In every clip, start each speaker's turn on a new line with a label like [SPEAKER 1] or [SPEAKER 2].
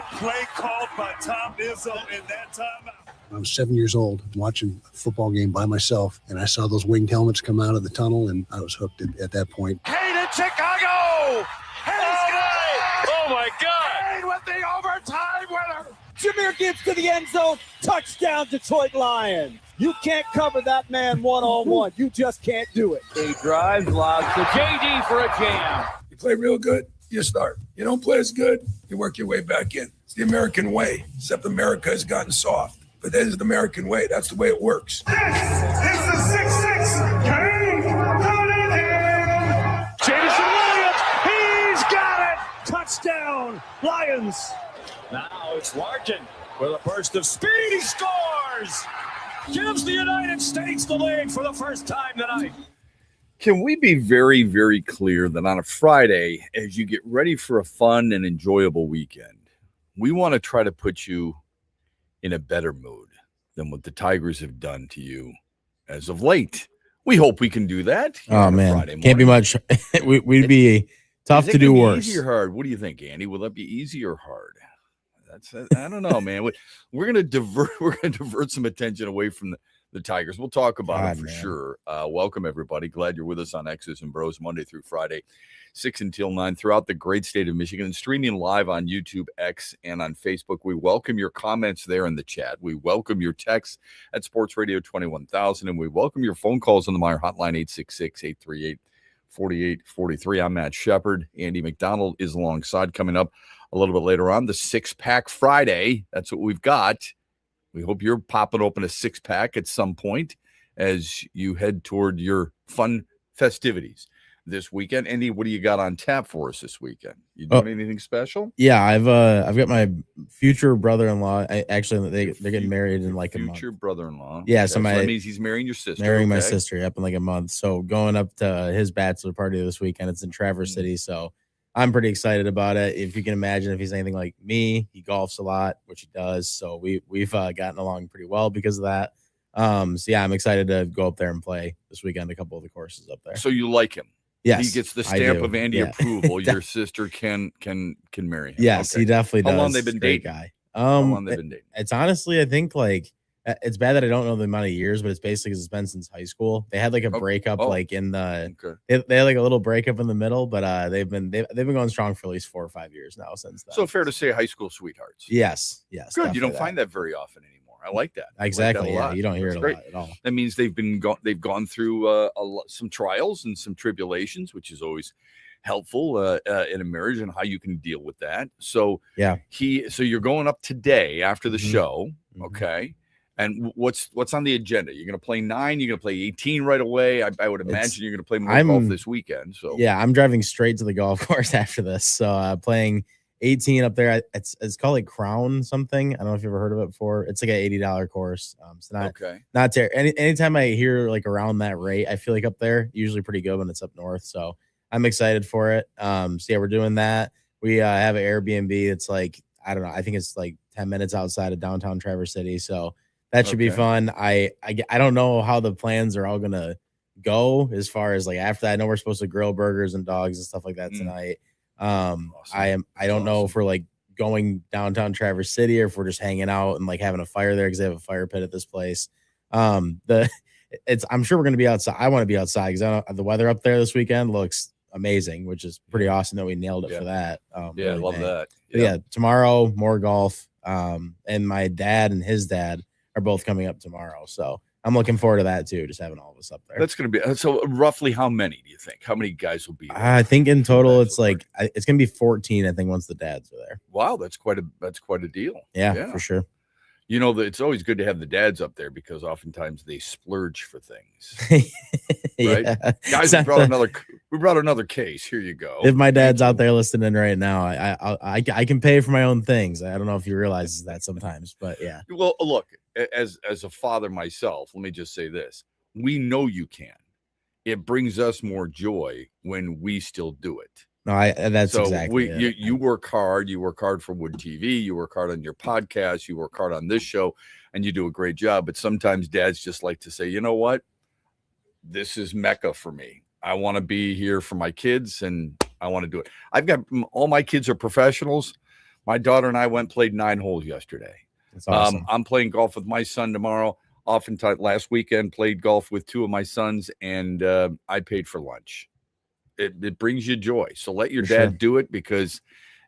[SPEAKER 1] a play called by Tom Izzo in that timeout.
[SPEAKER 2] I was 7 years old watching a football game by myself, and I saw those winged helmets come out of the tunnel, and I was hooked at that point.
[SPEAKER 1] Kane in Chicago! Oh my God! Kane with the overtime winner!
[SPEAKER 3] Jameer Gibbs to the end zone. Touchdown, Detroit Lions. You can't cover that man one-on-one. You just can't do it.
[SPEAKER 4] He drives, lobs to JD for a jam.
[SPEAKER 5] You play real good, you start. You don't play as good, you work your way back in. It's the American way, except America has gotten soft. But that is the American way. That's the way it works.
[SPEAKER 1] This is the 6'6" Kane Cunningham. Jameson Williams, he's got it! Touchdown, Lions. Now it's Larkin with a burst of speed. He scores! Gives the United States the lead for the first time tonight.
[SPEAKER 6] Can we be very, very clear that on a Friday, as you get ready for a fun and enjoyable weekend, we want to try to put you in a better mood than what the Tigers have done to you as of late? We hope we can do that.
[SPEAKER 7] Oh, man. Can't be much. We'd be tough to do worse.
[SPEAKER 6] Easy or hard? What do you think, Andy? Will that be easy or hard? I don't know, man. We're gonna divert some attention away from the Tigers. We'll talk about it for sure. Welcome everybody. Glad you're with us on X's and Bros Monday through Friday, 6 until 9 throughout the great state of Michigan, and streaming live on YouTube, X, and on Facebook. We welcome your comments there in the chat. We welcome your texts at Sports Radio 21,000, and we welcome your phone calls on the Meyer Hotline 866-838-4843. I'm Matt Shepard. Andy McDonald is alongside. Coming up a little bit later on, the Six-Pack Friday. That's what we've got. We hope you're popping open a six-pack at some point as you head toward your fun festivities this weekend. Andy, what do you got on tap for us this weekend? You doing anything special?
[SPEAKER 7] Yeah, I've got my future brother-in-law. They're getting married in like a month.
[SPEAKER 6] Future brother-in-law.
[SPEAKER 7] Yeah,
[SPEAKER 6] so that means he's marrying your sister.
[SPEAKER 7] Marrying my sister up in like a month. So going up to his bachelor party this weekend. It's in Traverse City, so I'm pretty excited about it. If you can imagine, if he's anything like me, he golfs a lot, which he does. So we've gotten along pretty well because of that. So yeah, I'm excited to go up there and play this weekend a couple of the courses up there.
[SPEAKER 6] So you like him?
[SPEAKER 7] Yes,
[SPEAKER 6] he gets the stamp of Andy approval. Your sister can marry him.
[SPEAKER 7] Yes, he definitely does.
[SPEAKER 6] How long they've been dating?
[SPEAKER 7] Guy.
[SPEAKER 6] How long they've been dating?
[SPEAKER 7] It's honestly, I think like it's bad that I don't know the amount of years, but it's basically it's been since high school. They had like a breakup, like in the they had like a little breakup in the middle, but they've been going strong for at least 4 or 5 years now since then.
[SPEAKER 6] So fair to say, high school sweethearts.
[SPEAKER 7] Yes.
[SPEAKER 6] Good. You don't find that very often anymore. I like that.
[SPEAKER 7] Exactly. Yeah, you don't hear it a lot at all.
[SPEAKER 6] That means they've gone through some trials and some tribulations, which is always helpful in a marriage and how you can deal with that. So
[SPEAKER 7] yeah,
[SPEAKER 6] so you're going up today after the show, okay? And what's on the agenda? You're going to play 9. You're going to play 18 right away. I would imagine you're going to play more golf this weekend. So
[SPEAKER 7] yeah, I'm driving straight to the golf course after this. So playing 18 up there. It's called like Crown something. I don't know if you've ever heard of it before. It's like an $80 course. So not terrible. Anytime I hear like around that rate, I feel like up there usually pretty good when it's up north. So I'm excited for it. So yeah, we're doing that. We have an Airbnb. It's like, I don't know. I think it's like 10 minutes outside of downtown Traverse City. So that should be fun. I don't know how the plans are all gonna go as far as like after that. I know we're supposed to grill burgers and dogs and stuff like that tonight. Awesome. I don't know if we're like going downtown Traverse City or if we're just hanging out and like having a fire there because they have a fire pit at this place. I'm sure we're gonna be outside. I want to be outside because the weather up there this weekend looks amazing, which is pretty awesome that we nailed it for that.
[SPEAKER 6] Yeah, I love that.
[SPEAKER 7] Yeah, tomorrow more golf. And my dad and his dad are both coming up tomorrow, so I'm looking forward to that too. Just having all of us up there.
[SPEAKER 6] That's going to be so. Roughly, how many do you think? How many guys will be there?
[SPEAKER 7] I think in total, it's like it's going to be 14. I think once the dads are there.
[SPEAKER 6] Wow, that's quite a deal.
[SPEAKER 7] Yeah, for sure.
[SPEAKER 6] You know, it's always good to have the dads up there because oftentimes they splurge for things. Right?
[SPEAKER 7] Yeah.
[SPEAKER 6] Guys, we brought another case. Here you go.
[SPEAKER 7] If my dad's out there listening right now, I can pay for my own things. I don't know if he realizes that sometimes, but yeah.
[SPEAKER 6] Well, look, as a father myself, let me just say this. We know you can. It brings us more joy when we still do it.
[SPEAKER 7] No, that's so exactly it.
[SPEAKER 6] You work hard. You work hard for Wood TV. You work hard on your podcast. You work hard on this show, and you do a great job. But sometimes dads just like to say, you know what? This is Mecca for me. I want to be here for my kids, and I want to do it. I've got all my kids are professionals. My daughter and I went and played 9 holes yesterday.
[SPEAKER 7] That's awesome.
[SPEAKER 6] I'm playing golf with my son tomorrow. Oftentimes, last weekend, played golf with 2 of my sons, and I paid for lunch. It brings you joy. So let your dad do it, because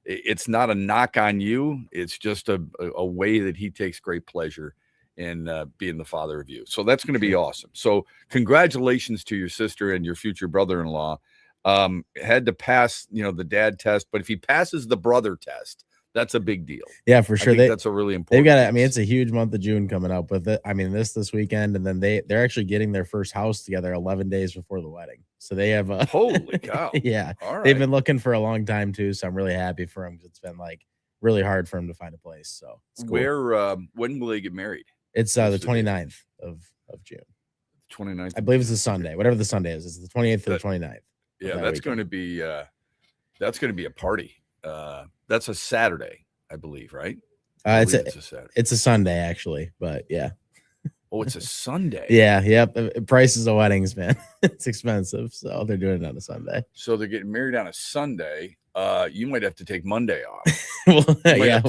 [SPEAKER 6] it's not a knock on you. It's just a way that he takes great pleasure in being the father of you. So that's going to be awesome. So congratulations to your sister and your future brother-in-law. Had to pass, the dad test, but if he passes the brother test, that's a big deal.
[SPEAKER 7] Yeah, for sure.
[SPEAKER 6] That's a really important.
[SPEAKER 7] They've got. It's a huge month of June coming up with it. This weekend, and then they're actually getting their first house together 11 days before the wedding. So they have a
[SPEAKER 6] holy cow.
[SPEAKER 7] Yeah,
[SPEAKER 6] all right.
[SPEAKER 7] They've been looking for a long time too. So I'm really happy for them. It's been like really hard for them to find a place. So it's cool.
[SPEAKER 6] Where? When will they get married?
[SPEAKER 7] It's the 29th of June.
[SPEAKER 6] 29th.
[SPEAKER 7] I believe it's a Sunday. Whatever the Sunday is, it's the 28th to the 29th.
[SPEAKER 6] Yeah, that's going to be a party. That's a Saturday, I believe, right?
[SPEAKER 7] It's a Saturday. It's a Sunday, actually, but yeah.
[SPEAKER 6] Oh, it's a Sunday.
[SPEAKER 7] Yeah, yep. Prices of weddings, man. It's expensive, so they're doing it on a Sunday.
[SPEAKER 6] So they're getting married on a Sunday. You might have to take Monday off.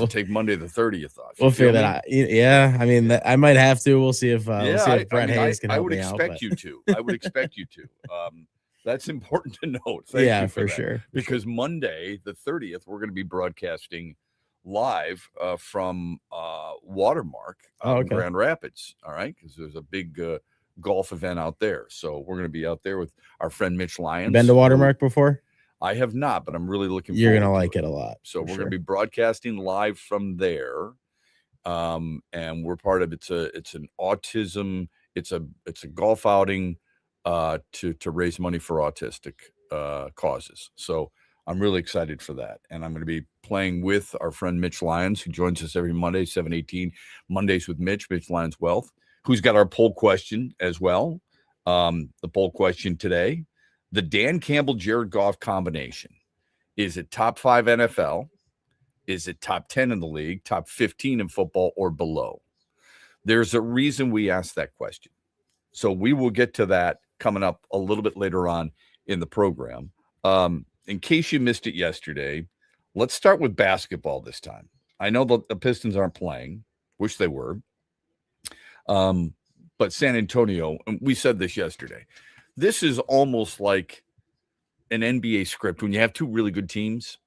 [SPEAKER 6] Take Monday the 30th off.
[SPEAKER 7] We'll figure that out. Yeah, I might have to. We'll see if Brett Hayes can help me out.
[SPEAKER 6] I would expect you to. I would expect you to. That's important to note. Thank you for that.
[SPEAKER 7] Sure.
[SPEAKER 6] Because Monday, the 30th, we're going to be broadcasting live from Watermark in Grand Rapids. All right, because there's a big golf event out there. So we're going to be out there with our friend Mitch Lyons.
[SPEAKER 7] Been to Watermark before?
[SPEAKER 6] I have not, but I'm really looking forward.
[SPEAKER 7] You're going to like it a lot.
[SPEAKER 6] So we're going to be broadcasting live from there. And we're part of it's an autism. It's a golf outing to raise money for autistic causes. So I'm really excited for that. And I'm going to be playing with our friend Mitch Lyons, who joins us every Monday, 7:18 Mondays with Mitch Lyons Wealth, who's got our poll question as well. The poll question today, the Dan Campbell, Jared Goff combination, is it top 5 NFL? Is it top 10 in the league, top 15 in football, or below? There's a reason we asked that question. So we will get to that coming up a little bit later on in the program. In case you missed it yesterday, let's start with basketball this time. I know the Pistons aren't playing. Wish they were. But San Antonio, and we said this yesterday, this is almost like an NBA script when you have 2 really good teams.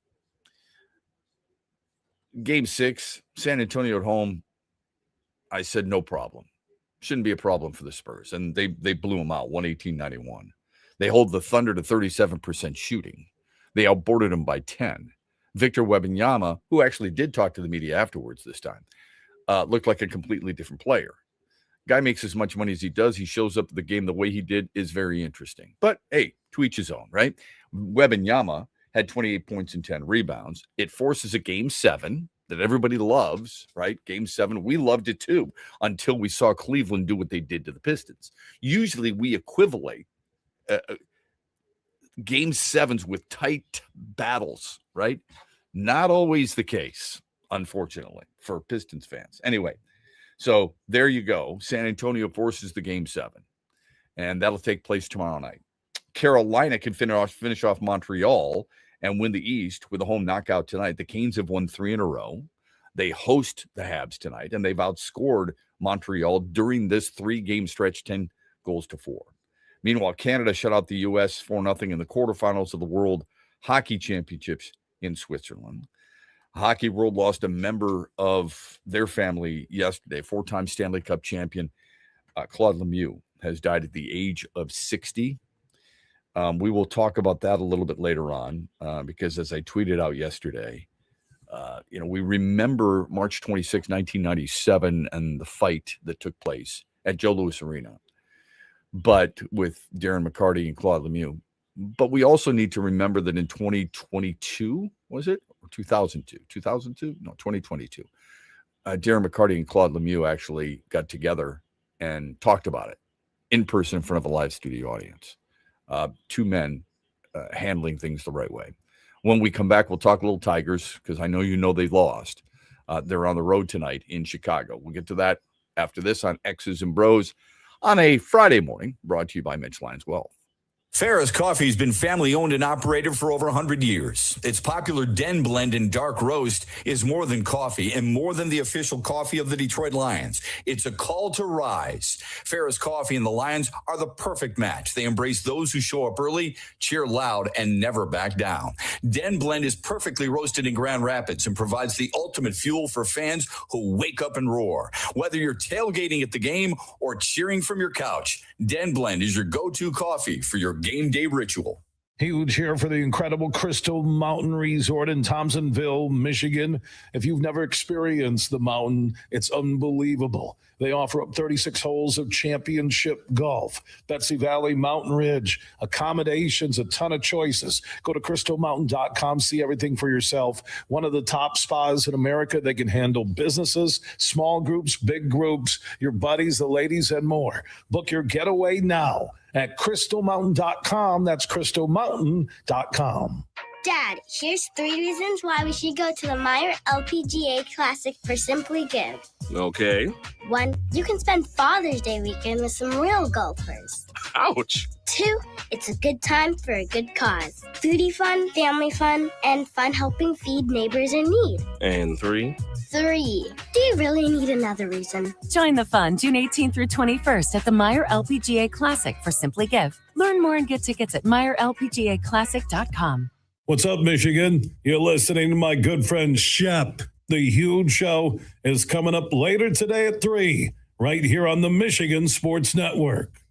[SPEAKER 6] Game 6, San Antonio at home, I said no problem. Shouldn't be a problem for the Spurs. And they blew them out, 118-91. They hold the Thunder to 37% shooting. They outboarded them by 10. Victor Wembanyama, who actually did talk to the media afterwards this time, looked like a completely different player. Guy makes as much money as he does. He shows up at the game the way he did is very interesting. But, hey, to each his own, right? Wembanyama had 28 points and 10 rebounds. It forces a Game 7 that everybody loves, right? Game 7, we loved it too, until we saw Cleveland do what they did to the Pistons. Usually we equivalent Game 7s with tight battles, right? Not always the case, unfortunately, for Pistons fans. Anyway, so there you go. San Antonio forces the Game 7, and that'll take place tomorrow night. Carolina can finish off Montreal and win the East with a home knockout tonight. The Canes have won 3 in a row. They host the Habs tonight, and they've outscored Montreal during this 3-game stretch, 10 goals to 4. Meanwhile, Canada shut out the U.S. 4-0 in the quarterfinals of the World Hockey Championships in Switzerland. Hockey World lost a member of their family yesterday. 4-time Stanley Cup champion Claude Lemieux has died at the age of 60. We will talk about that a little bit later on because, as I tweeted out yesterday, we remember March 26, 1997 and the fight that took place at Joe Louis Arena, but with Darren McCarty and Claude Lemieux. But we also need to remember that in 2022, was it? Or 2002? 2002? No, 2022. Darren McCarty and Claude Lemieux actually got together and talked about it in person in front of a live studio audience. 2 men handling things the right way. When we come back, we'll talk a little Tigers because I know they've lost. They're on the road tonight in Chicago. We'll get to that after this on X's and Bros on a Friday morning, brought to you by Mitch Lyons Wealth.
[SPEAKER 8] Farrah's Coffee has been family-owned and operated for over 100 years. Its popular Den Blend and Dark Roast is more than coffee and more than the official coffee of the Detroit Lions. It's a call to rise. Farrah's Coffee and the Lions are the perfect match. They embrace those who show up early, cheer loud, and never back down. Den Blend is perfectly roasted in Grand Rapids and provides the ultimate fuel for fans who wake up and roar. Whether you're tailgating at the game or cheering from your couch, Den Blend is your go-to coffee for your game day ritual.
[SPEAKER 9] Huge here for the incredible Crystal Mountain Resort in Thompsonville, Michigan. If you've never experienced the mountain, it's unbelievable. They offer up 36 holes of championship golf, Betsy Valley, Mountain Ridge, accommodations, a ton of choices. Go to crystalmountain.com, see everything for yourself. One of the top spas in America. They can handle businesses, small groups, big groups, your buddies, the ladies, and more. Book your getaway now at crystalmountain.com. That's crystalmountain.com.
[SPEAKER 10] Dad, here's 3 reasons why we should go to the Meyer LPGA Classic for Simply Give.
[SPEAKER 11] Okay.
[SPEAKER 10] 1, you can spend Father's Day weekend with some real golfers.
[SPEAKER 11] Ouch.
[SPEAKER 10] 2, it's a good time for a good cause. Foodie fun, family fun, and fun helping feed neighbors in need.
[SPEAKER 11] And 3?
[SPEAKER 10] 3, do you really need another reason?
[SPEAKER 12] Join the fun June 18th through 21st at the Meyer LPGA Classic for Simply Give. Learn more and get tickets at MeyerLPGAClassic.com.
[SPEAKER 9] What's up, Michigan? You're listening to my good friend Shep. The Huge Show is coming up later today at 3, right here on the Michigan Sports Network.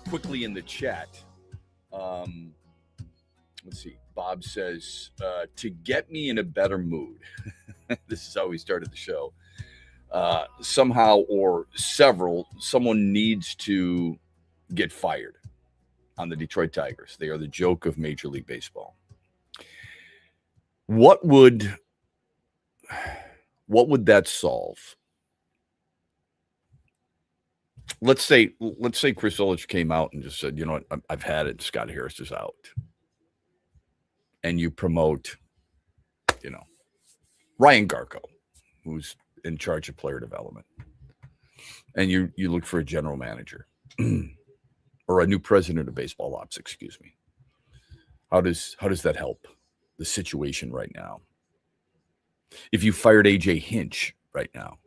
[SPEAKER 6] quickly in the chat. Let's see. Bob says, to get me in a better mood. This is how we started the show. Somehow or someone needs to get fired on the Detroit Tigers. They are the joke of Major League Baseball. What would that solve? Let's say Chris Ilitch came out and just said, you know what, I've had it. Scott Harris is out. And you promote, Ryan Garco, who's in charge of player development. And you look for a general manager or a new president of baseball ops, excuse me. How does that help the situation right now? If you fired AJ Hinch right now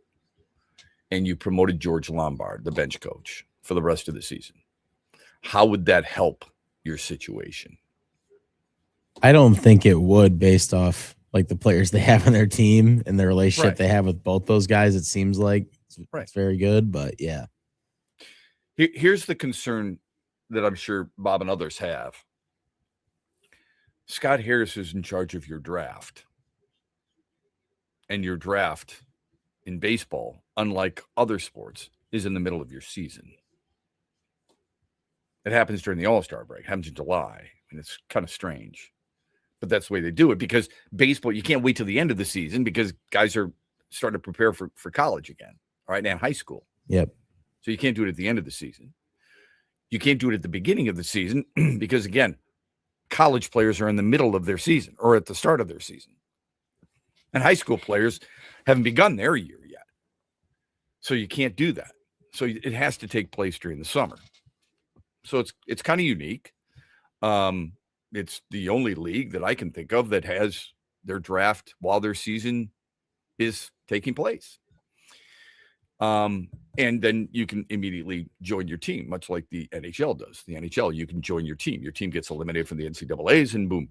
[SPEAKER 6] and you promoted George Lombard, the bench coach, for the rest of the season, how would that help your situation?
[SPEAKER 7] I don't think it would, based off like the players they have on their team and the relationship they have with both those guys. It seems like it's very good, but yeah.
[SPEAKER 6] Here's the concern that I'm sure Bob and others have. Scott Harris is in charge of your draft. And your draft in baseball, unlike other sports, is in the middle of your season. It happens during the All-Star break. It happens in July, and it's kind of strange. But that's the way they do it, because baseball, you can't wait till the end of the season because guys are starting to prepare for college again, all right, and high school.
[SPEAKER 7] Yep.
[SPEAKER 6] So you can't do it at the end of the season. You can't do it at the beginning of the season because, again, college players are in the middle of their season or at the start of their season. And high school players haven't begun their year yet. So you can't do that. So it has to take place during the summer. So it's kind of unique. It's the only league that I can think of that has their draft while their season is taking place. And then you can immediately join your team, much like the NHL does. The NHL, you can join your team. Your team gets eliminated from the NCAAs, and boom,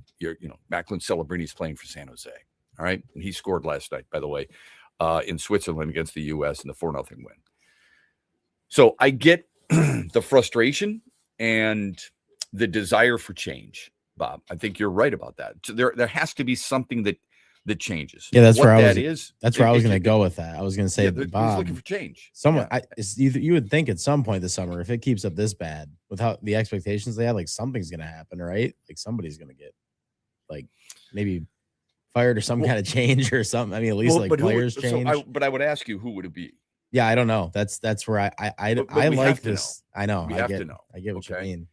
[SPEAKER 6] Macklin Celebrini's playing for San Jose. All right. And he scored last night, by the way, in Switzerland against the U.S. in the 4-0 win. So I get the frustration and the desire for change, Bob. I think you're right about that. So there has to be something that changes.
[SPEAKER 7] Yeah, that's
[SPEAKER 6] what
[SPEAKER 7] where I
[SPEAKER 6] that
[SPEAKER 7] was.
[SPEAKER 6] is.
[SPEAKER 7] That's where I was going to go with that. I was going to say, Bob,
[SPEAKER 6] he's looking for change.
[SPEAKER 7] Someone, you would think at some point this summer, if it keeps up this bad with how the expectations they have, like something's going to happen, right? Like somebody's going to get, like maybe fired or some kind of change or something. I mean, at least players change.
[SPEAKER 6] But I would ask you, who would it be?
[SPEAKER 7] Yeah, I don't know. That's where I like this. I know.
[SPEAKER 6] We have to know.
[SPEAKER 7] I get what you mean.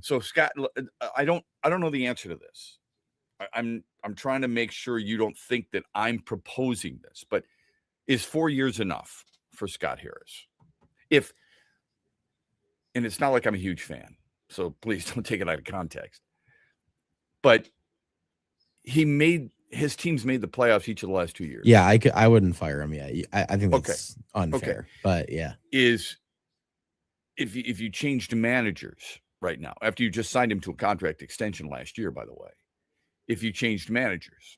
[SPEAKER 6] So Scott, I don't know the answer to this. I'm trying to make sure you don't think that I'm proposing this, but is 4 years enough for Scott Harris? And it's not like I'm a huge fan, so please don't take it out of context. But his team's made the playoffs each of the last 2 years.
[SPEAKER 7] Yeah, I wouldn't fire him yet. I think that's unfair. But yeah,
[SPEAKER 6] if you changed managers right now, after you just signed him to a contract extension last year, by the way, if you changed managers,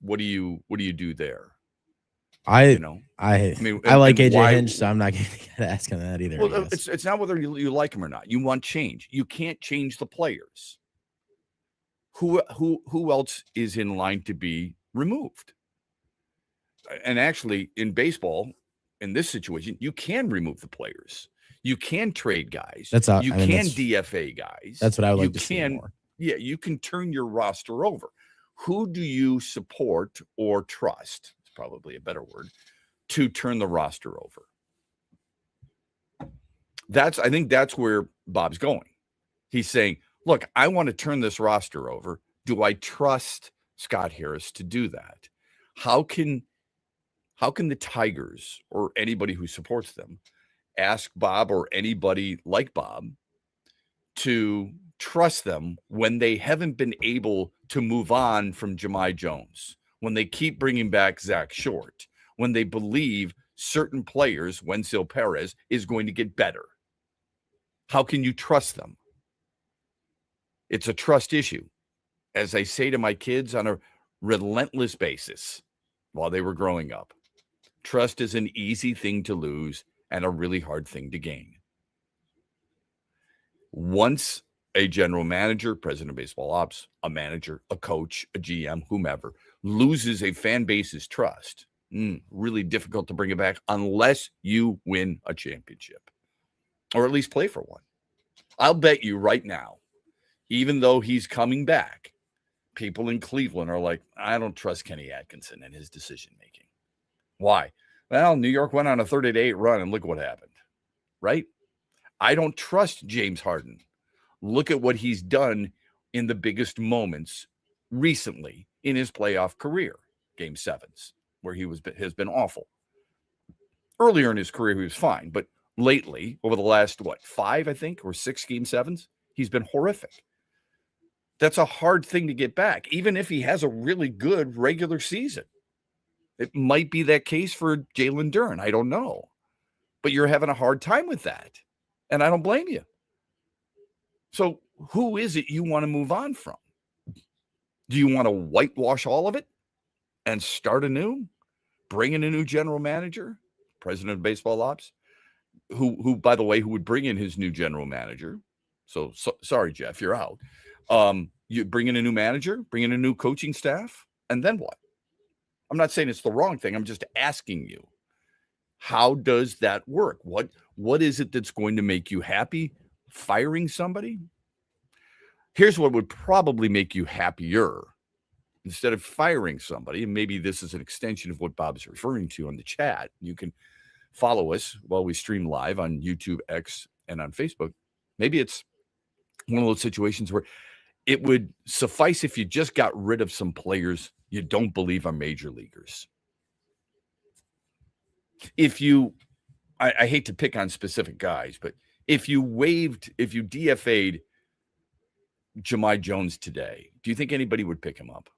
[SPEAKER 6] what do you do there?
[SPEAKER 7] I like AJ Hinch, so I'm not going to get asking that either.
[SPEAKER 6] Well, it's not whether you like him or not. You want change. You can't change the players. Who else is in line to be removed? And actually, in baseball, in this situation, you can remove the players. You can trade guys. That's DFA guys.
[SPEAKER 7] That's what I would like to see more.
[SPEAKER 6] Yeah, you can turn your roster over. Who do you support or trust? It's probably a better word, to turn the roster over. I think that's where Bob's going. He's saying, look, I want to turn this roster over. Do I trust Scott Harris to do that? How can the Tigers or anybody who supports them ask Bob or anybody like Bob to trust them when they haven't been able to move on from Jahmai Jones, when they keep bringing back Zach Short, when they believe certain players, Wenzel Perez, is going to get better? How can you trust them? It's a trust issue. As I say to my kids on a relentless basis while they were growing up, trust is an easy thing to lose and a really hard thing to gain. Once a general manager, president of baseball ops, a manager, a coach, a GM, whomever, loses a fan base's trust, really difficult to bring it back unless you win a championship or at least play for one. I'll bet you right now, even though he's coming back, people in Cleveland are like, I don't trust Kenny Atkinson and his decision-making. Why? Well, New York went on a 30-8 run, and look what happened, right? I don't trust James Harden. Look at what he's done in the biggest moments recently in his playoff career, Game 7s, where he has been awful. Earlier in his career, he was fine, but lately, over the last, 5, I think, or 6 Game 7s, he's been horrific. That's a hard thing to get back, even if he has a really good regular season. It might be that case for Jalen Duren. I don't know. But you're having a hard time with that. And I don't blame you. So who is it you want to move on from? Do you want to whitewash all of it and start anew? Bring in a new general manager, president of baseball ops, who, by the way, who would bring in his new general manager. So sorry, Jeff, you're out. You bring in a new manager, bring in a new coaching staff, and then what? I'm not saying it's the wrong thing. I'm just asking you, how does that work? What is it that's going to make you happy? Firing somebody? Here's what would probably make you happier. Instead of firing somebody, and maybe this is an extension of what Bob's referring to on the chat, you can follow us while we stream live on YouTube, X, and on Facebook. Maybe it's one of those situations where it would suffice if you just got rid of some players you don't believe are major leaguers. If you, I hate to pick on specific guys, but if you DFA'd Jahmai Jones today, do you think anybody would pick him up?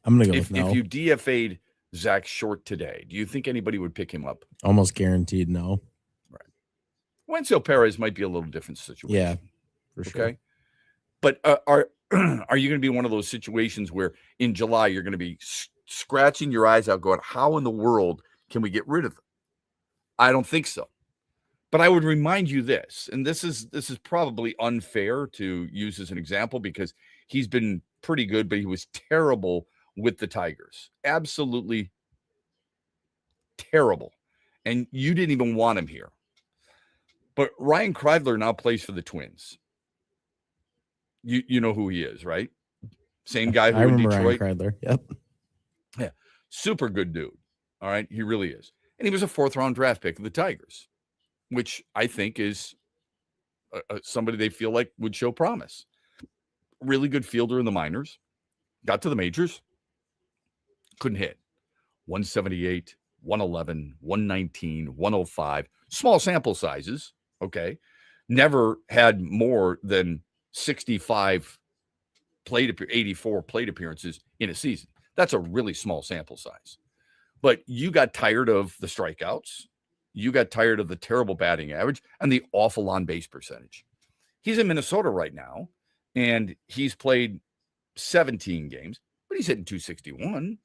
[SPEAKER 7] I'm going to go with no.
[SPEAKER 6] If you DFA'd Zach Short today, do you think anybody would pick him up?
[SPEAKER 7] Almost guaranteed no.
[SPEAKER 6] Right. Wenzel Perez might be a little different situation.
[SPEAKER 7] Yeah, for sure.
[SPEAKER 6] Okay. But are you going to be one of those situations where in July you're going to be scratching your eyes out going, how in the world can we get rid of them? I don't think so. But I would remind you this, and this is probably unfair to use as an example because he's been pretty good, but he was terrible with the Tigers. Absolutely terrible. And you didn't even want him here. But Ryan Kreidler now plays for the Twins. You know who he is, right? Same guy who in Detroit.
[SPEAKER 7] Ryan Kreidler. Yep.
[SPEAKER 6] Yeah. Super good dude. All right. He really is. And he was a 4th-round draft pick of the Tigers, which I think is somebody they feel like would show promise. Really good fielder in the minors. Got to the majors. Couldn't hit. 178, 111, 119, 105. Small sample sizes. Okay. Never had more than 85 84 plate appearances in a season. That's a really small sample size. But you got tired of the strikeouts. You got tired of the terrible batting average and the awful on-base percentage. He's in Minnesota right now, and he's played 17 games, but he's hitting 261.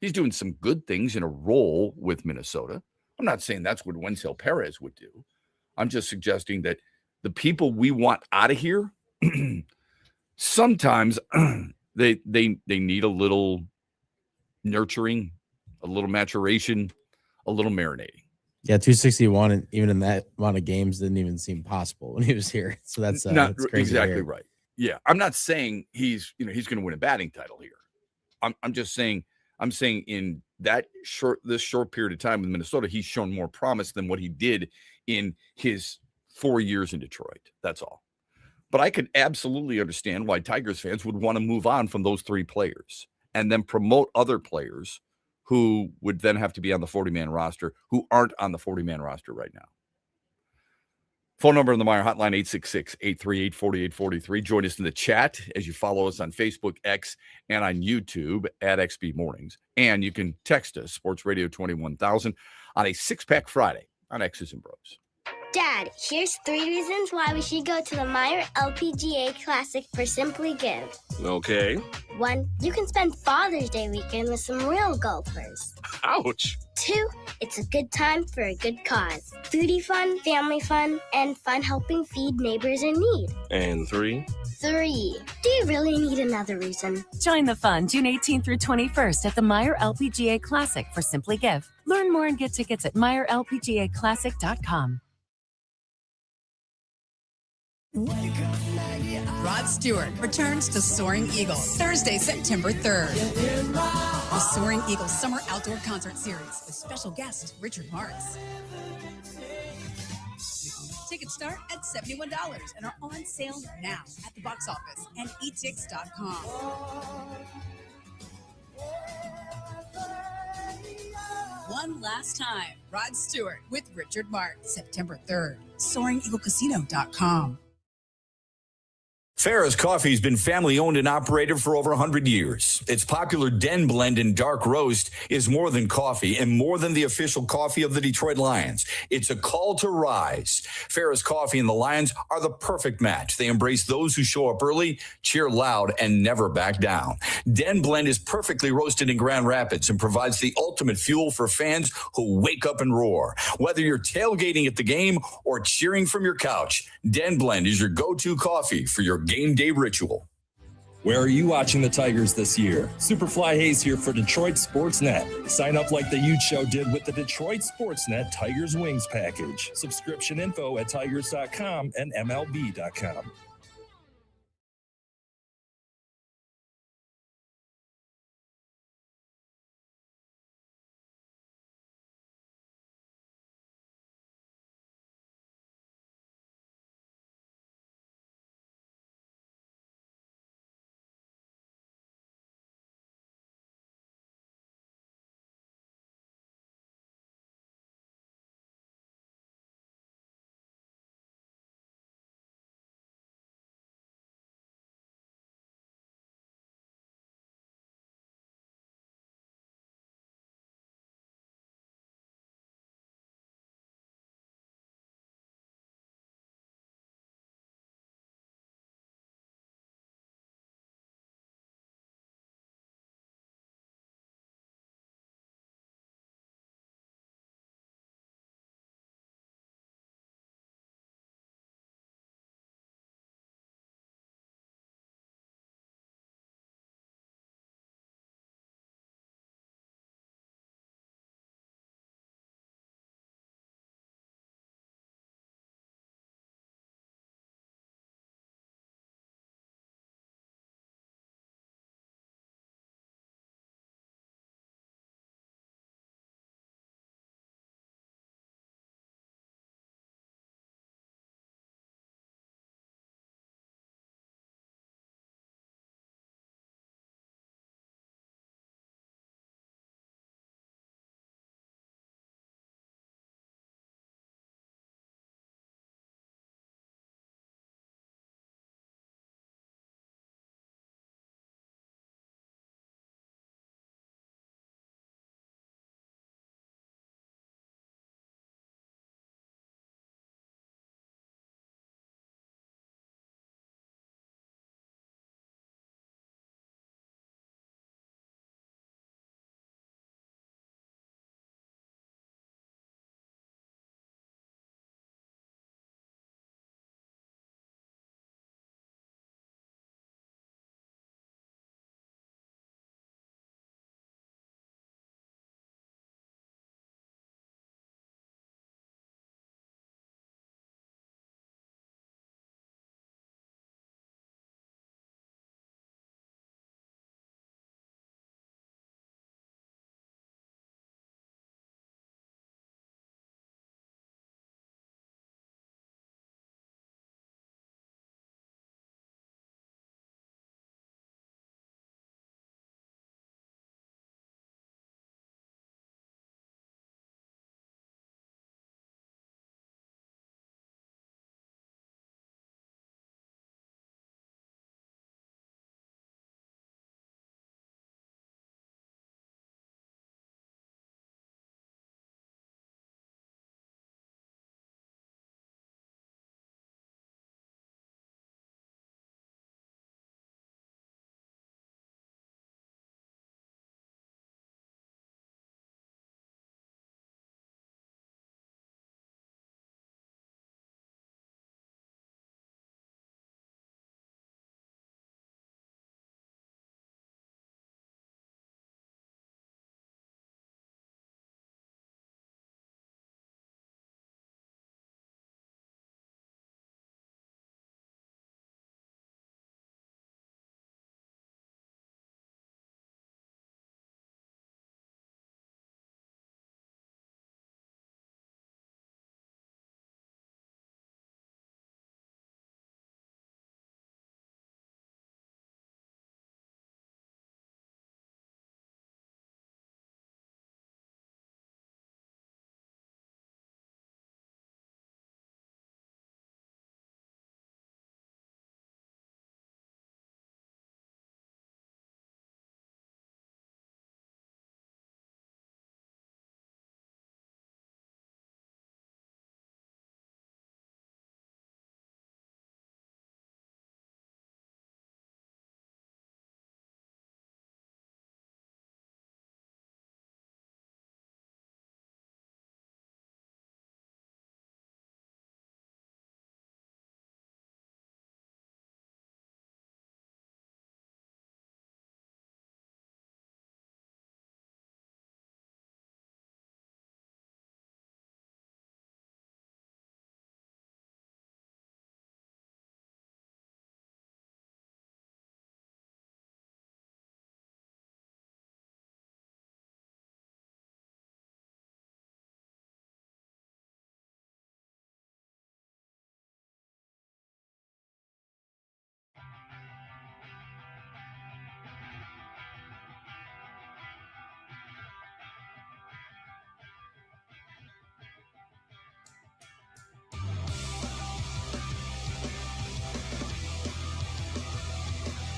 [SPEAKER 6] He's doing some good things in a role with Minnesota. I'm not saying that's what Wenzel Perez would do. I'm just suggesting that the people we want out of here, sometimes they need a little nurturing, a little maturation, a little marinating.
[SPEAKER 7] Yeah, 261, and even in that amount of games, didn't even seem possible when he was here. So that's
[SPEAKER 6] not
[SPEAKER 7] crazy
[SPEAKER 6] exactly right. Yeah, I'm not saying he's going to win a batting title here. I'm just saying in this short period of time with Minnesota, he's shown more promise than what he did in his 4 years in Detroit. That's all. But I could absolutely understand why Tigers fans would want to move on from those 3 players and then promote other players who would then have to be on the 40-man roster who aren't on the 40-man roster right now. Phone number in the Meyer hotline, 866-838-4843. Join us in the chat as you follow us on Facebook, X, and on YouTube at XB Mornings. And you can text us, Sports Radio 21000, on a 6-pack Friday on X's and Bros.
[SPEAKER 10] Dad, here's 3 reasons why we should go to the Meyer LPGA Classic for Simply Give.
[SPEAKER 11] Okay.
[SPEAKER 10] 1, you can spend Father's Day weekend with some real golfers.
[SPEAKER 11] Ouch.
[SPEAKER 10] 2, it's a good time for a good cause. Foodie fun, family fun, and fun helping feed neighbors in need.
[SPEAKER 11] And 3.
[SPEAKER 10] 3, do you really need another reason?
[SPEAKER 12] Join the fun June 18th through 21st at the Meyer LPGA Classic for Simply Give. Learn more and get tickets at MeyerLPGAClassic.com.
[SPEAKER 13] Rod Stewart returns to Soaring Eagle Thursday, September 3rd. The Soaring Eagle Summer Outdoor Concert Series with special guest Richard Marx. Tickets start at $71 and are on sale now at the box office and etix.com. One last time, Rod Stewart with Richard Marx, September 3rd. SoaringEagleCasino.com.
[SPEAKER 8] Farrah's Coffee has been family owned and operated for over 100 years. Its popular Den Blend and Dark Roast is more than coffee and more than the official coffee of the Detroit Lions. It's a call to rise. Farrah's Coffee and the Lions are the perfect match. They embrace those who show up early, cheer loud, and never back down. Den Blend is perfectly roasted in Grand Rapids and provides the ultimate fuel for fans who wake up and roar. Whether you're tailgating at the game or cheering from your couch, Den Blend is your go-to coffee for your game day ritual.
[SPEAKER 14] Where are you watching the Tigers this year? Superfly Hayes here for Detroit Sportsnet. Sign up like the Huge Show did with the Detroit Sportsnet Tigers Wings package. Subscription info at tigers.com and MLB.com.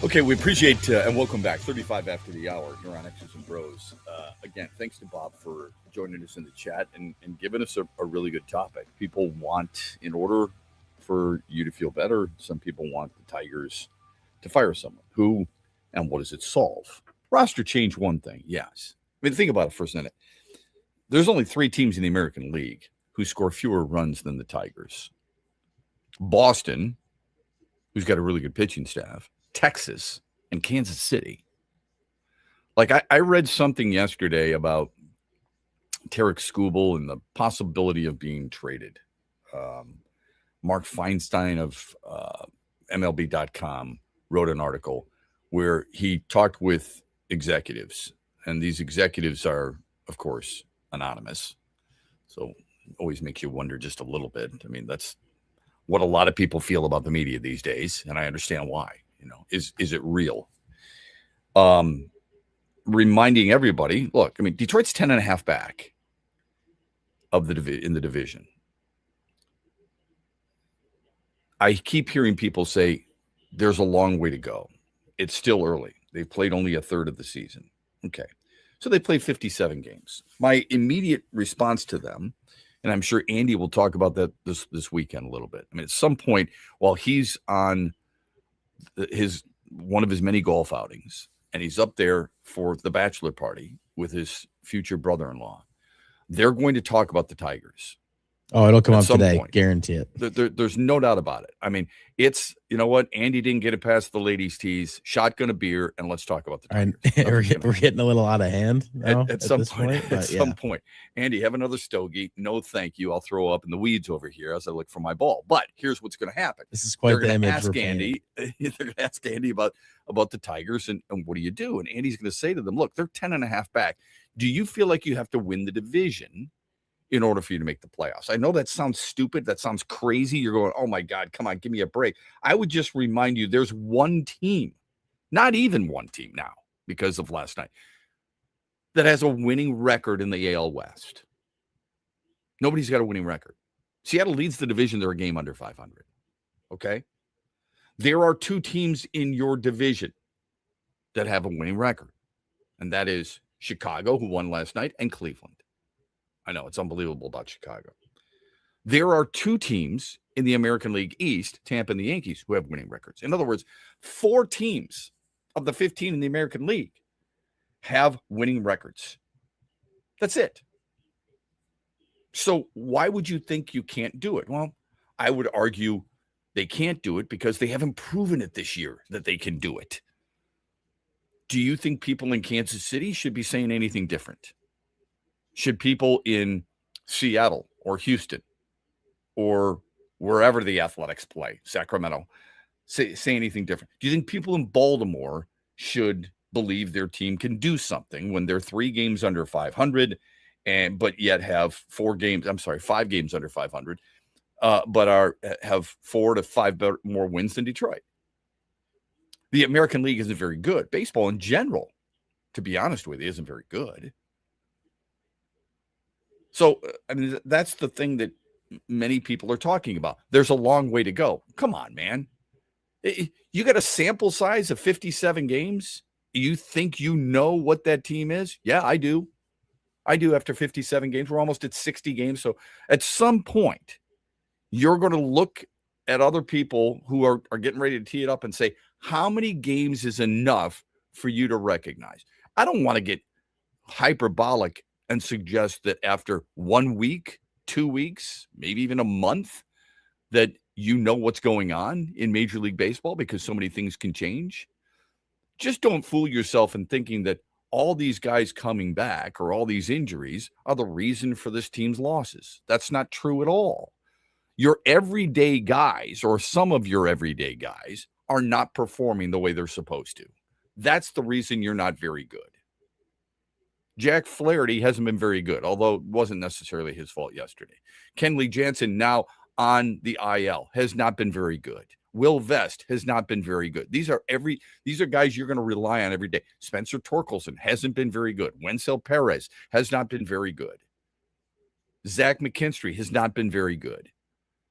[SPEAKER 6] Okay, we appreciate and welcome back. 35 after the hour here on X's and Bros. Again, thanks to Bob for joining us in the chat and giving us a really good topic. People want, in order for you to feel better, some people want the Tigers to fire someone. Who and what does it solve? Roster change, one thing, yes. I mean, think about it for a minute. There's only 3 teams in the American League who score fewer runs than the Tigers. Boston, who's got a really good pitching staff, Texas, and Kansas City. Like, I read something yesterday about Tarek Skubal and the possibility of being traded. Mark Feinstein of MLB.com wrote an article where he talked with executives, and these executives are, of course, anonymous. So it always makes you wonder just a little bit. I mean, that's what a lot of people feel about the media these days, and I understand why. You know, is it real? Reminding everybody, look, I mean, Detroit's 10.5 back of in the division. I keep hearing people say there's a long way to go. It's still early. They've played only a third of the season. Okay. So they played 57 games. My immediate response to them, and I'm sure Andy will talk about that this weekend a little bit. I mean, at some point while he's on one of his many golf outings, and he's up there for the bachelor party with his future brother-in-law, they're going to talk about the Tigers.
[SPEAKER 7] Oh, it'll come up today. Guarantee it.
[SPEAKER 6] There's no doubt about it. I mean, it's, you know what? Andy didn't get it past the ladies' tees. Shotgun a beer, and let's talk about the Tigers.
[SPEAKER 7] We're getting a little out of hand now,
[SPEAKER 6] at some point. At some point. Andy, have another stogie. No, thank you. I'll throw up in the weeds over here as I look for my ball. But here's what's going to happen.
[SPEAKER 7] This is quite the image
[SPEAKER 6] ask Andy. They're going to ask Andy about the Tigers and what do you do? And Andy's going to say to them, look, they're 10.5 back. Do you feel like you have to win the division in order for you to make the playoffs? I know that sounds stupid. That sounds crazy. You're going, oh my God, come on, give me a break. I would just remind you, there's one team, not even one team now because of last night, that has a winning record in the AL West. Nobody's got a winning record. Seattle leads the division. They're a game under 500. Okay. There are 2 teams in your division that have a winning record. And that is Chicago, who won last night, and Cleveland. I know it's unbelievable about Chicago. There are 2 teams in the American League East, Tampa and the Yankees, who have winning records. In other words, 4 teams of the 15 in the American League have winning records. That's it. So why would you think you can't do it? Well, I would argue they can't do it because they haven't proven it this year that they can do it. Do you think people in Kansas City should be saying anything different? Should people in Seattle or Houston or wherever the Athletics play, Sacramento, say anything different? Do you think people in Baltimore should believe their team can do something when they're 3 games under 500 but yet have 5 games under 500, but have 4 to 5 more wins than Detroit? The American League isn't very good. Baseball in general, to be honest with you, isn't very good. So, I mean, that's the thing that many people are talking about. There's a long way to go. Come on, man. You got a sample size of 57 games? You think you know what that team is? Yeah, I do. After 57 games. We're almost at 60 games. So at some point, you're going to look at other people who are getting ready to tee it up and say, how many games is enough for you to recognize? I don't want to get hyperbolic and suggest that after 1 week, 2 weeks, maybe even a month, that you know what's going on in Major League Baseball because so many things can change. Just don't fool yourself in thinking that all these guys coming back or all these injuries are the reason for this team's losses. That's not true at all. Your everyday guys, or some of your everyday guys, are not performing the way they're supposed to. That's the reason you're not very good. Jack Flaherty hasn't been very good, although it wasn't necessarily his fault yesterday. Kenley Jansen, now on the IL, has not been very good. Will Vest has not been very good. These are guys you're going to rely on every day. Spencer Torkelson hasn't been very good. Wencel Perez has not been very good. Zach McKinstry has not been very good.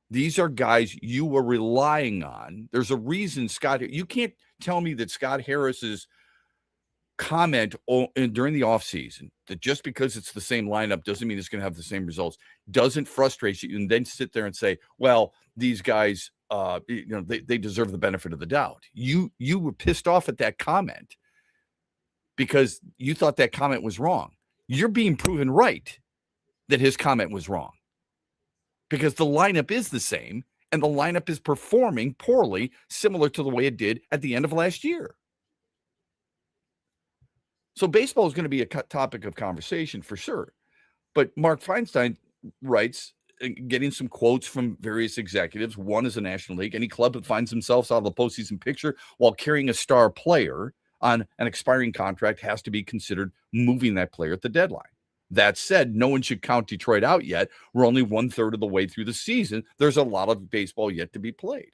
[SPEAKER 6] These are guys you were relying on. There's a reason, Scott, you can't tell me that Scott Harris's comment during the offseason that just because it's the same lineup doesn't mean it's going to have the same results, doesn't frustrate you, and then sit there and say, well, these guys, they deserve the benefit of the doubt. You were pissed off at that comment because you thought that comment was wrong. You're being proven right that his comment was wrong because the lineup is the same and the lineup is performing poorly, similar to the way it did at the end of last year. So baseball is going to be a topic of conversation for sure. But Mark Feinstein writes, getting some quotes from various executives. One is a National League. Any club that finds themselves out of the postseason picture while carrying a star player on an expiring contract has to be considered moving that player at the deadline. That said, no one should count Detroit out yet. We're only 1/3 of the way through the season. There's a lot of baseball yet to be played.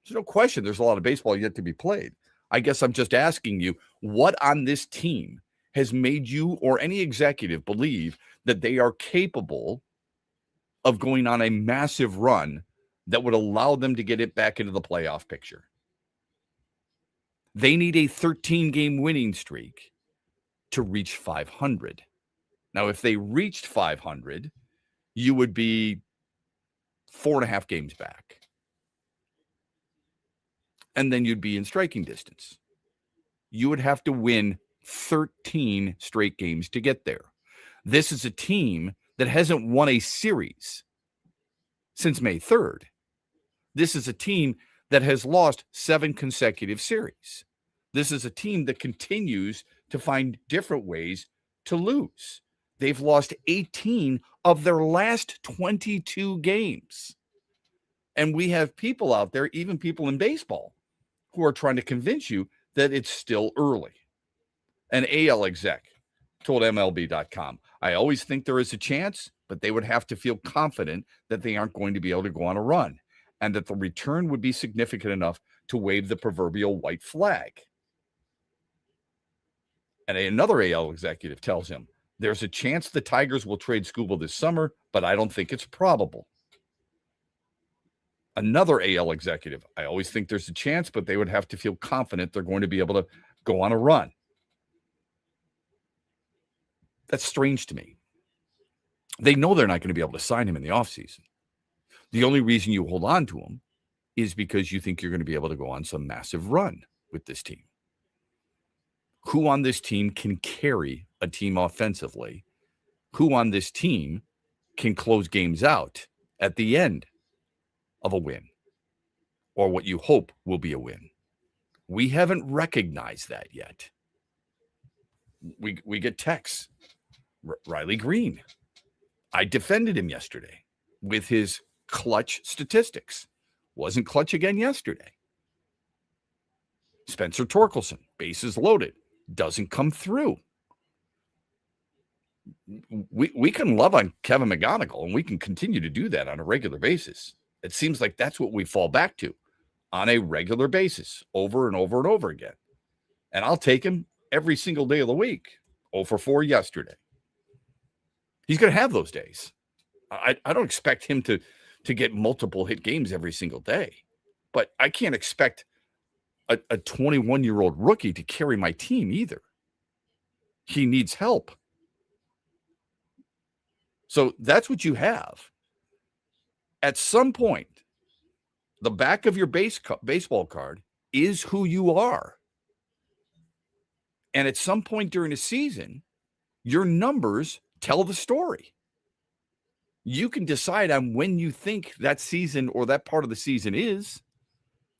[SPEAKER 6] There's no question there's a lot of baseball yet to be played. I guess I'm just asking you, what on this team has made you or any executive believe that they are capable of going on a massive run that would allow them to get it back into the playoff picture? They need a 13-game winning streak to reach 500. Now, if they reached 500, you would be 4.5 games back. And then you'd be in striking distance. You would have to win 13 straight games to get there. This is a team that hasn't won a series since May 3rd. This is a team that has lost 7 consecutive series. This is a team that continues to find different ways to lose. They've lost 18 of their last 22 games. And we have people out there, even people in baseball, who are trying to convince you that it's still early. An AL exec told MLB.com, I always think there is a chance, but they would have to feel confident that they aren't going to be able to go on a run and that the return would be significant enough to wave the proverbial white flag. And another AL executive tells him, there's a chance the Tigers will trade Skubal this summer, but I don't think it's probable. Another AL executive, I always think there's a chance, but they would have to feel confident they're going to be able to go on a run. That's strange to me. They know they're not going to be able to sign him in the offseason. The only reason you hold on to him is because you think you're going to be able to go on some massive run with this team. Who on this team can carry a team offensively? Who on this team can close games out at the end of a win, or what you hope will be a win? We haven't recognized that yet. We get texts. Riley Green, I defended him yesterday with his clutch statistics. Wasn't clutch again yesterday. Spencer Torkelson, bases loaded, doesn't come through. We can love on Kevin McGonigal, and we can continue to do that on a regular basis. It seems like that's what we fall back to on a regular basis, over and over and over again. And I'll take him every single day of the week. 0 for 4 yesterday. He's going to have those days. I don't expect him to get multiple hit games every single day. But I can't expect a 21-year-old rookie to carry my team either. He needs help. So that's what you have. At some point, the back of your baseball card is who you are. And at some point during a season, your numbers tell the story. You can decide on when you think that season or that part of the season is.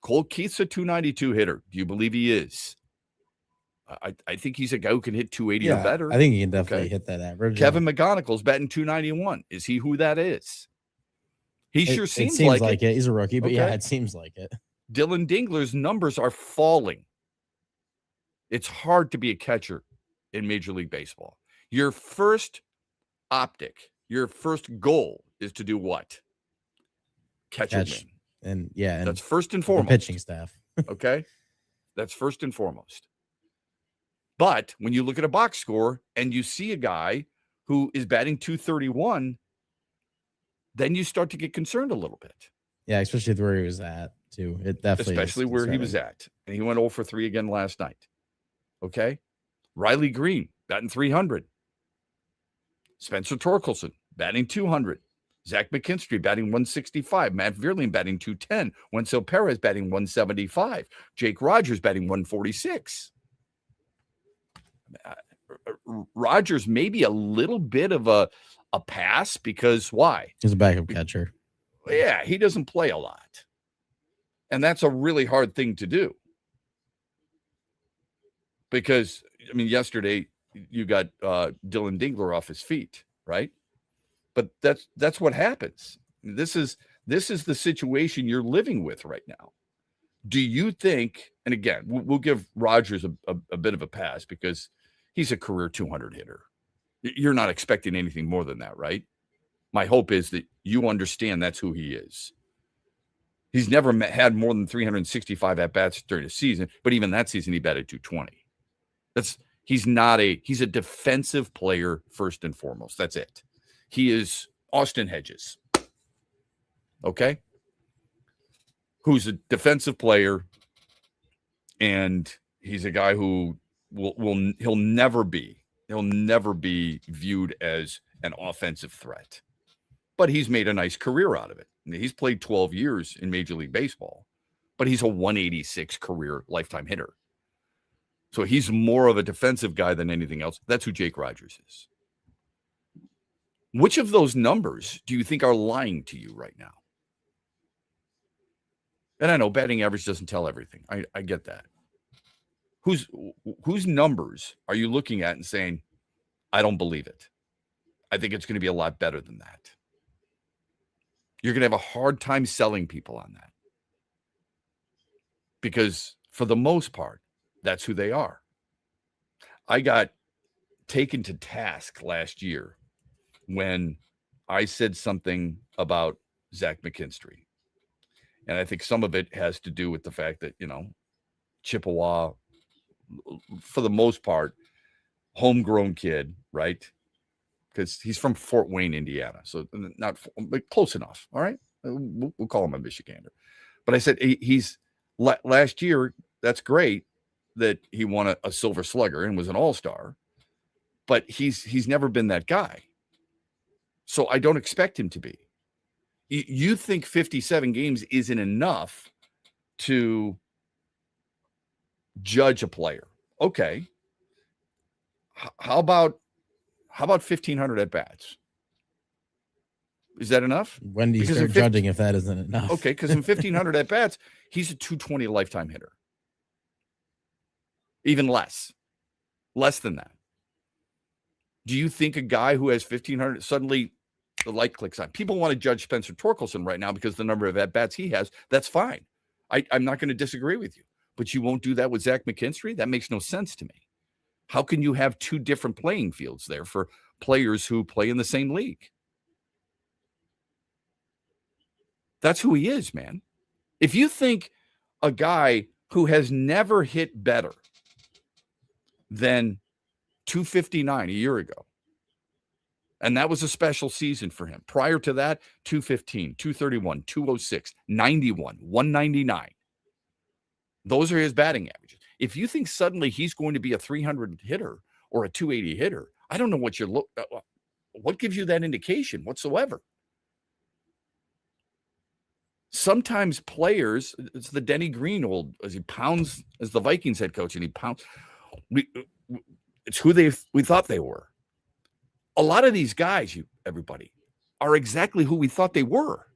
[SPEAKER 6] Cole Keith's a 292 hitter. Do you believe he is? I think he's a guy who can hit 280 or better.
[SPEAKER 7] I think he can definitely hit that average.
[SPEAKER 6] Kevin McGonigal's batting 291. Is he who that is? He sure seems
[SPEAKER 7] like it. He's a rookie, but yeah, it seems like it.
[SPEAKER 6] Dylan Dingler's numbers are falling. It's hard to be a catcher in Major League Baseball. Your first optic, your first goal is to do what? Catch a win.
[SPEAKER 7] And
[SPEAKER 6] that's first and foremost.
[SPEAKER 7] The pitching staff.
[SPEAKER 6] Okay? That's first and foremost. But when you look at a box score and you see a guy who is batting 231, then you start to get concerned a little bit.
[SPEAKER 7] Yeah, especially where he was at too. It definitely
[SPEAKER 6] especially where he was at. And he went 0 for 3 again last night. Okay. Riley Green batting 300. Spencer Torkelson batting 200. Zach McKinstry batting 165. Matt Vierling batting 210. Wenzel Perez batting 175. Jake Rogers batting 146. Rogers maybe a little bit of a pass because why?
[SPEAKER 7] He's a backup catcher.
[SPEAKER 6] Yeah, he doesn't play a lot. And that's a really hard thing to do. Because, I mean, yesterday you got Dylan Dingler off his feet, right? But that's what happens. This is the situation you're living with right now. Do you think, and again, we'll give Rogers a bit of a pass because he's a career 200 hitter. You're not expecting anything more than that, right? My hope is that you understand that's who he is. He's never had more than 365 at-bats during a season, but even that season he batted 220. He's a defensive player first and foremost. That's it. He is Austin Hedges. Okay? Who's a defensive player, and he's a guy who he'll never be viewed as an offensive threat. But he's made a nice career out of it. He's played 12 years in Major League Baseball, but he's a 186 career lifetime hitter. So he's more of a defensive guy than anything else. That's who Jake Rogers is. Which of those numbers do you think are lying to you right now? And I know batting average doesn't tell everything. I get that. Whose numbers are you looking at and saying, I don't believe it? I think it's going to be a lot better than that. You're going to have a hard time selling people on that. Because for the most part, that's who they are. I got taken to task last year when I said something about Zach McKinstry. And I think some of it has to do with the fact that, Chippewa, for the most part, homegrown kid, right? Because he's from Fort Wayne, Indiana. So not but close enough. All right. We'll call him a Michigander. But I said he's last year. That's great that he won a Silver Slugger and was an all-star. But he's never been that guy. So I don't expect him to be. You think 57 games isn't enough to judge a player. Okay. How about 1,500 at-bats? Is that enough?
[SPEAKER 7] When do you start judging if that isn't enough?
[SPEAKER 6] Okay, because in 1,500 at-bats, he's a 220 lifetime hitter. Even less than that. Do you think a guy who has 1,500 suddenly the light clicks on? People want to judge Spencer Torkelson right now because the number of at-bats he has. That's fine. I'm not going to disagree with you. But you won't do that with Zach McKinstry? That makes no sense to me. How can you have two different playing fields there for players who play in the same league? That's who he is, man. If you think a guy who has never hit better than 259 a year ago, and that was a special season for him. Prior to that, 215, 231, 206, 91, 199. Those are his batting averages. If you think suddenly he's going to be a 300 hitter or a 280 hitter, I don't know what gives you that indication whatsoever. Sometimes players, it's the Denny Green as he pounds as the Vikings head coach, and he pounds. It's who we thought they were. A lot of these guys, everybody, are exactly who we thought they were,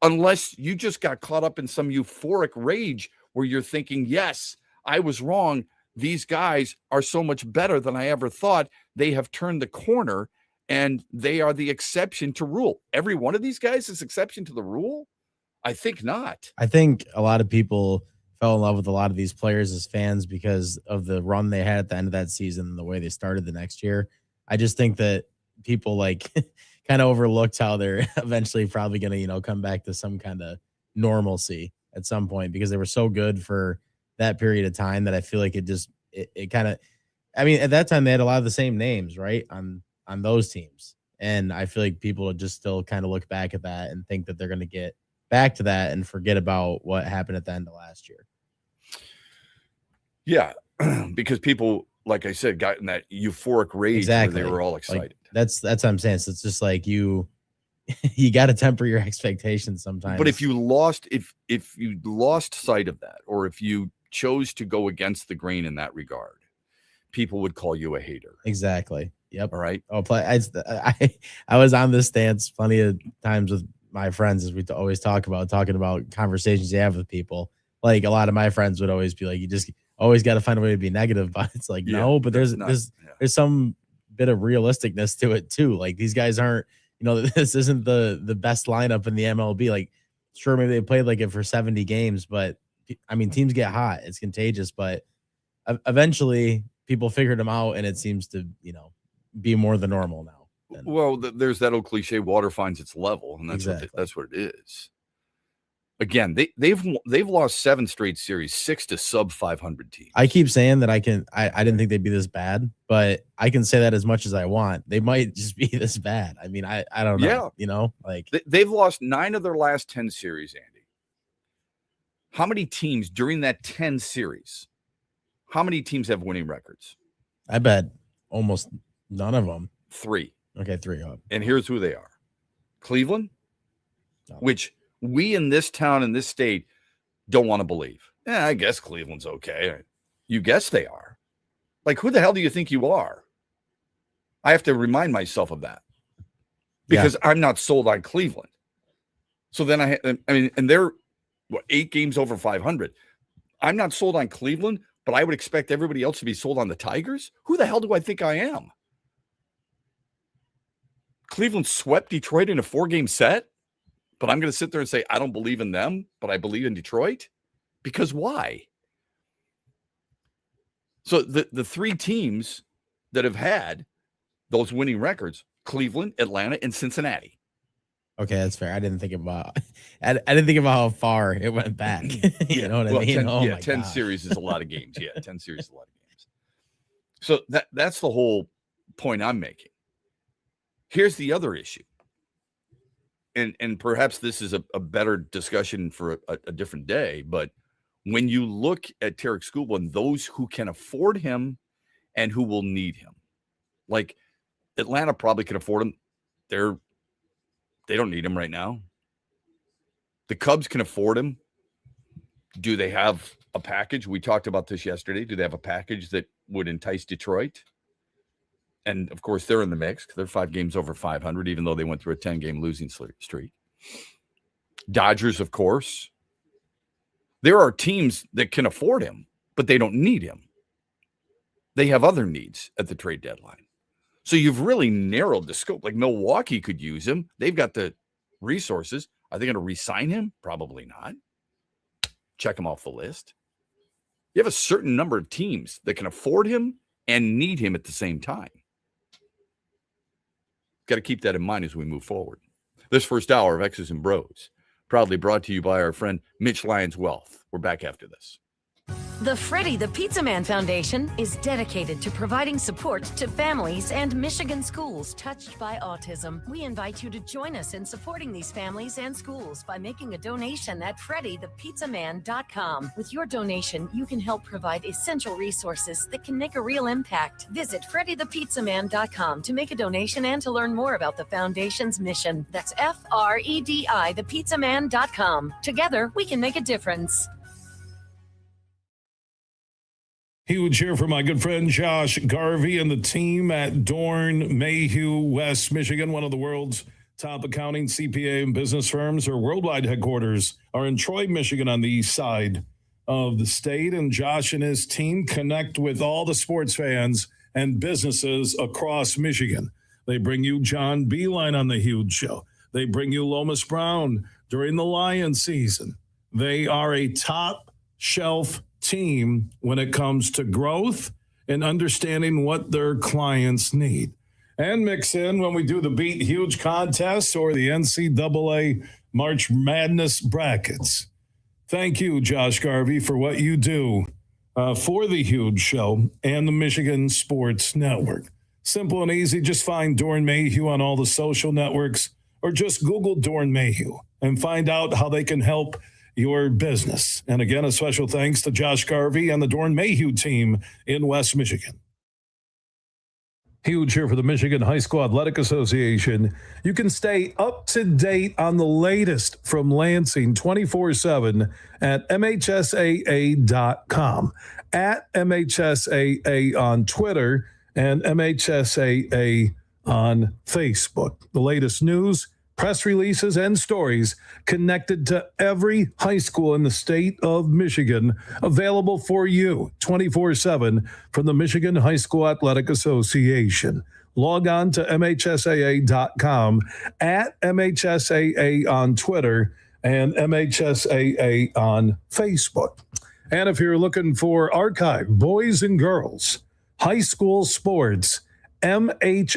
[SPEAKER 6] unless you just got caught up in some euphoric rage where you're thinking, yes, I was wrong. These guys are so much better than I ever thought. They have turned the corner, and they are the exception to rule. Every one of these guys is exception to the rule? I think not.
[SPEAKER 7] I think a lot of people fell in love with a lot of these players as fans because of the run they had at the end of that season and the way they started the next year. I just think that people kind of overlooked how they're eventually probably going to, come back to some kind of normalcy at some point because they were so good for that period of time that I feel like it kind of, at that time they had a lot of the same names, right? On those teams. And I feel like people would just still kind of look back at that and think that they're going to get back to that and forget about what happened at the end of last year.
[SPEAKER 6] Yeah, because people, like I said, got in that euphoric rage
[SPEAKER 7] Exactly.
[SPEAKER 6] where they were all excited.
[SPEAKER 7] Like, that's what I'm saying. So it's just like you got to temper your expectations sometimes.
[SPEAKER 6] But if you lost sight of that, or if you chose to go against the grain in that regard, people would call you a hater.
[SPEAKER 7] Exactly. Yep.
[SPEAKER 6] All right.
[SPEAKER 7] Oh, I was on this stance plenty of times with my friends, as we always talking about conversations you have with people. Like a lot of my friends would always be like, you just always got to find a way to be negative, but it's like, no, but there's some bit of realisticness to it too. Like these guys aren't, this isn't the best lineup in the MLB. Like sure, maybe they played like it for 70 games, but I mean, teams get hot. It's contagious, but eventually people figured them out, and it seems to, be more than normal now.
[SPEAKER 6] Well, there's that old cliche: water finds its level, and that's that's what it is. Again, they've lost 7 straight series, 6 to sub 500 teams.
[SPEAKER 7] I keep saying that I didn't think they'd be this bad, but I can say that as much as I want. They might just be this bad. I mean, I don't know.
[SPEAKER 6] Yeah.
[SPEAKER 7] Like
[SPEAKER 6] they've lost 9 of their last 10 series, Andy. How many teams during that 10 series? How many teams have winning records?
[SPEAKER 7] I bet almost none of them.
[SPEAKER 6] 3.
[SPEAKER 7] Okay, 3.
[SPEAKER 6] And here's who they are. Cleveland, which we in this town, in this state, don't want to believe. I guess Cleveland's okay. You guess they are. Like, who the hell do you think you are? I have to remind myself of that because I'm not sold on Cleveland. So then and they're 8 games over 500. I'm not sold on Cleveland, but I would expect everybody else to be sold on the Tigers. Who the hell do I think I am? Cleveland swept Detroit in a 4-game set, but I'm going to sit there and say, I don't believe in them, but I believe in Detroit. Because why? So the 3 teams that have had those winning records, Cleveland, Atlanta, and Cincinnati.
[SPEAKER 7] Okay, that's fair. I didn't think about how far it went back. You know what I mean?
[SPEAKER 6] 10, 10 series is a lot of games. Yeah, 10 series is a lot of games. So that's the whole point I'm making. Here's the other issue. And perhaps this is a better discussion for a different day, but when you look at Tarek Skubal and those who can afford him and who will need him, like Atlanta probably can afford him. They don't need him right now. The Cubs can afford him. Do they have a package? We talked about this yesterday. Do they have a package that would entice Detroit? And, of course, they're in the mix because they're 5 games over 500, even though they went through a 10-game losing streak. Dodgers, of course. There are teams that can afford him, but they don't need him. They have other needs at the trade deadline. So you've really narrowed the scope. Like Milwaukee could use him. They've got the resources. Are they going to re-sign him? Probably not. Check him off the list. You have a certain number of teams that can afford him and need him at the same time. Got to keep that in mind as we move forward. This first hour of X's and Bros, proudly brought to you by our friend Mitch Lyons Wealth. We're back after this.
[SPEAKER 12] The Freddie the Pizza Man Foundation is dedicated to providing support to families and Michigan schools touched by autism. We invite you to join us in supporting these families and schools by making a donation at freddythepizzaman.com. With your donation, you can help provide essential resources that can make a real impact. Visit freddythepizzaman.com to make a donation and to learn more about the foundation's mission. That's FREDI thepizzaman.com. Together, we can make a difference.
[SPEAKER 9] Huge here for my good friend Josh Garvey and the team at Dorn Mayhew, West Michigan, one of the world's top accounting, CPA, and business firms. Their worldwide headquarters are in Troy, Michigan, on the east side of the state. And Josh and his team connect with all the sports fans and businesses across Michigan. They bring you John Beeline on the Huge Show. They bring you Lomas Brown during the Lions season. They are a top shelf team when it comes to growth and understanding what their clients need. And mix in when we do the Beat Huge contests or the NCAA March Madness brackets. Thank you, Josh Garvey, for what you do for the Huge Show and the Michigan Sports Network. Simple and easy. Just find Dorn Mayhew on all the social networks or just Google Dorn Mayhew and find out how they can help your business. And again, a special thanks to Josh Garvey and the Dorn Mayhew team in West Michigan. Huge here for the Michigan High School Athletic Association. You can stay up to date on the latest from Lansing 24/7 at MHSAA.com, at MHSAA on Twitter, and MHSAA on Facebook. The latest news, press releases, and stories connected to every high school in the state of Michigan, available for you 24/7 from the Michigan High School Athletic Association. Log on to MHSAA.com, at MHSAA on Twitter, and MHSAA on Facebook. And if you're looking for archive boys and girls high school sports, MHSAA.TV.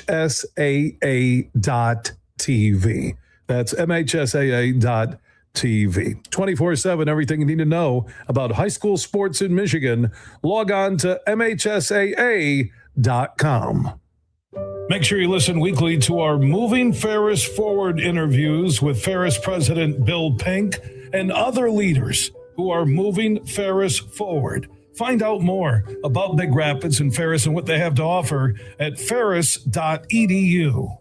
[SPEAKER 9] That's MHSAA.TV. 24/7, everything you need to know about high school sports in Michigan. Log on to MHSAA.com. Make sure you listen weekly to our Moving Ferris Forward interviews with Ferris President Bill Pink and other leaders who are moving Ferris forward. Find out more about Big Rapids and Ferris and what they have to offer at ferris.edu.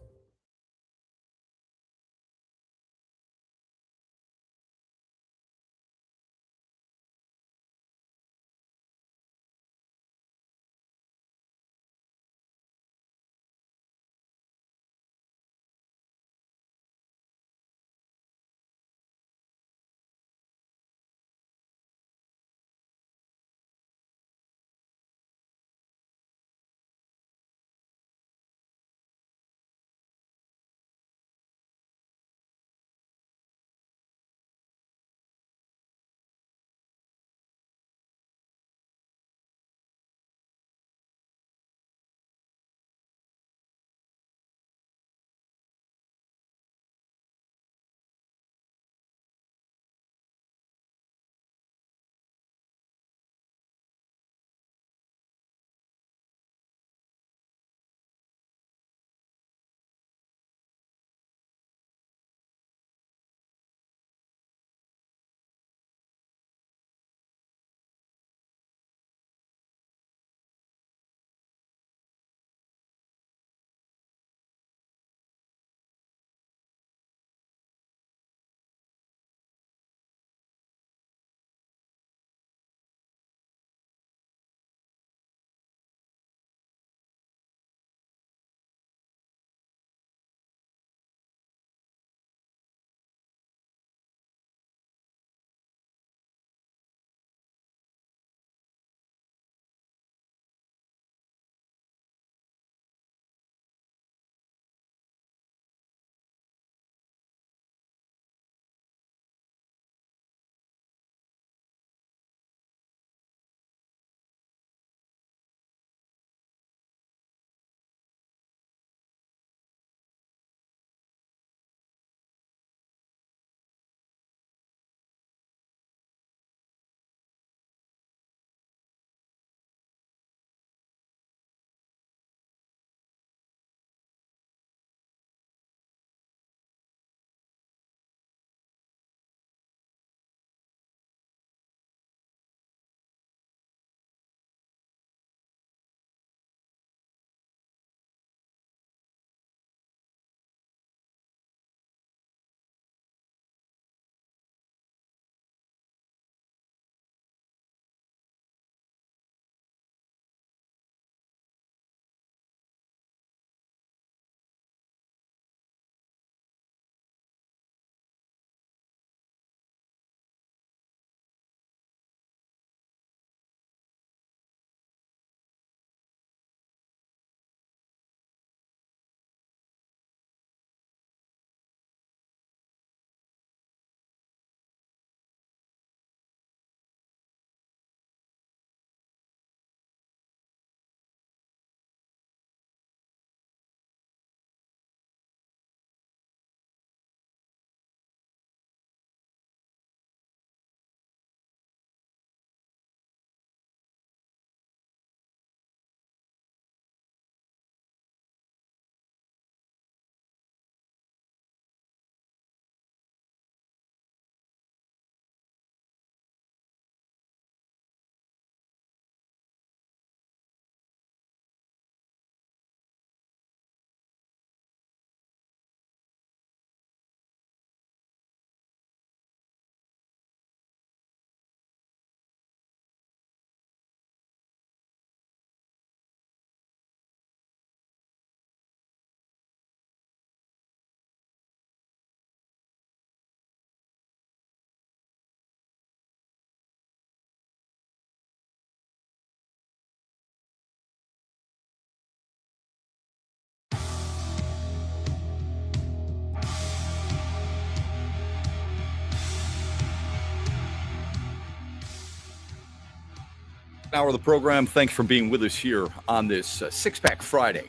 [SPEAKER 6] Hour of the program. Thanks for being with us here on this Six-Pack Friday.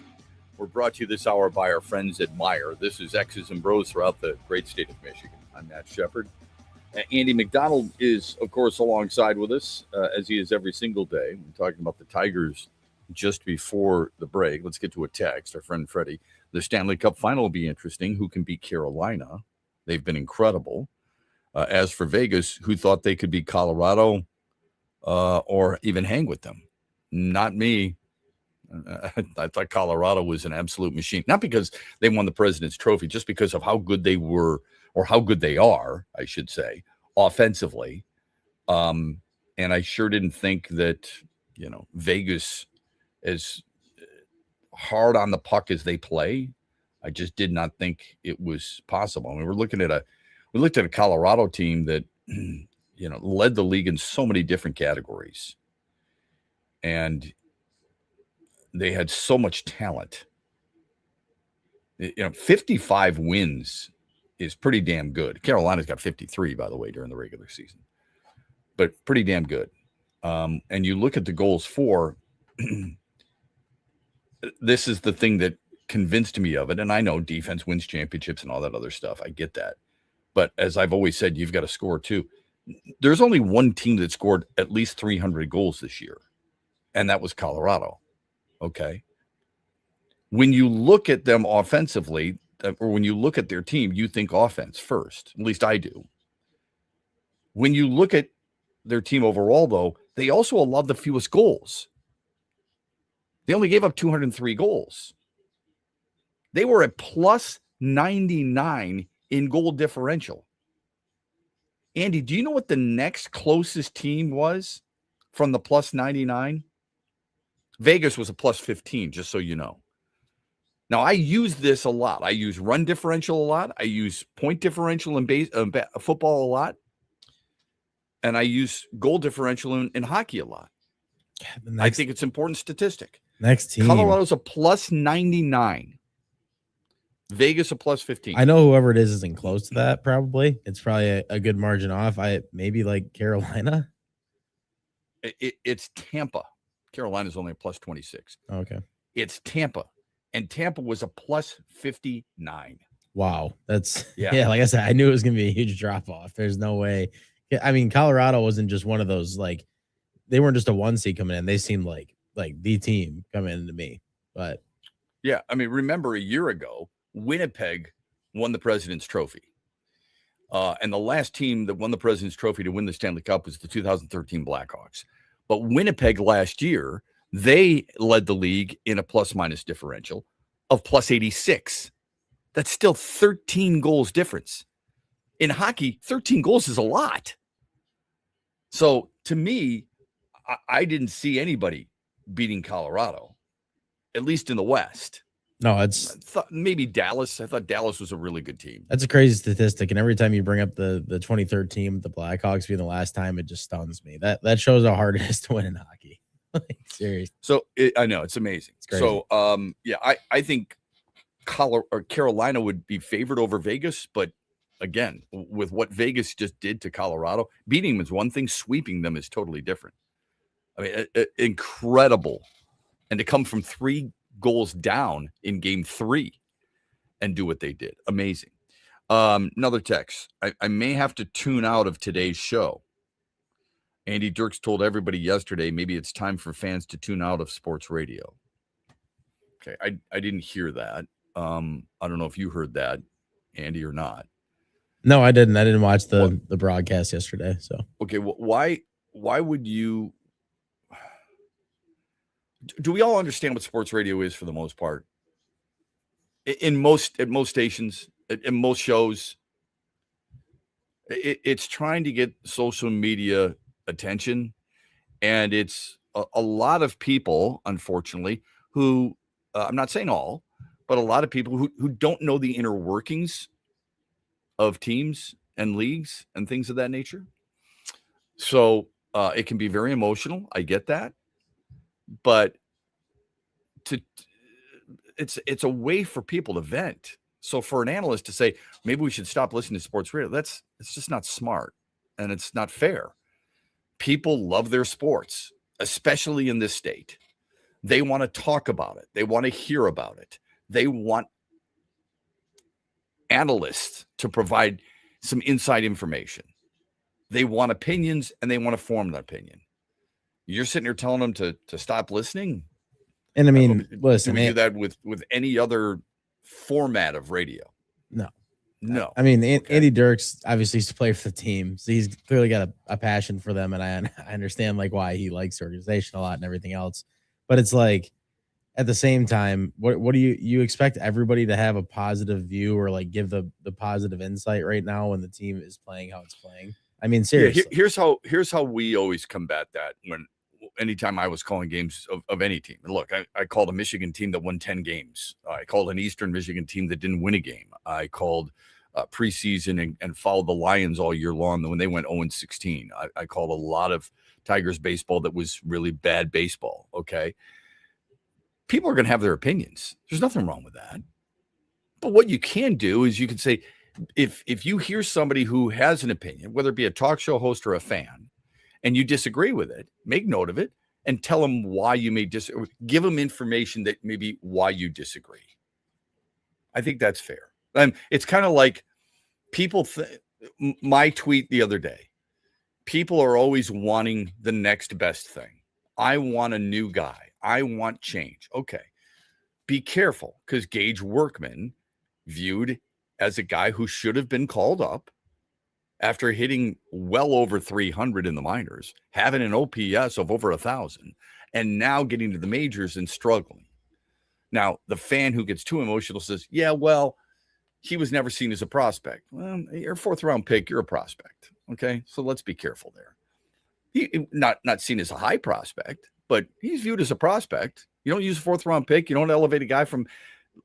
[SPEAKER 6] We're brought to you this hour by our friends at Meijer. This is X's and Bros throughout the great state of Michigan. I'm Matt Shepard. Andy McDonald is, of course, alongside with us, as he is every single day. We're talking about the Tigers just before the break. Let's get to a text. Our friend Freddie. The Stanley Cup final will be interesting. Who can beat Carolina? They've been incredible. As for Vegas, who thought they could beat Colorado or even hang with them? Not me. I thought Colorado was an absolute machine. Not because they won the President's Trophy, just because of how good they were, or how good they are, I should say, offensively. And I sure didn't think that, Vegas, as hard on the puck as they play, I just did not think it was possible. I mean, we looked at a Colorado team that, led the league in so many different categories. And they had so much talent. 55 wins is pretty damn good. Carolina's got 53, by the way, during the regular season, but pretty damn good. And you look at the goals for, this is the thing that convinced me of it. And I know defense wins championships and all that other stuff. I get that. But as I've always said, you've got to score too. There's only one team that scored at least 300 goals this year, and that was Colorado. Okay. When you look at them offensively, or when you look at their team, you think offense first. At least I do. When you look at their team overall, though, they also allowed the fewest goals. They only gave up 203 goals. They were at plus 99 in goal differential. Andy, do you know what the next closest team was from the plus 99? Vegas was a plus 15, just so you know. Now, I use this a lot. I use run differential a lot. I use point differential in football a lot. And I use goal differential in hockey a lot. I think it's an important statistic.
[SPEAKER 7] Next team.
[SPEAKER 6] Colorado's a plus 99. Vegas a plus 15.
[SPEAKER 7] I know whoever it is isn't close to that, probably. It's probably a good margin off. Maybe like Carolina.
[SPEAKER 6] It's Tampa. Carolina's only a plus 26.
[SPEAKER 7] Okay.
[SPEAKER 6] It's Tampa. And Tampa was a plus 59.
[SPEAKER 7] Wow. That's yeah, like I said, I knew it was gonna be a huge drop off. There's no way. I mean, Colorado wasn't just one of those, like, they weren't just a 1 seed coming in. They seemed like the team coming in to me. But
[SPEAKER 6] yeah, I mean, remember a year ago, Winnipeg won the President's Trophy. And the last team that won the President's Trophy to win the Stanley Cup was the 2013 Blackhawks. But Winnipeg last year, they led the league in a plus-minus differential of plus 86. That's still 13 goals difference. In hockey, 13 goals is a lot. So, to me, I didn't see anybody beating Colorado, at least in the West.
[SPEAKER 7] No, it's
[SPEAKER 6] maybe Dallas. I thought Dallas was a really good team.
[SPEAKER 7] That's a crazy statistic. And every time you bring up the 2013, the Blackhawks being the last time, it just stuns me. That shows how hard it is to win in hockey. Like, seriously.
[SPEAKER 6] So I know it's amazing. It's crazy. So I think Carolina would be favored over Vegas, but again, with what Vegas just did to Colorado, beating them is one thing, sweeping them is totally different. I mean, incredible. And to come from 3 goals down in game 3 and do what they did. Amazing. Another text. I may have to tune out of today's show. Andy Dirks told everybody yesterday, maybe it's time for fans to tune out of sports radio. Okay. I didn't hear that. I don't know if you heard that, Andy, or not.
[SPEAKER 7] No, I didn't. I didn't watch the broadcast yesterday. So,
[SPEAKER 6] okay. Well, why would you, do we all understand what sports radio is for the most part? At most stations, in most shows, it's trying to get social media attention, and it's a lot of people, unfortunately, who I'm not saying all, but a lot of people who don't know the inner workings of teams and leagues and things of that nature. So it can be very emotional. I get that. But it's a way for people to vent. So for an analyst to say, maybe we should stop listening to sports radio, it's just not smart, and it's not fair. People love their sports. especially in this state. They want to talk about it. They want to hear about it. They want analysts to provide some inside information. They want opinions, and they want to form an opinion. You're sitting here telling them to stop listening?
[SPEAKER 7] And I mean, listen,
[SPEAKER 6] do we do that with any other format of radio? No.
[SPEAKER 7] I mean, Andy Dirks obviously used to play for the team, so he's clearly got a passion for them, and I understand like why he likes the organization a lot and everything else. But it's like, at the same time, what do you expect everybody to have a positive view or like give the positive insight right now when the team is playing how it's playing? I mean, seriously.
[SPEAKER 6] Yeah, here's how we always combat that anytime I was calling games of any team. And look, I called a Michigan team that won 10 games. I called an Eastern Michigan team that didn't win a game. I called preseason and followed the Lions all year long when they went 0-16. I called a lot of Tigers baseball that was really bad baseball, okay? People are going to have their opinions. There's nothing wrong with that. But what you can do is you can say, if you hear somebody who has an opinion, whether it be a talk show host or a fan, and you disagree with it, make note of it and tell them why you may disagree. Give them information that maybe why you disagree. I think that's fair. And it's kind of like my tweet the other day. People are always wanting the next best thing. I want a new guy. I want change. Okay. Be careful, because Gage Workman, viewed as a guy who should have been called up after hitting well over 300 in the minors, having an OPS of over 1,000, and now getting to the majors and struggling. Now, the fan who gets too emotional says, yeah, well, he was never seen as a prospect. Well, you're a 4th-round pick. You're a prospect. Okay, so let's be careful there. He not seen as a high prospect, but he's viewed as a prospect. You don't use a 4th-round pick. You don't elevate a guy from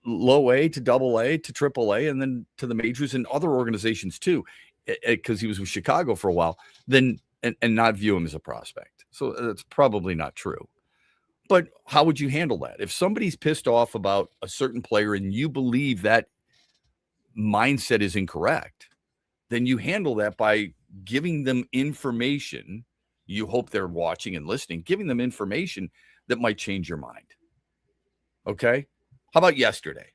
[SPEAKER 6] low A to double A to triple A and then to the majors and other organizations too, because he was with Chicago for a while, then and not view him as a prospect. So that's probably not true. But how would you handle that? If somebody's pissed off about a certain player and you believe that mindset is incorrect, then you handle that by giving them information. You hope they're watching and listening, giving them information that might change your mind. Okay? How about yesterday?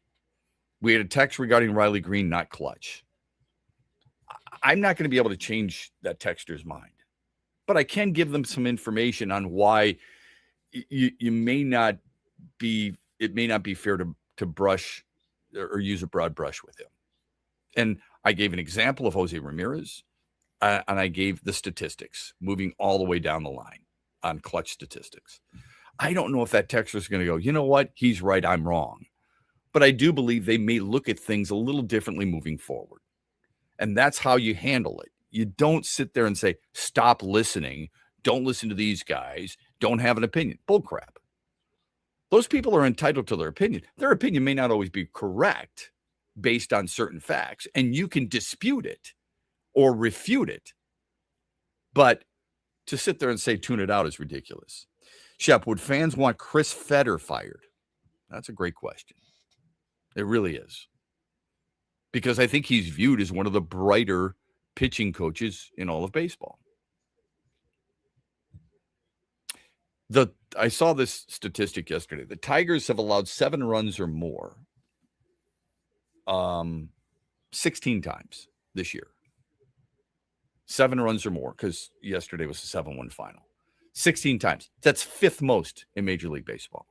[SPEAKER 6] We had a text regarding Riley Green not clutch. I'm not going to be able to change that texter's mind, but I can give them some information on why you may not be, it may not be fair to brush or use a broad brush with him. And I gave an example of Jose Ramirez, and I gave the statistics moving all the way down the line on clutch statistics. I don't know if that texter is going to go, you know what? He's right. I'm wrong. But I do believe they may look at things a little differently moving forward. And that's how you handle it. You don't sit there and say, stop listening. Don't listen to these guys. Don't have an opinion. Bullcrap. Those people are entitled to their opinion. Their opinion may not always be correct based on certain facts, and you can dispute it or refute it. But to sit there and say, tune it out is ridiculous. Shep, would fans want Chris Fetter fired? That's a great question. It really is. Because I think he's viewed as one of the brighter pitching coaches in all of baseball. I saw this statistic yesterday. The Tigers have allowed 7 runs or more 16 times this year. 7 runs or more, because yesterday was a 7-1 final. 16 times. That's 5th most in Major League Baseball.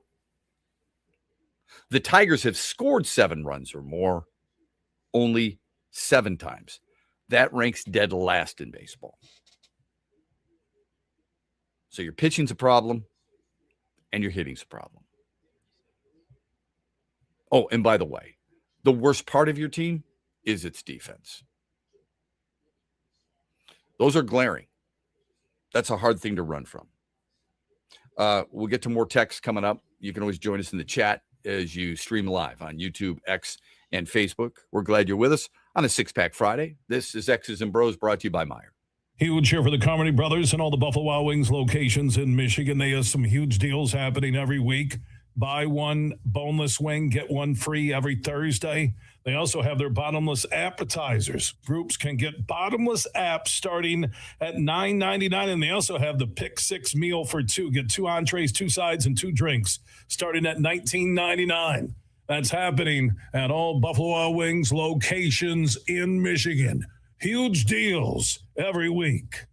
[SPEAKER 6] The Tigers have scored 7 runs or more only 7 times. That ranks dead last in baseball. So your pitching's a problem and your hitting's a problem. Oh, and by the way, the worst part of your team is its defense. Those are glaring. That's a hard thing to run from. We'll get to more texts coming up. You can always join us in the chat as you stream live on YouTube, X, and Facebook. We're glad you're with us on a Six Pack Friday. This is X's and Bros, brought to you by Meijer.
[SPEAKER 9] Huge cheer for the Carmody brothers and all the Buffalo Wild Wings locations in Michigan. They have some huge deals happening every week. Buy one boneless wing, get one free every Thursday. They also have their bottomless appetizers. Groups can get bottomless apps starting at $9.99, and they also have the Pick 6 meal for two. Get 2 entrees, 2 sides, and 2 drinks starting at $19.99. That's happening at all Buffalo Wild Wings locations in Michigan. Huge deals every week.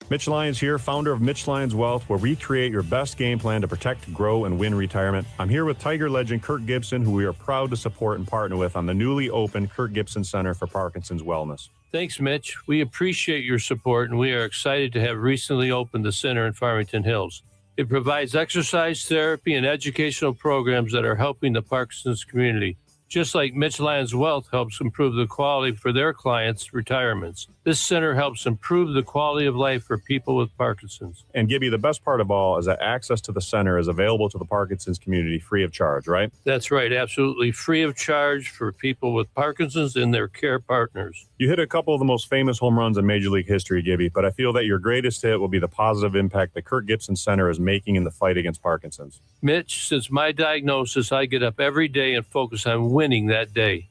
[SPEAKER 15] Mitch Lyons here, founder of Mitch Lyons Wealth, where we create your best game plan to protect, grow, and win retirement. I'm here with Tiger legend Kirk Gibson, who we are proud to support and partner with on the newly opened Kirk Gibson Center for Parkinson's Wellness.
[SPEAKER 16] Thanks, Mitch. We appreciate your support, and we are excited to have recently opened the center in Farmington Hills. It provides exercise therapy and educational programs that are helping the Parkinson's community, just like Mitch Lyons Wealth helps improve the quality for their clients' retirements. This center helps improve the quality of life for people with Parkinson's.
[SPEAKER 15] And Gibby, the best part of all is that access to the center is available to the Parkinson's community free of charge, right?
[SPEAKER 16] That's right, absolutely free of charge for people with Parkinson's and their care partners.
[SPEAKER 15] You hit a couple of the most famous home runs in Major League history, Gibby, but I feel that your greatest hit will be the positive impact the Kirk Gibson Center is making in the fight against Parkinson's.
[SPEAKER 16] Mitch, since my diagnosis, I get up every day and focus on winning that day.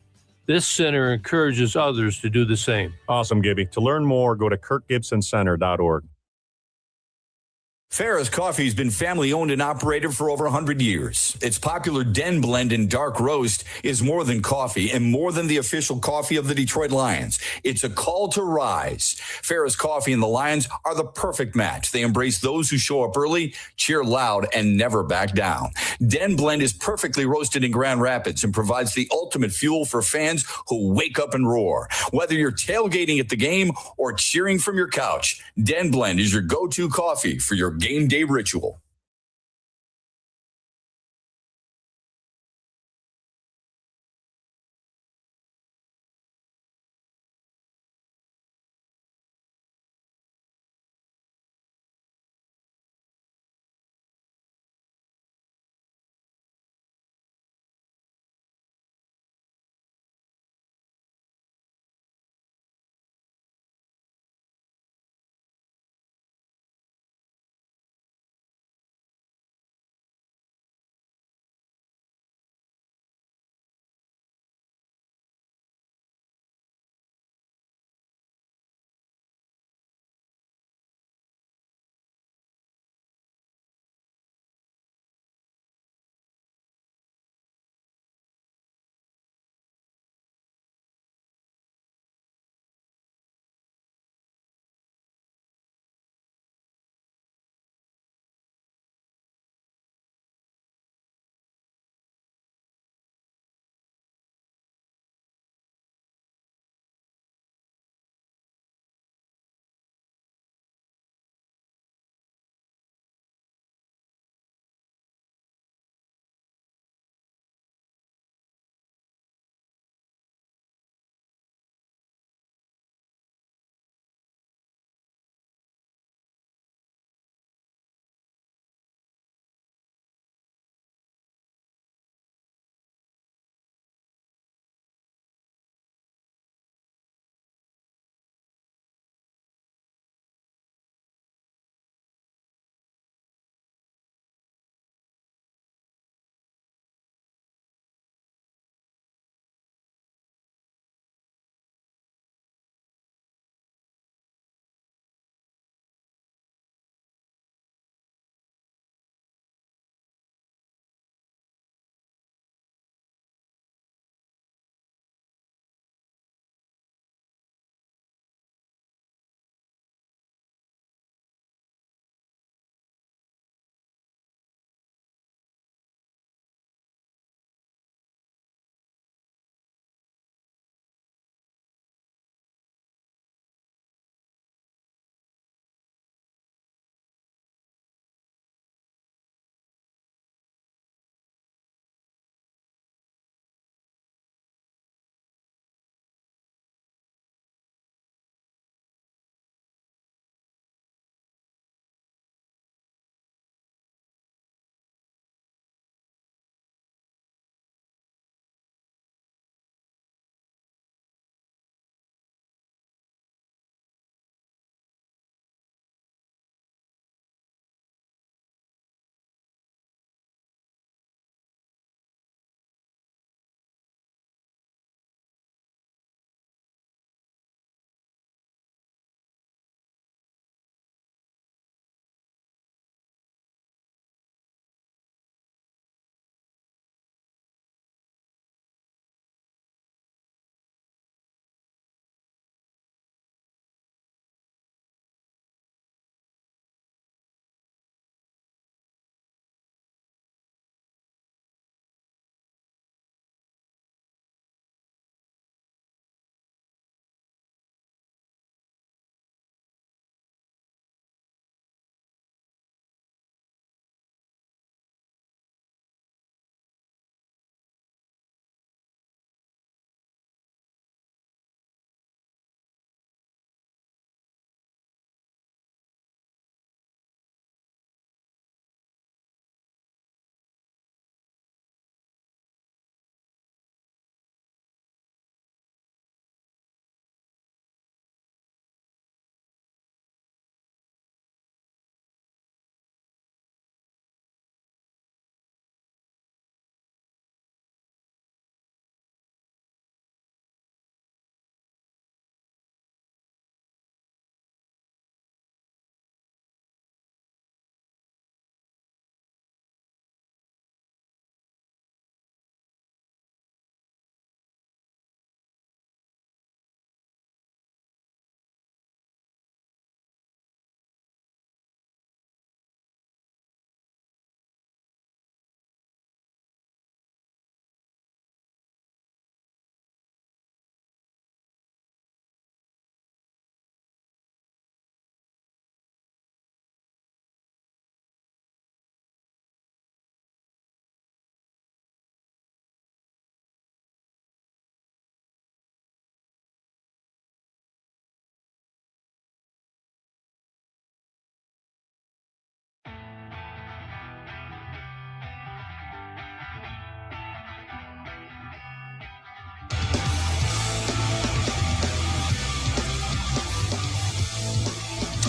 [SPEAKER 16] This center encourages others to do the same.
[SPEAKER 15] Awesome, Gibby. To learn more, go to kirkgibsoncenter.org.
[SPEAKER 8] Farrah's Coffee has been family owned and operated for over 100 years. Its popular Den Blend and Dark Roast is more than coffee and more than the official coffee of the Detroit Lions. It's a call to rise. Farrah's Coffee and the Lions are the perfect match. They embrace those who show up early, cheer loud, and never back down. Den Blend is perfectly roasted in Grand Rapids and provides the ultimate fuel for fans who wake up and roar. Whether you're tailgating at the game or cheering from your couch, Den Blend is your go-to coffee for your game day ritual.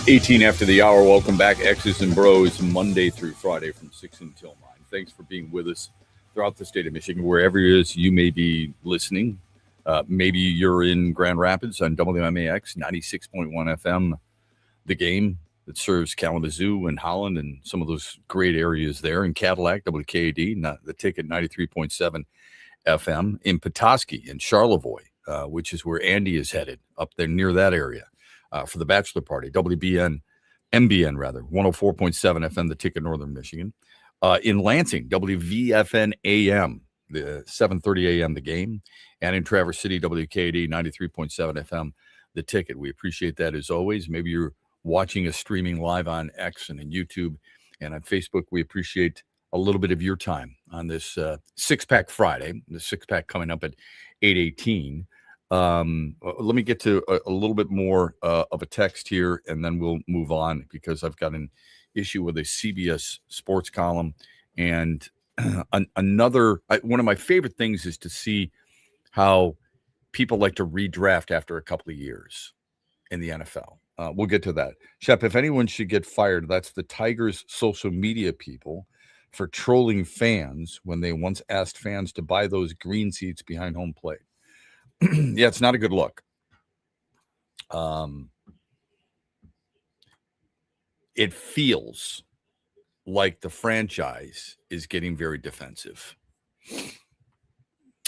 [SPEAKER 6] 18 after the hour. Welcome back. X's and Bros, Monday through Friday from 6 until 9. Thanks for being with us throughout the state of Michigan, wherever it is you may be listening. Maybe you're in Grand Rapids on WMAX 96.1 FM, The Game that serves Kalamazoo and Holland and some of those great areas there. In Cadillac, WKAD, The Ticket 93.7 FM. In Petoskey and Charlevoix, which is where Andy is headed, up there near that area. For the bachelor party, MBN 104.7 FM, The Ticket, Northern Michigan. In Lansing, WVFN AM, the 7:30 a.m. The Game. And in Traverse City, WKAD 93.7 FM, The Ticket. We appreciate that as always. Maybe you're watching us streaming live on X and in YouTube and on Facebook. We appreciate a little bit of your time on this Six-Pack Friday, the Six-Pack coming up at 8:18. Let me get to a little bit more of a text here, and then we'll move on because I've got an issue with a CBS sports column. And one of my favorite things is to see how people like to redraft after a couple of years in the NFL. We'll get to that. Shep, if anyone should get fired, that's the Tigers' social media people for trolling fans when they once asked fans to buy those green seats behind home plate. Yeah, it's not a good look. It feels like the franchise is getting very defensive.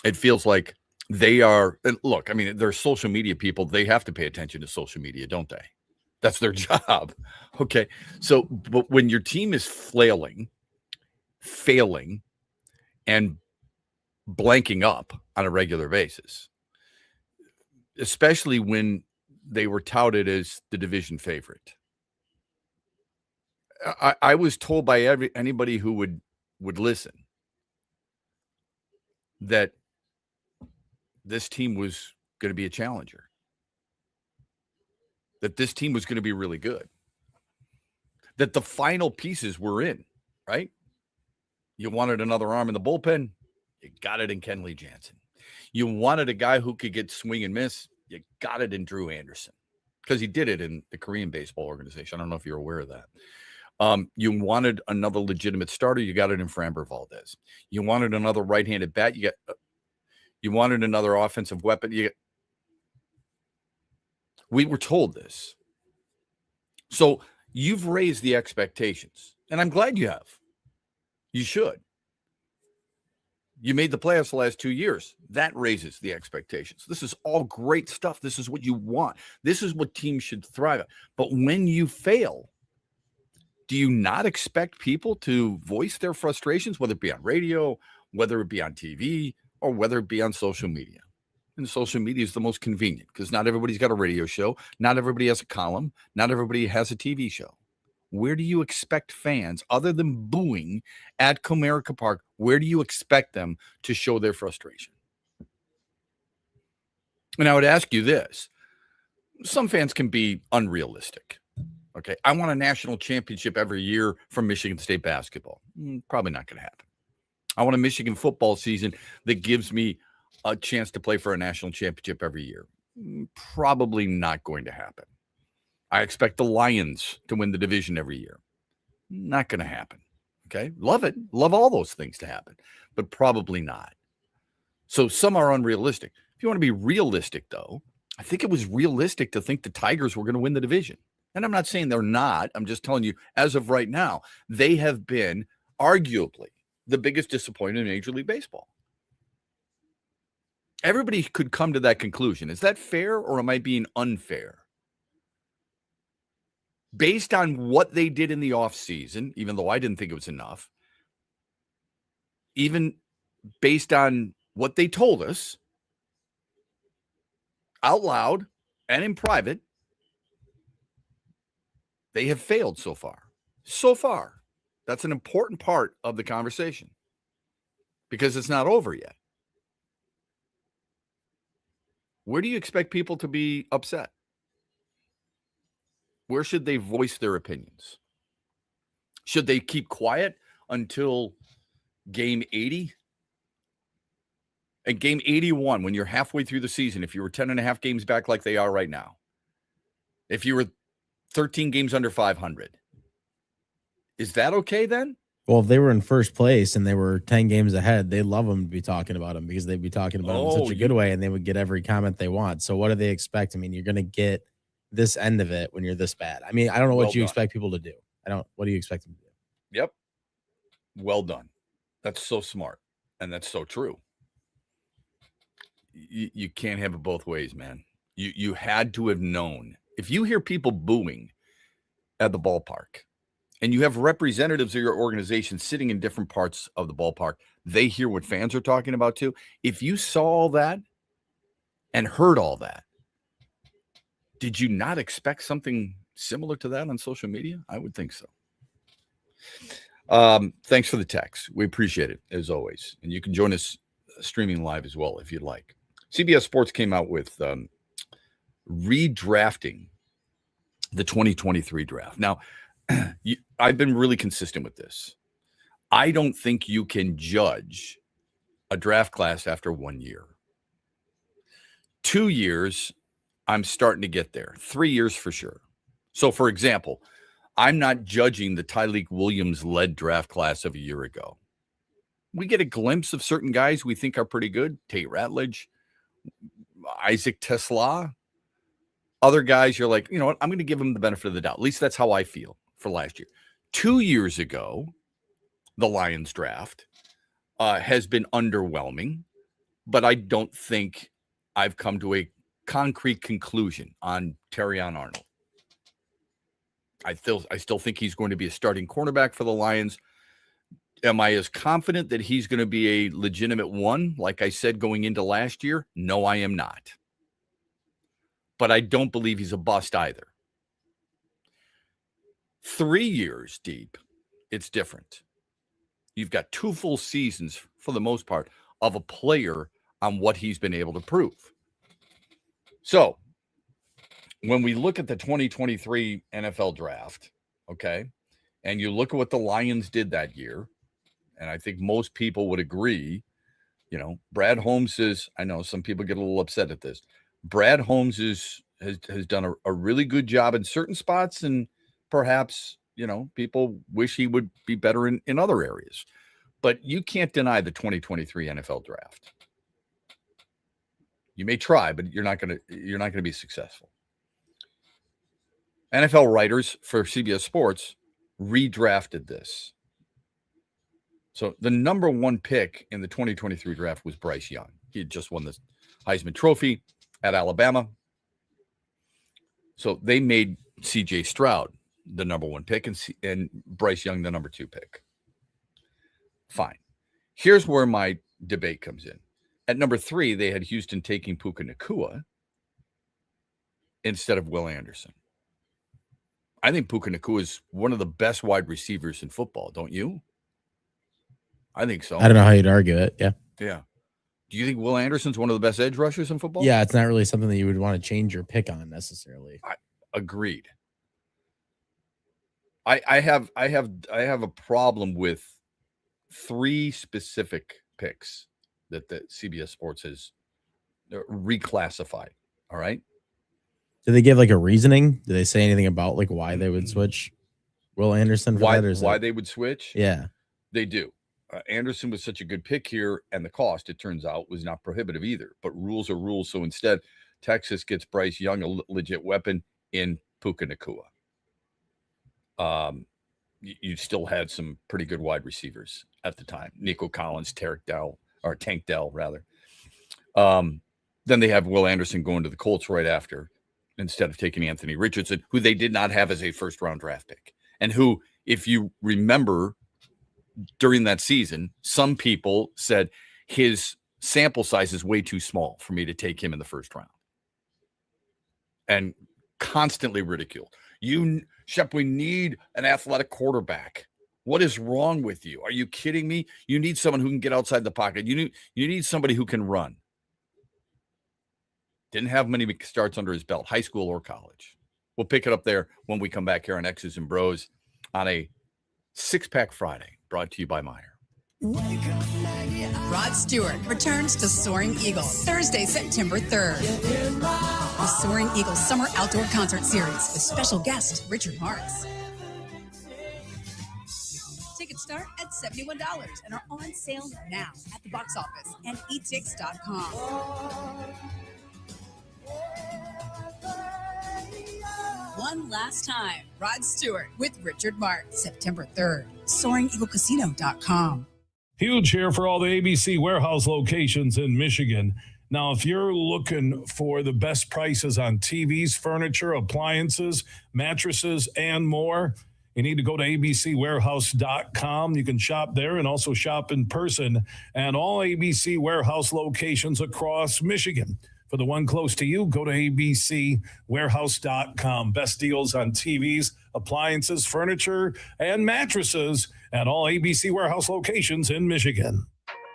[SPEAKER 6] It feels like they are. Look, I mean, they're social media people. They have to pay attention to social media, don't they? That's their job. Okay. So, but when your team is failing, and blanking up on a regular basis, especially when they were touted as the division favorite. I was told by anybody who would listen that this team was going to be a challenger, that this team was going to be really good, that the final pieces were in, right? You wanted another arm in the bullpen, you got it in Kenley Jansen. You wanted a guy who could get swing and miss. You got it in Drew Anderson because he did it in the Korean baseball organization. I don't know if you're aware of that. You wanted another legitimate starter. You got it in Framber Valdez. You wanted another right-handed bat. You wanted another offensive weapon. We were told this. So you've raised the expectations, and I'm glad you have. You should. You made the playoffs the last 2 years. That raises the expectations. This is all great stuff. This is what you want. This is what teams should thrive at. But when you fail, do you not expect people to voice their frustrations, whether it be on radio, whether it be on TV, or whether it be on social media? And social media is the most convenient because not everybody's got a radio show. Not everybody has a column. Not everybody has a TV show. Where do you expect fans, other than booing at Comerica Park, where do you expect them to show their frustration? And I would ask you this. Some fans can be unrealistic. Okay, I want a national championship every year from Michigan State basketball. Probably not going to happen. I want a Michigan football season that gives me a chance to play for a national championship every year. Probably not going to happen. I expect the Lions to win the division every year. Not going to happen. Okay, love it. Love all those things to happen, but probably not. So some are unrealistic. If you want to be realistic, though, I think it was realistic to think the Tigers were going to win the division. And I'm not saying they're not. I'm just telling you, as of right now, they have been arguably the biggest disappointment in Major League Baseball. Everybody could come to that conclusion. Is that fair, or am I being unfair? Based on what they did in the offseason, even though I didn't think it was enough, even based on what they told us out loud and in private, they have failed so far. So far. That's an important part of the conversation because it's not over yet. Where do you expect people to be upset? Where should they voice their opinions? Should they keep quiet until game 80? At game 81, when you're halfway through the season, if you were 10 and a half games back like they are right now, if you were 13 games under 500. Is that okay then?
[SPEAKER 7] Well, if they were in first place and they were 10 games ahead, they love them to be talking about them because they'd be talking about them in such a good way and they would get every comment they want. So what do they expect? I mean, you're going to get this end of it when you're this bad. I mean, I don't know what you expect people to do. What do you expect them to do?
[SPEAKER 6] Yep. Well done. That's so smart. And that's so true. You can't have it both ways, man. You had to have known. If you hear people booing at the ballpark and you have representatives of your organization sitting in different parts of the ballpark, they hear what fans are talking about too. If you saw all that and heard all that, did you not expect something similar to that on social media? I would think so. Thanks for the text. We appreciate it as always. And you can join us streaming live as well if you'd like. CBS Sports came out with redrafting the 2023 draft. Now, I've been really consistent with this. I don't think you can judge a draft class after 1 year. 2 years, I'm starting to get there. 3 years for sure. So, for example, I'm not judging the Tyleik Williams-led draft class of a year ago. We get a glimpse of certain guys we think are pretty good. Tate Ratledge, Isaac Tesla. Other guys, you're like, you know what? I'm going to give them the benefit of the doubt. At least that's how I feel for last year. 2 years ago, the Lions draft has been underwhelming, but I don't think I've come to a concrete conclusion on Terrion Arnold. I still think he's going to be a starting cornerback for the Lions. Am I as confident that he's going to be a legitimate one, like I said going into last year? No, I am not. But I don't believe he's a bust either. 3 years deep, it's different. You've got 2 full seasons, for the most part, of a player on what he's been able to prove. So, when we look at the 2023 NFL draft, okay, and you look at what the Lions did that year, and I think most people would agree, you know, Brad Holmes is, I know some people get a little upset at this. Brad Holmes has done a really good job in certain spots, and perhaps, you know, people wish he would be better in other areas. But you can't deny the 2023 NFL draft. You may try, but you're not going to be successful. NFL writers for CBS Sports redrafted this. So the number 1 pick in the 2023 draft was Bryce Young. He had just won the Heisman Trophy at Alabama. So they made C.J. Stroud the number 1 pick and Bryce Young the number 2 pick. Fine. Here's where my debate comes in. At number 3, they had Houston taking Puka Nacua instead of Will Anderson. I think Puka Nacua is one of the best wide receivers in football, don't you? I think so.
[SPEAKER 7] I don't know how you'd argue it. Yeah.
[SPEAKER 6] Yeah. Do you think Will Anderson's one of the best edge rushers in football?
[SPEAKER 7] Yeah, it's not really something that you would want to change your pick on necessarily.
[SPEAKER 6] Agreed. I have a problem with 3 specific picks that the CBS Sports has reclassified. All right.
[SPEAKER 7] Did they give like a reasoning? Did they say anything about like why they would switch Will Anderson?
[SPEAKER 6] Why they would switch?
[SPEAKER 7] Yeah,
[SPEAKER 6] they do. Anderson was such a good pick here, and the cost, it turns out, was not prohibitive either. But rules are rules. So instead, Texas gets Bryce Young, a legit weapon, in Puka Nacua. You still had some pretty good wide receivers at the time. Nico Collins, Tank Dell, rather. Then they have Will Anderson going to the Colts right after, instead of taking Anthony Richardson, who they did not have as a first-round draft pick. And who, if you remember, during that season, some people said his sample size is way too small for me to take him in the first round. And constantly ridiculed. Shep, we need an athletic quarterback. What is wrong with you? Are you kidding me? You need someone who can get outside the pocket. You need somebody who can run. Didn't have many starts under his belt, high school or college. We'll pick it up there when we come back here on X's and Bros on a 6-Pack Friday, brought to you by Meijer.
[SPEAKER 13] Rod Stewart returns to Soaring Eagle Thursday, September 3rd. The Soaring Eagle Summer Outdoor Concert Series with special guest Richard Marks. Tickets start at $71 and are on sale now at the box office and etix.com. One last time, Rod Stewart with Richard Marks, September 3rd, SoaringEagleCasino.com.
[SPEAKER 9] Huge here for all the ABC warehouse locations in Michigan. Now, if you're looking for the best prices on TVs, furniture, appliances, mattresses, and more, you need to go to abcwarehouse.com. You can shop there and also shop in person at all ABC warehouse locations across Michigan. For the one close to you, go to abcwarehouse.com. Best deals on TVs, appliances, furniture, and mattresses at all ABC warehouse locations in Michigan.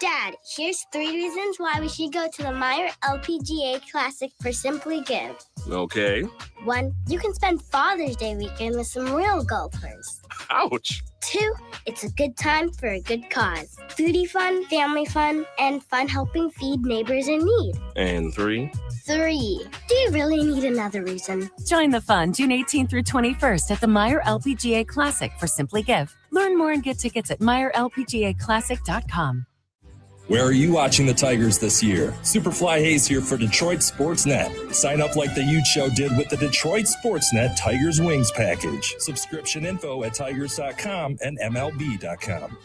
[SPEAKER 10] Dad, here's 3 reasons why we should go to the Meyer LPGA Classic for Simply Give.
[SPEAKER 11] Okay.
[SPEAKER 10] 1, you can spend Father's Day weekend with some real golfers.
[SPEAKER 11] Ouch.
[SPEAKER 10] 2, it's a good time for a good cause. Foodie fun, family fun, and fun helping feed neighbors in need.
[SPEAKER 11] And 3.
[SPEAKER 10] 3, do you really need another reason?
[SPEAKER 12] Join the fun June 18th through 21st at the Meyer LPGA Classic for Simply Give. Learn more and get tickets at MeyerLPGAClassic.com.
[SPEAKER 14] Where are you watching the Tigers this year? Superfly Hayes here for Detroit Sports Net. Sign up like the Huge Show did with the Detroit Sports Net Tigers Wings package. Subscription info at tigers.com and MLB.com.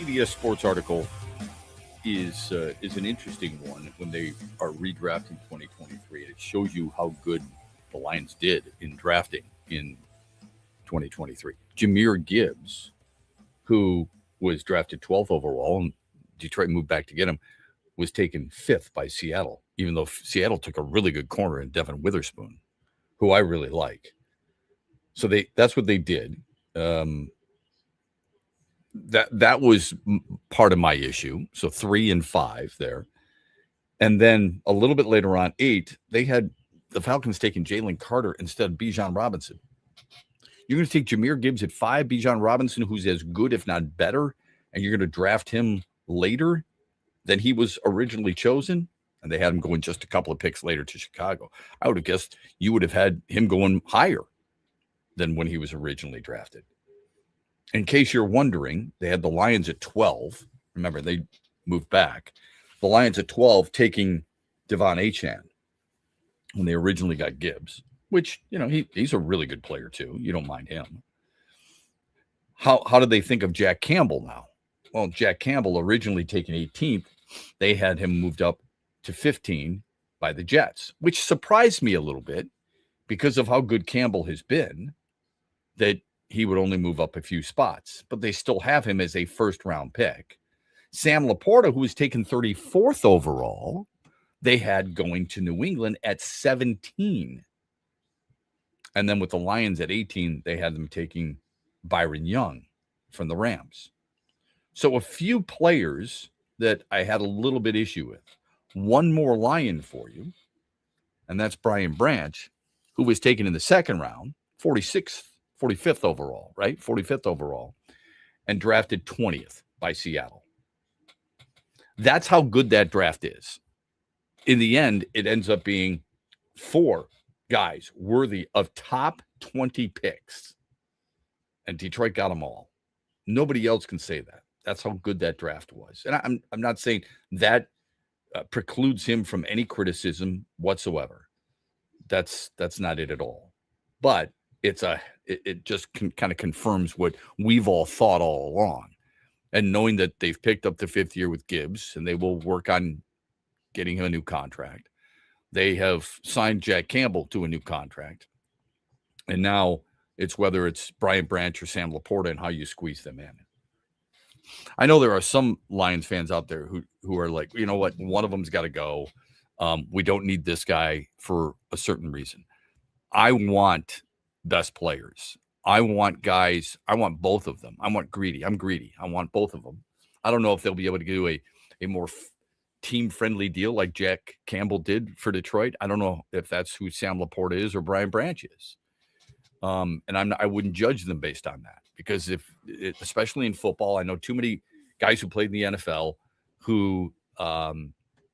[SPEAKER 6] CBS Sports article is an interesting one when they are redrafting 2023. It shows you how good the Lions did in drafting in 2023. Jahmyr Gibbs, who was drafted 12th overall, and Detroit moved back to get him, was taken 5th by Seattle, even though Seattle took a really good corner in Devin Witherspoon, who I really like. So that's what they did. That was part of my issue. So 3 and 5 there. And then a little bit later on, 8, they had the Falcons taking Jalen Carter instead of Bijan Robinson. You're going to take Jahmyr Gibbs at 5, Bijan Robinson, who's as good, if not better, and you're going to draft him later than he was originally chosen? And they had him going just a couple of picks later to Chicago. I would have guessed you would have had him going higher than when he was originally drafted. In case you're wondering, they had the Lions at 12. Remember, they moved back. The Lions at 12 taking Devon Achane when they originally got Gibbs, which, he's a really good player too. You don't mind him. How did they think of Jack Campbell now? Well, Jack Campbell originally taken 18th. They had him moved up to 15 by the Jets, which surprised me a little bit because of how good Campbell has been, that he would only move up a few spots, but they still have him as a first-round pick. Sam Laporta, who was taken 34th overall, they had going to New England at 17. And then with the Lions at 18, they had them taking Byron Young from the Rams. So a few players that I had a little bit issue with. One more Lion for you, and that's Brian Branch, who was taken in the second round, 45th overall, right? 45th overall, and drafted 20th by Seattle. That's how good that draft is. In the end, it ends up being 4 guys worthy of top 20 picks, and Detroit got them all. Nobody else can say that. That's how good that draft was. And I'm not saying that precludes him from any criticism whatsoever. That's not it at all. But it just kind of confirms what we've all thought all along. And knowing that they've picked up the 5th year with Gibbs and they will work on getting him a new contract. They have signed Jack Campbell to a new contract. And now it's whether it's Brian Branch or Sam Laporta and how you squeeze them in. I know there are some Lions fans out there who are like, you know what, one of them's got to go. We don't need this guy for a certain reason. I want best players. I want guys. I want both of them. I'm greedy. I want both of them. I don't know if they'll be able to do a more team-friendly deal like Jack Campbell did for Detroit. I don't know if that's who Sam Laporta is or Brian Branch is. And I wouldn't judge them based on that, because especially in football, I know too many guys who played in the NFL who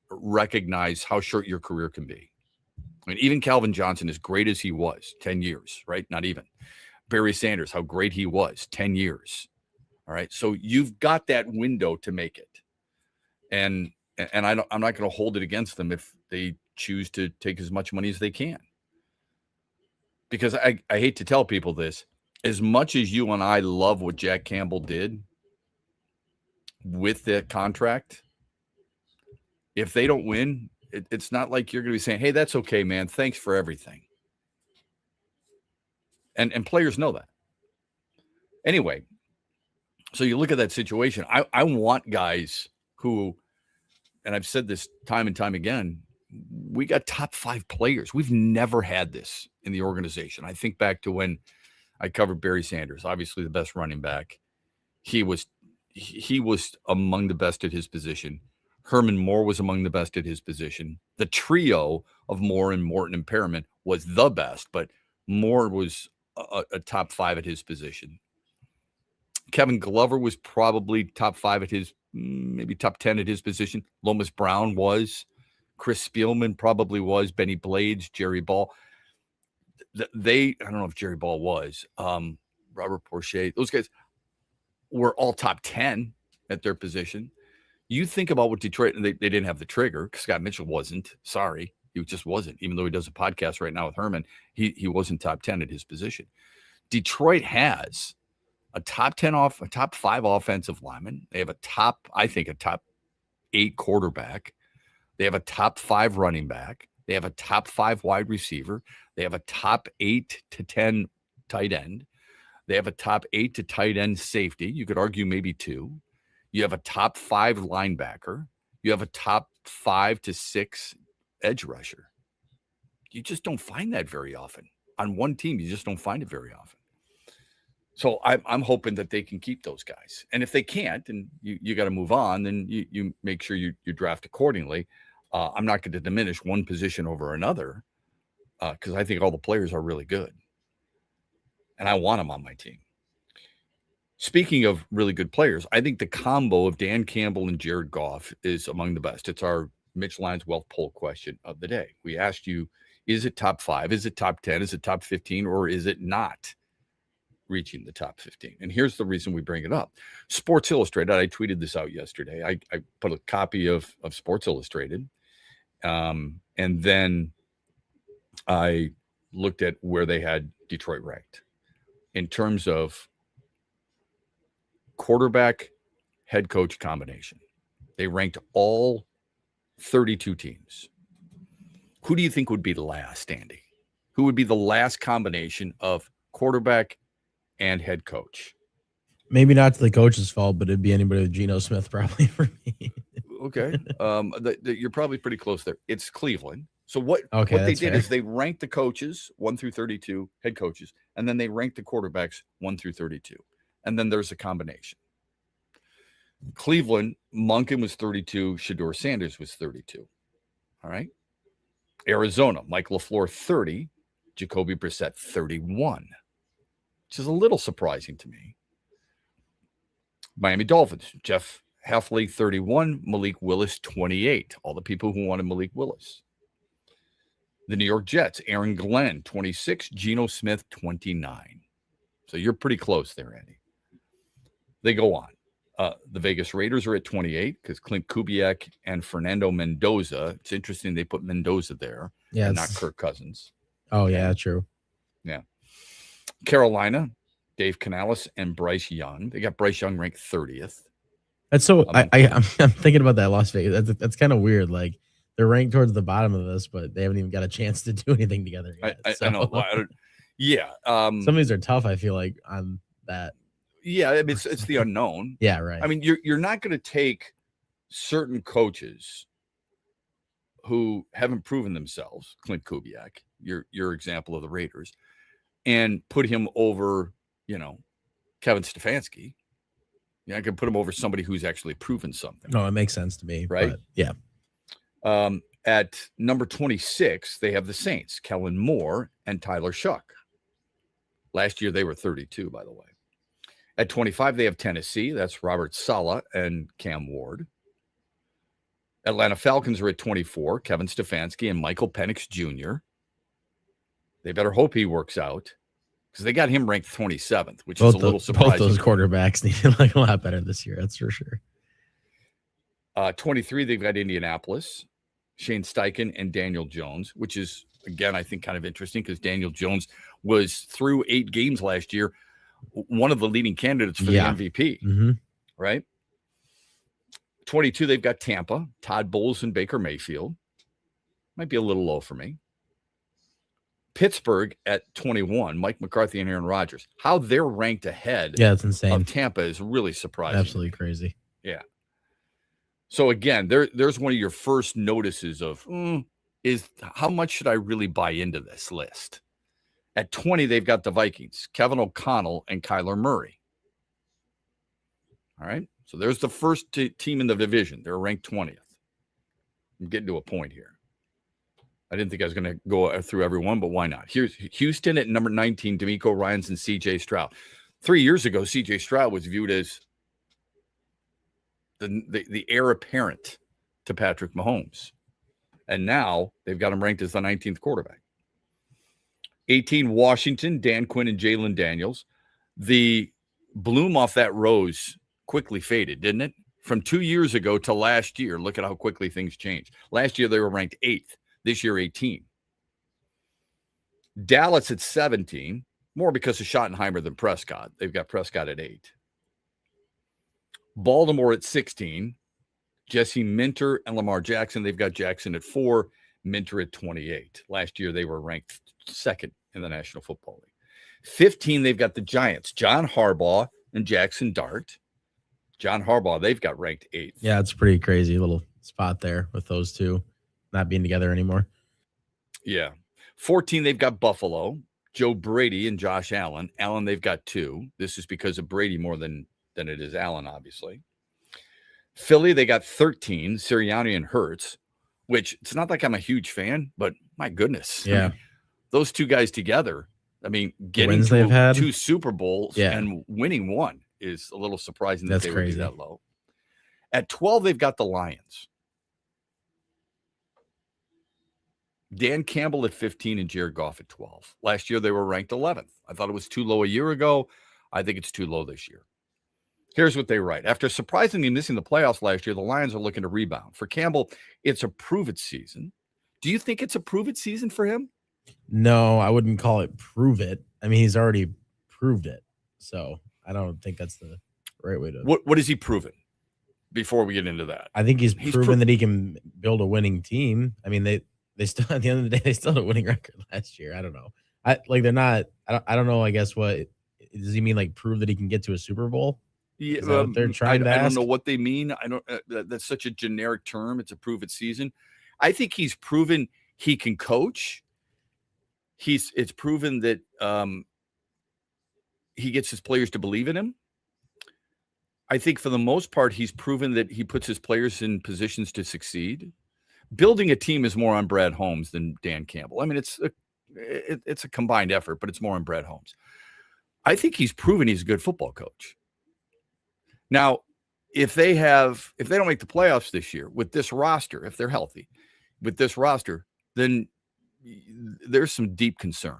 [SPEAKER 6] recognize how short your career can be. I mean, even Calvin Johnson, as great as he was, 10 years, right? Not even. Barry Sanders, how great he was, 10 years. All right. So you've got that window to make it. And I'm not going to hold it against them if they choose to take as much money as they can. Because I hate to tell people this, as much as you and I love what Jack Campbell did with that contract, if they don't win, it's not like you're going to be saying, hey, that's okay, man. Thanks for everything. And players know that. Anyway, so you look at that situation. I want guys who, and I've said this time and time again, we got top 5 players. We've never had this in the organization. I think back to when I covered Barry Sanders, obviously the best running back. He was among the best at his position. Herman Moore was among the best at his position. The trio of Moore and Morton and Perriman was the best, but Moore was a top 5 at his position. Kevin Glover was probably top 5 at his, maybe top 10 at his position. Lomas Brown was. Chris Spielman probably was. Benny Blades, Jerry Ball. I don't know if Jerry Ball was. Robert Porcher. Those guys were all top 10 at their position. You think about what Detroit, and they didn't have the trigger. Scott Mitchell wasn't. Sorry. He just wasn't. Even though he does a podcast right now with Herman, he wasn't top 10 at his position. Detroit has a top 5 offensive lineman. They have a top 8 quarterback. They have a top 5 running back. They have a top 5 wide receiver. They have a top 8 to 10 tight end. They have a top 8 to tight end safety. You could argue maybe 2. You have a top 5 linebacker. You have a top 5 to 6 edge rusher. You just don't find that very often. On one team, you just don't find it very often. So I'm hoping that they can keep those guys. And if they can't, and you got to move on, then you make sure you draft accordingly. I'm not going to diminish one position over another because I think all the players are really good. And I want them on my team. Speaking of really good players, I think the combo of Dan Campbell and Jared Goff is among the best. It's our Mitch Lyons Wealth Poll question of the day. We asked you, is it top 5? Is it top 10? Is it top 15? Or is it not reaching the top 15? And here's the reason we bring it up. Sports Illustrated, I tweeted this out yesterday. I put a copy of Sports Illustrated. And then I looked at where they had Detroit ranked in terms of quarterback head coach combination. They ranked all 32 teams. Who do you think would be last, Andy? Who would be the last combination of quarterback and head coach?
[SPEAKER 7] Maybe not the coach's fault, but it'd be anybody with Geno Smith probably for me.
[SPEAKER 6] Okay. You're probably pretty close there. It's Cleveland. So what they did is they ranked the coaches 1 through 32, head coaches, and then they ranked the quarterbacks 1 through 32. And then there's a combination. Cleveland, Monken was 32, Shedeur Sanders was 32. All right. Arizona, Mike LaFleur 30, Jacoby Brissett 31, which is a little surprising to me. Miami Dolphins, Jeff Hafley 31, Malik Willis 28. All the people who wanted Malik Willis. The New York Jets, Aaron Glenn 26, Geno Smith 29. So you're pretty close there, Andy. They go on. The Vegas Raiders are at 28 because Clint Kubiak and Fernando Mendoza. It's interesting they put Mendoza there, and not Kirk Cousins.
[SPEAKER 7] Oh, yeah, true.
[SPEAKER 6] Yeah. Carolina, Dave Canales and Bryce Young. They got Bryce Young ranked 30th.
[SPEAKER 7] That's so. I'm thinking about that Las Vegas. That's kind of weird. Like they're ranked towards the bottom of this, but they haven't even got a chance to do anything together yet.
[SPEAKER 6] I know. Yeah.
[SPEAKER 7] Some of these are tough. I feel like on that.
[SPEAKER 6] Yeah, I mean, it's the unknown.
[SPEAKER 7] Yeah, right.
[SPEAKER 6] I mean, you're not going to take certain coaches who haven't proven themselves, Clint Kubiak, your example of the Raiders, and put him over, Kevin Stefanski. I can put him over somebody who's actually proven something.
[SPEAKER 7] No, it makes sense to me.
[SPEAKER 6] Right?
[SPEAKER 7] But, yeah.
[SPEAKER 6] At number 26, they have the Saints, Kellen Moore and Tyler Shuck. Last year, they were 32, by the way. At 25, they have Tennessee. That's Robert Saleh and Cam Ward. Atlanta Falcons are at 24, Kevin Stefanski and Michael Penix Jr. They better hope he works out because they got him ranked 27th, which is a little surprising.
[SPEAKER 7] Both those quarterbacks need to look a lot better this year. That's for sure.
[SPEAKER 6] 23, they've got Indianapolis, Shane Steichen and Daniel Jones, which is, again, I think kind of interesting because Daniel Jones was through 8 games last year, one of the leading candidates for the MVP, right? 22, they've got Tampa, Todd Bowles and Baker Mayfield. Might be a little low for me. Pittsburgh at 21, Mike McCarthy and Aaron Rodgers. How they're ranked ahead
[SPEAKER 7] that's insane.
[SPEAKER 6] Of Tampa is really surprising.
[SPEAKER 7] Absolutely crazy.
[SPEAKER 6] Yeah. So again, there's one of your first notices of is how much should I really buy into this list? At 20, they've got the Vikings, Kevin O'Connell and Kyler Murray. All right. So there's the first team in the division. They're ranked 20th. I'm getting to a point here. I didn't think I was going to go through everyone, but why not? Here's Houston at number 19, DeMeco Ryans and C.J. Stroud. 3 years ago, C.J. Stroud was viewed as the heir apparent to Patrick Mahomes. And now they've got him ranked as the 19th quarterback. 18, Washington, Dan Quinn and Jalen Daniels. The bloom off that rose quickly faded, didn't it? From 2 years ago to last year, look at how quickly things changed. Last year, they were ranked 8th. This year, 18. Dallas at 17, More because of Schottenheimer than Prescott. They've got Prescott at 8. Baltimore at 16. Jesse Minter and Lamar Jackson. They've got Jackson at 4. Minter at 28. Last year, they were ranked 2nd in the National Football League. 15, they've got the Giants. John Harbaugh and Jackson Dart. John Harbaugh, they've got ranked 8th.
[SPEAKER 7] Yeah, it's pretty crazy little spot there with those two not being together anymore.
[SPEAKER 6] Yeah. 14, they've got Buffalo. Joe Brady and Josh Allen. Allen, they've got 2. This is because of Brady more than it is Allen, obviously. Philly, they got 13. Sirianni and Hurts, which it's not like I'm a huge fan, but my goodness.
[SPEAKER 7] Yeah.
[SPEAKER 6] I mean, those two guys together, I mean, getting to 2 Super Bowls and winning 1 is a little surprising that they would be that low. At 12, they've got the Lions. Dan Campbell at 15 and Jared Goff at 12. Last year, they were ranked 11th. I thought it was too low a year ago. I think it's too low this year. Here's what they write. After surprisingly missing the playoffs last year, the Lions are looking to rebound. For Campbell, it's a prove-it season. Do you think it's a prove-it season for him?
[SPEAKER 7] No, I wouldn't call it prove it. I mean, he's already proved it. So I don't think that's the right way to.
[SPEAKER 6] What has he proven before we get into that?
[SPEAKER 7] I think he's proven that he can build a winning team. I mean, they still, at the end of the day, they still had a winning record last year. I don't know. They're not, I don't know. I guess what does he mean? Like prove that he can get to a Super Bowl?
[SPEAKER 6] Yeah,
[SPEAKER 7] they're trying to
[SPEAKER 6] I
[SPEAKER 7] ask?
[SPEAKER 6] don't know what they mean. I don't. That's such a generic term. It's a prove-it season. I think he's proven he can coach. It's proven that he gets his players to believe in him. I think for the most part, he's proven that he puts his players in positions to succeed. Building a team is more on Brad Holmes than Dan Campbell. I mean, it's a combined effort, but it's more on Brad Holmes. I think he's proven he's a good football coach. Now, if they don't make the playoffs this year with this roster, if they're healthy with this roster, then there's some deep concern.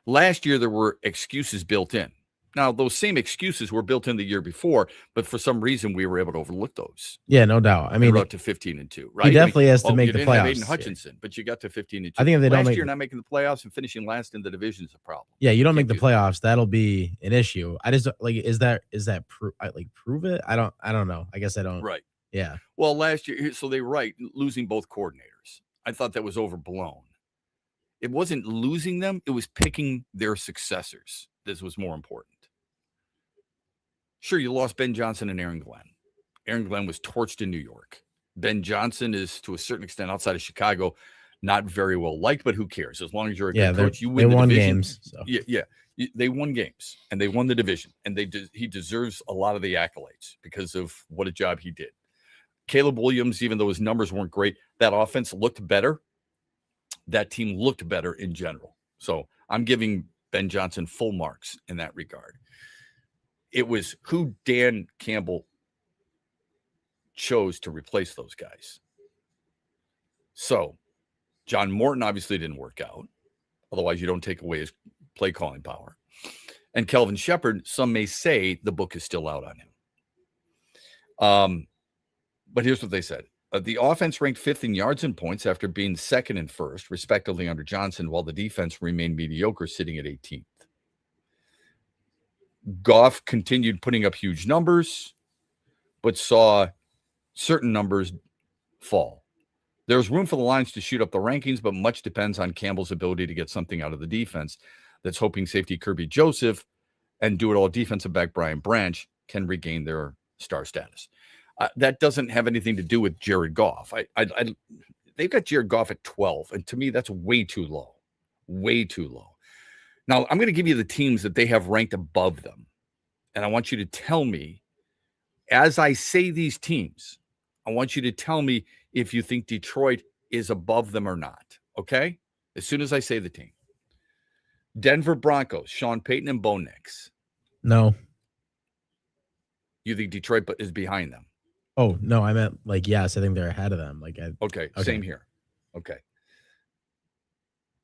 [SPEAKER 6] Last year, there were excuses built in. Now, those same excuses were built in the year before, but for some reason, we were able to overlook those.
[SPEAKER 7] Yeah, no doubt. I mean,
[SPEAKER 6] we're up to 15-2, right?
[SPEAKER 7] He definitely has to make the
[SPEAKER 6] you didn't have
[SPEAKER 7] playoffs.
[SPEAKER 6] Aiden Hutchinson, but you got to 15-2.
[SPEAKER 7] I think if they don't
[SPEAKER 6] last
[SPEAKER 7] make
[SPEAKER 6] year, not making the playoffs and finishing last in the division is a problem.
[SPEAKER 7] Yeah, you don't make the playoffs, that'll be an issue. I just like is that prove it? I don't know. I guess I don't.
[SPEAKER 6] Right.
[SPEAKER 7] Yeah.
[SPEAKER 6] Well, last year, so they losing both coordinators. I thought that was overblown. It wasn't losing them; it was picking their successors. This was more important. Sure, you lost Ben Johnson and Aaron Glenn. Aaron Glenn was torched in New York. Ben Johnson is, to a certain extent, outside of Chicago, not very well liked, but who cares? As long as you're a good coach, you win the division.
[SPEAKER 7] Games. So.
[SPEAKER 6] Yeah. They won games, and they won the division, and he deserves a lot of the accolades because of what a job he did. Caleb Williams, even though his numbers weren't great, that offense looked better. That team looked better in general. So I'm giving Ben Johnson full marks in that regard. It was who Dan Campbell chose to replace those guys. So John Morton obviously didn't work out. Otherwise, you don't take away his play calling power. And Kelvin Shepard, some may say the book is still out on him. But here's what they said. The offense ranked 5th in yards and points after being 2nd and 1st, respectively, under Johnson, while the defense remained mediocre, sitting at 18th. Goff continued putting up huge numbers, but saw certain numbers fall. There's room for the Lions to shoot up the rankings, but much depends on Campbell's ability to get something out of the defense. That's hoping safety Kirby Joseph and do-it-all defensive back Brian Branch can regain their star status. That doesn't have anything to do with Jared Goff. They've got Jared Goff at 12, and to me, that's way too low. Way too low. Now, I'm going to give you the teams that they have ranked above them. And I want you to tell me, as I say these teams, I want you to tell me if you think Detroit is above them or not. Okay? As soon as I say the team. Denver Broncos, Sean Payton and Bo Nix.
[SPEAKER 7] No.
[SPEAKER 6] You think Detroit is behind them?
[SPEAKER 7] Oh, no, I meant yes, I think they're ahead of them.
[SPEAKER 6] Okay, same here. Okay.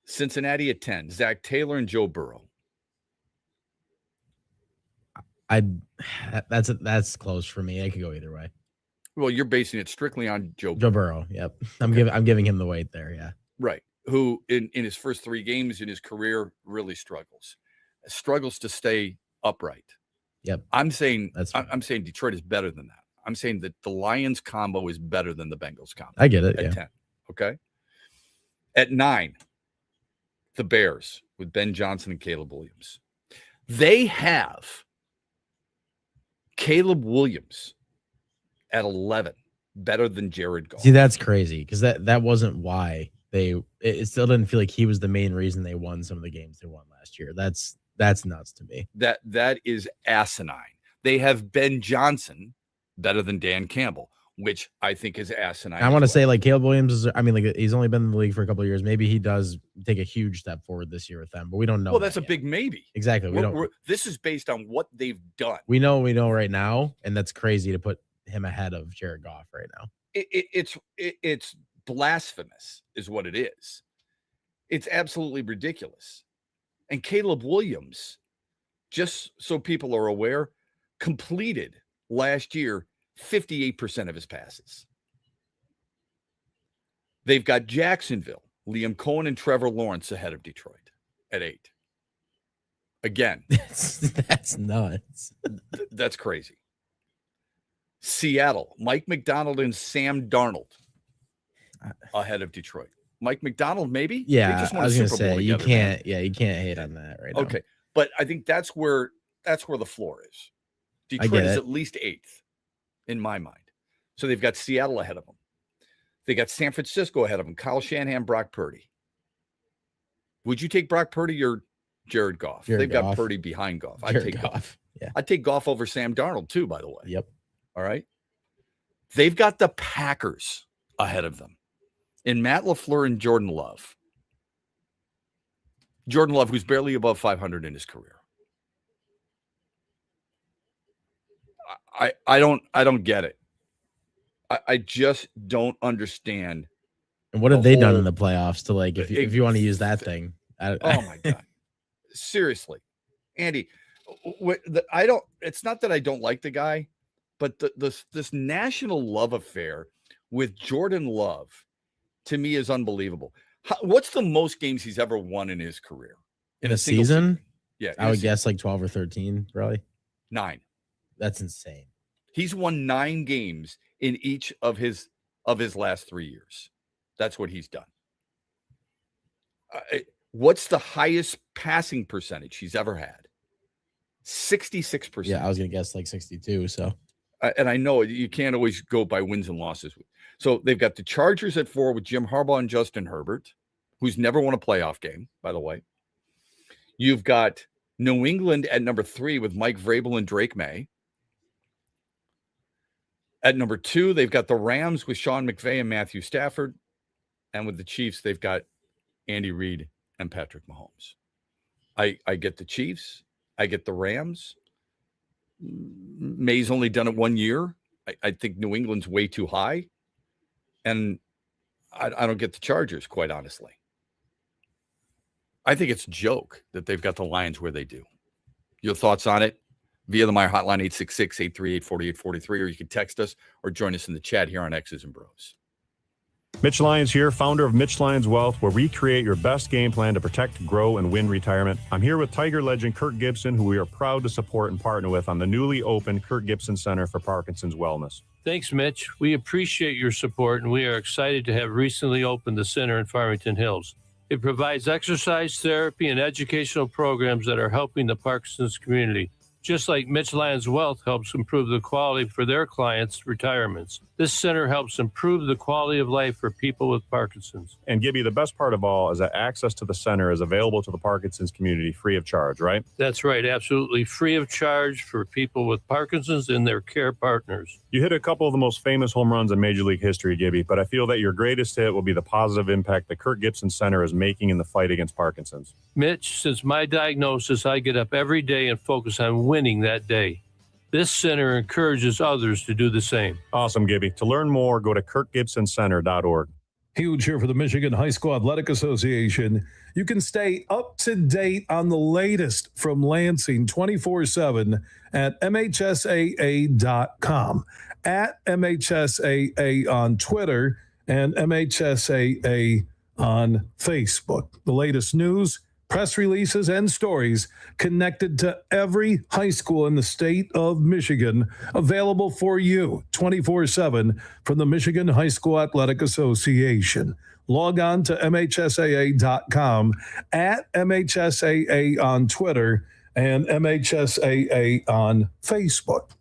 [SPEAKER 6] Cincinnati at 10, Zach Taylor and Joe Burrow.
[SPEAKER 7] That's close for me. I could go either way.
[SPEAKER 6] Well, you're basing it strictly on Joe
[SPEAKER 7] Burrow. Yep. I'm giving him the weight there. Yeah.
[SPEAKER 6] Right. who in his first 3 games in his career really struggles to stay upright.
[SPEAKER 7] Yep.
[SPEAKER 6] I'm saying Detroit is better than that. I'm saying that the Lions combo is better than the Bengals combo.
[SPEAKER 7] I get it.
[SPEAKER 6] At
[SPEAKER 7] Yeah.
[SPEAKER 6] 10. Okay. At 9, the Bears with Ben Johnson and Caleb Williams. They have Caleb Williams at 11, better than Jared Goff.
[SPEAKER 7] See, that's crazy because that wasn't why it still didn't feel like he was the main reason they won some of the games they won last year. That's nuts to me.
[SPEAKER 6] That is asinine. They have Ben Johnson better than Dan Campbell, which I think is asinine.
[SPEAKER 7] I want to say like Caleb Williams he's only been in the league for a couple of years. Maybe he does take a huge step forward this year with them, but we don't know.
[SPEAKER 6] Well, that's a big maybe.
[SPEAKER 7] Exactly.
[SPEAKER 6] This is based on what they've done.
[SPEAKER 7] We know right now, and that's crazy to put him ahead of Jared Goff right now.
[SPEAKER 6] It's blasphemous is what it is. It's absolutely ridiculous. And Caleb Williams, just so people are aware, completed last year 58% of his passes. They've got Jacksonville, Liam Cohen and Trevor Lawrence ahead of Detroit at 8. Again,
[SPEAKER 7] that's nuts.
[SPEAKER 6] That's crazy. Seattle, Mike McDonald and Sam Darnold ahead of Detroit. Mike McDonald, maybe?
[SPEAKER 7] Yeah,
[SPEAKER 6] They just won
[SPEAKER 7] I was
[SPEAKER 6] a
[SPEAKER 7] going to
[SPEAKER 6] Super Bowl
[SPEAKER 7] say, you
[SPEAKER 6] together,
[SPEAKER 7] can't
[SPEAKER 6] man.
[SPEAKER 7] hate on that right now.
[SPEAKER 6] Okay, but I think that's where the floor is. Detroit
[SPEAKER 7] get
[SPEAKER 6] is
[SPEAKER 7] it.
[SPEAKER 6] at least 8th in my mind. So they've got Seattle ahead of them. They got San Francisco ahead of them. Kyle Shanahan, Brock Purdy. Would you take Brock Purdy or Jared Goff? They've got Purdy behind Goff. I'd take Goff.
[SPEAKER 7] Yeah.
[SPEAKER 6] I'd take Goff over Sam Darnold too, by the way.
[SPEAKER 7] Yep.
[SPEAKER 6] All right. They've got the Packers ahead of them in Matt LaFleur and Jordan Love. Jordan Love, who's barely above 500 in his career. I don't get it. I just don't understand.
[SPEAKER 7] And what have they done in the playoffs to like, if you want to use that thing?
[SPEAKER 6] Oh my God. Seriously. Andy, it's not that I don't like the guy, but this national love affair with Jordan Love to me is unbelievable. What's the most games he's ever won in his career?
[SPEAKER 7] In a season?
[SPEAKER 6] Yeah.
[SPEAKER 7] I would guess like 12 or 13, probably.
[SPEAKER 6] 9.
[SPEAKER 7] That's insane.
[SPEAKER 6] He's won 9 games in each of his last 3 years. That's what he's done. What's the highest passing percentage he's ever had? 66%.
[SPEAKER 7] Yeah, I was going to guess like 62. So,
[SPEAKER 6] and I know you can't always go by wins and losses. So they've got the Chargers at 4 with Jim Harbaugh and Justin Herbert, who's never won a playoff game, by the way. You've got New England at number 3 with Mike Vrabel and Drake May. At number 2, they've got the Rams with Sean McVay and Matthew Stafford. And with the Chiefs, they've got Andy Reid and Patrick Mahomes. I get the Chiefs. I get the Rams. May's only done it 1 year. I think New England's way too high. And I don't get the Chargers, quite honestly. I think it's a joke that they've got the Lions where they do. Your thoughts on it? Via the Meyer hotline, 866-838-4843, or you can text us or join us in the chat here on X's and Bros.
[SPEAKER 15] Mitch Lyons here, founder of Mitch Lyons Wealth, where we create your best game plan to protect, grow, and win retirement. I'm here with Tiger legend Kirk Gibson, who we are proud to support and partner with on the newly opened Kirk Gibson Center for Parkinson's Wellness.
[SPEAKER 16] Thanks, Mitch. We appreciate your support, and we are excited to have recently opened the center in Farmington Hills. It provides exercise therapy and educational programs that are helping the Parkinson's community, just like Mitch Lyons Wealth helps improve the quality for their clients' retirements. This center helps improve the quality of life for people with Parkinson's.
[SPEAKER 15] And Gibby, the best part of all is that access to the center is available to the Parkinson's community free of charge, right?
[SPEAKER 16] That's right, absolutely free of charge for people with Parkinson's and their care partners.
[SPEAKER 15] You hit a couple of the most famous home runs in Major League history, Gibby, but I feel that your greatest hit will be the positive impact the Kirk Gibson Center is making in the fight against Parkinson's.
[SPEAKER 16] Mitch, since my diagnosis, I get up every day and focus on winning that day. This center encourages others to do the same.
[SPEAKER 15] Awesome, Gibby. To learn more, go to kirkgibsoncenter.org.
[SPEAKER 9] Huge here for the Michigan High School Athletic Association. You can stay up to date on the latest from Lansing 24/7 at MHSAA.com, at MHSAA on Twitter, and MHSAA on Facebook. The latest news, press releases, and stories connected to every high school in the state of Michigan, available for you 24/7 from the Michigan High School Athletic Association. Log on to MHSAA.com, at MHSAA on Twitter, and MHSAA on Facebook.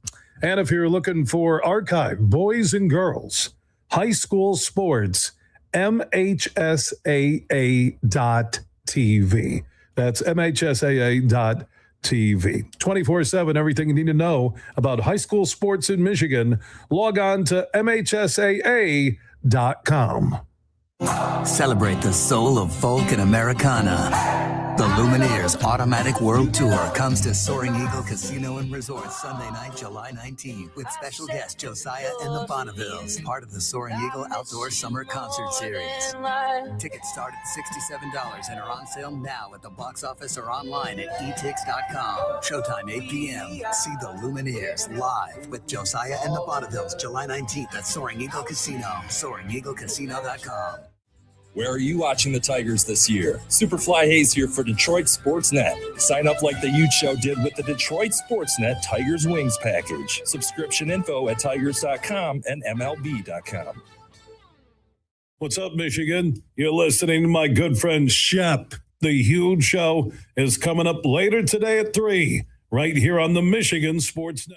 [SPEAKER 9] And if you're looking for archive, boys and girls, high school sports, MHSAA.TV. That's MHSAA.TV. 24/7, everything you need to know about high school sports in Michigan. Log on to MHSAA.com.
[SPEAKER 17] Celebrate the soul of folk and Americana. The Lumineers Automatic World Tour comes to Soaring Eagle Casino and Resort Sunday night, July 19th, with special guest Josiah and the Bonnevilles, part of the Soaring Eagle Outdoor Summer Concert Series. Tickets start at $67 and are on sale now at the box office or online at etix.com. Showtime 8 p.m. See the Lumineers live with Josiah and the Bonnevilles, July 19th at Soaring Eagle Casino, SoaringEagleCasino.com.
[SPEAKER 14] Where are you watching the Tigers this year? Superfly Hayes here for Detroit Sportsnet. Sign up like the Ute Show did with the Detroit Sportsnet Tigers Wings package. Subscription info at tigers.com and MLB.com.
[SPEAKER 9] What's up, Michigan? You're listening to my good friend Shep. The Huge Show is coming up later today at 3, right here on the Michigan Sportsnet.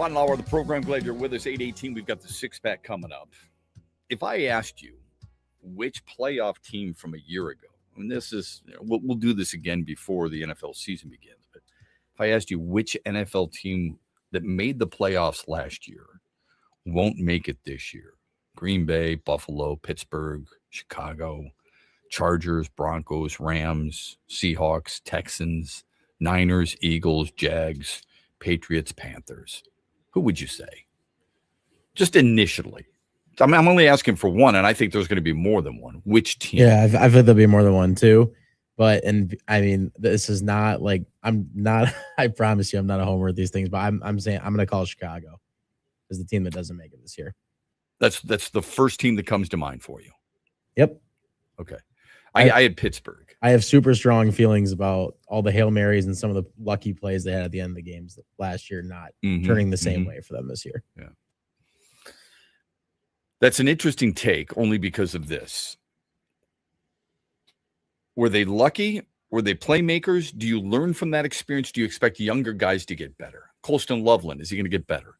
[SPEAKER 6] Final hour of the program. Glad you're with us. 8:18. We've got the six-pack coming up. If I asked you which playoff team from a year ago, and this is, we'll do this again before the NFL season begins, but if I asked you which NFL team that made the playoffs last year won't make it this year, Green Bay, Buffalo, Pittsburgh, Chicago, Chargers, Broncos, Rams, Seahawks, Texans, Niners, Eagles, Jags, Patriots, Panthers, who would you say? Just initially. I'm only asking for one, and I think there's going to be more than one. Which team?
[SPEAKER 7] Yeah, I've heard there'll be more than one too. But, and I mean, this is not like, I'm not, I promise you, I'm not a homer with these things, but I'm saying I'm going to call Chicago as the team that doesn't make it this year.
[SPEAKER 6] That's the first team that comes to mind for you.
[SPEAKER 7] Yep.
[SPEAKER 6] Okay. I had Pittsburgh.
[SPEAKER 7] I have super strong feelings about all the Hail Marys and some of the lucky plays they had at the end of the games last year, not turning the same way for them this year.
[SPEAKER 6] Yeah. That's an interesting take only because of this. Were they lucky? Were they playmakers? Do you learn from that experience? Do you expect younger guys to get better? Colston Loveland, is he going to get better?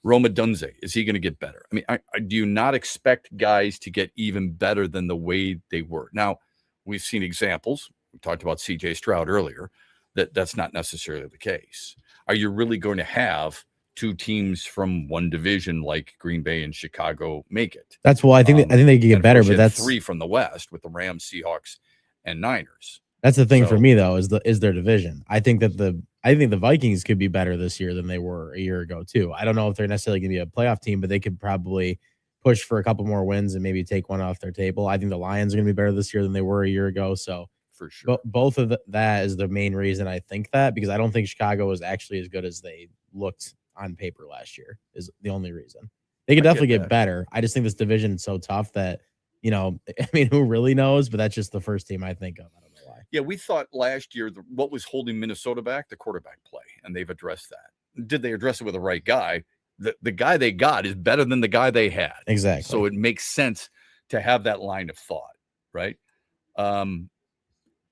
[SPEAKER 6] Roma Dunze, is he going to get better? I mean, do you not expect guys to get even better than the way they were? Now, we've seen examples. We talked about C.J. Stroud earlier. That's not necessarily the case. Are you really going to have two teams from one division like Green Bay and Chicago make it?
[SPEAKER 7] That's I think they can get better, but that's
[SPEAKER 6] three from the West with the Rams, Seahawks, and Niners.
[SPEAKER 7] That's the thing for me though, is their division. I think the Vikings could be better this year than they were a year ago too. I don't know if they're necessarily going to be a playoff team, but they could probably push for a couple more wins and maybe take one off their table. I think the Lions are going to be better this year than they were a year ago. So
[SPEAKER 6] for sure,
[SPEAKER 7] both of that is the main reason I think that, because I don't think Chicago was actually as good as they looked on paper last year is the only reason. They could definitely get better. I just think this division is so tough that, I mean, who really knows? But that's just the first team I think of. I don't know why.
[SPEAKER 6] Yeah, we thought last year what was holding Minnesota back? The quarterback play, and they've addressed that. Did they address it with the right guy? The guy they got is better than the guy they had.
[SPEAKER 7] Exactly.
[SPEAKER 6] So it makes sense to have that line of thought, right?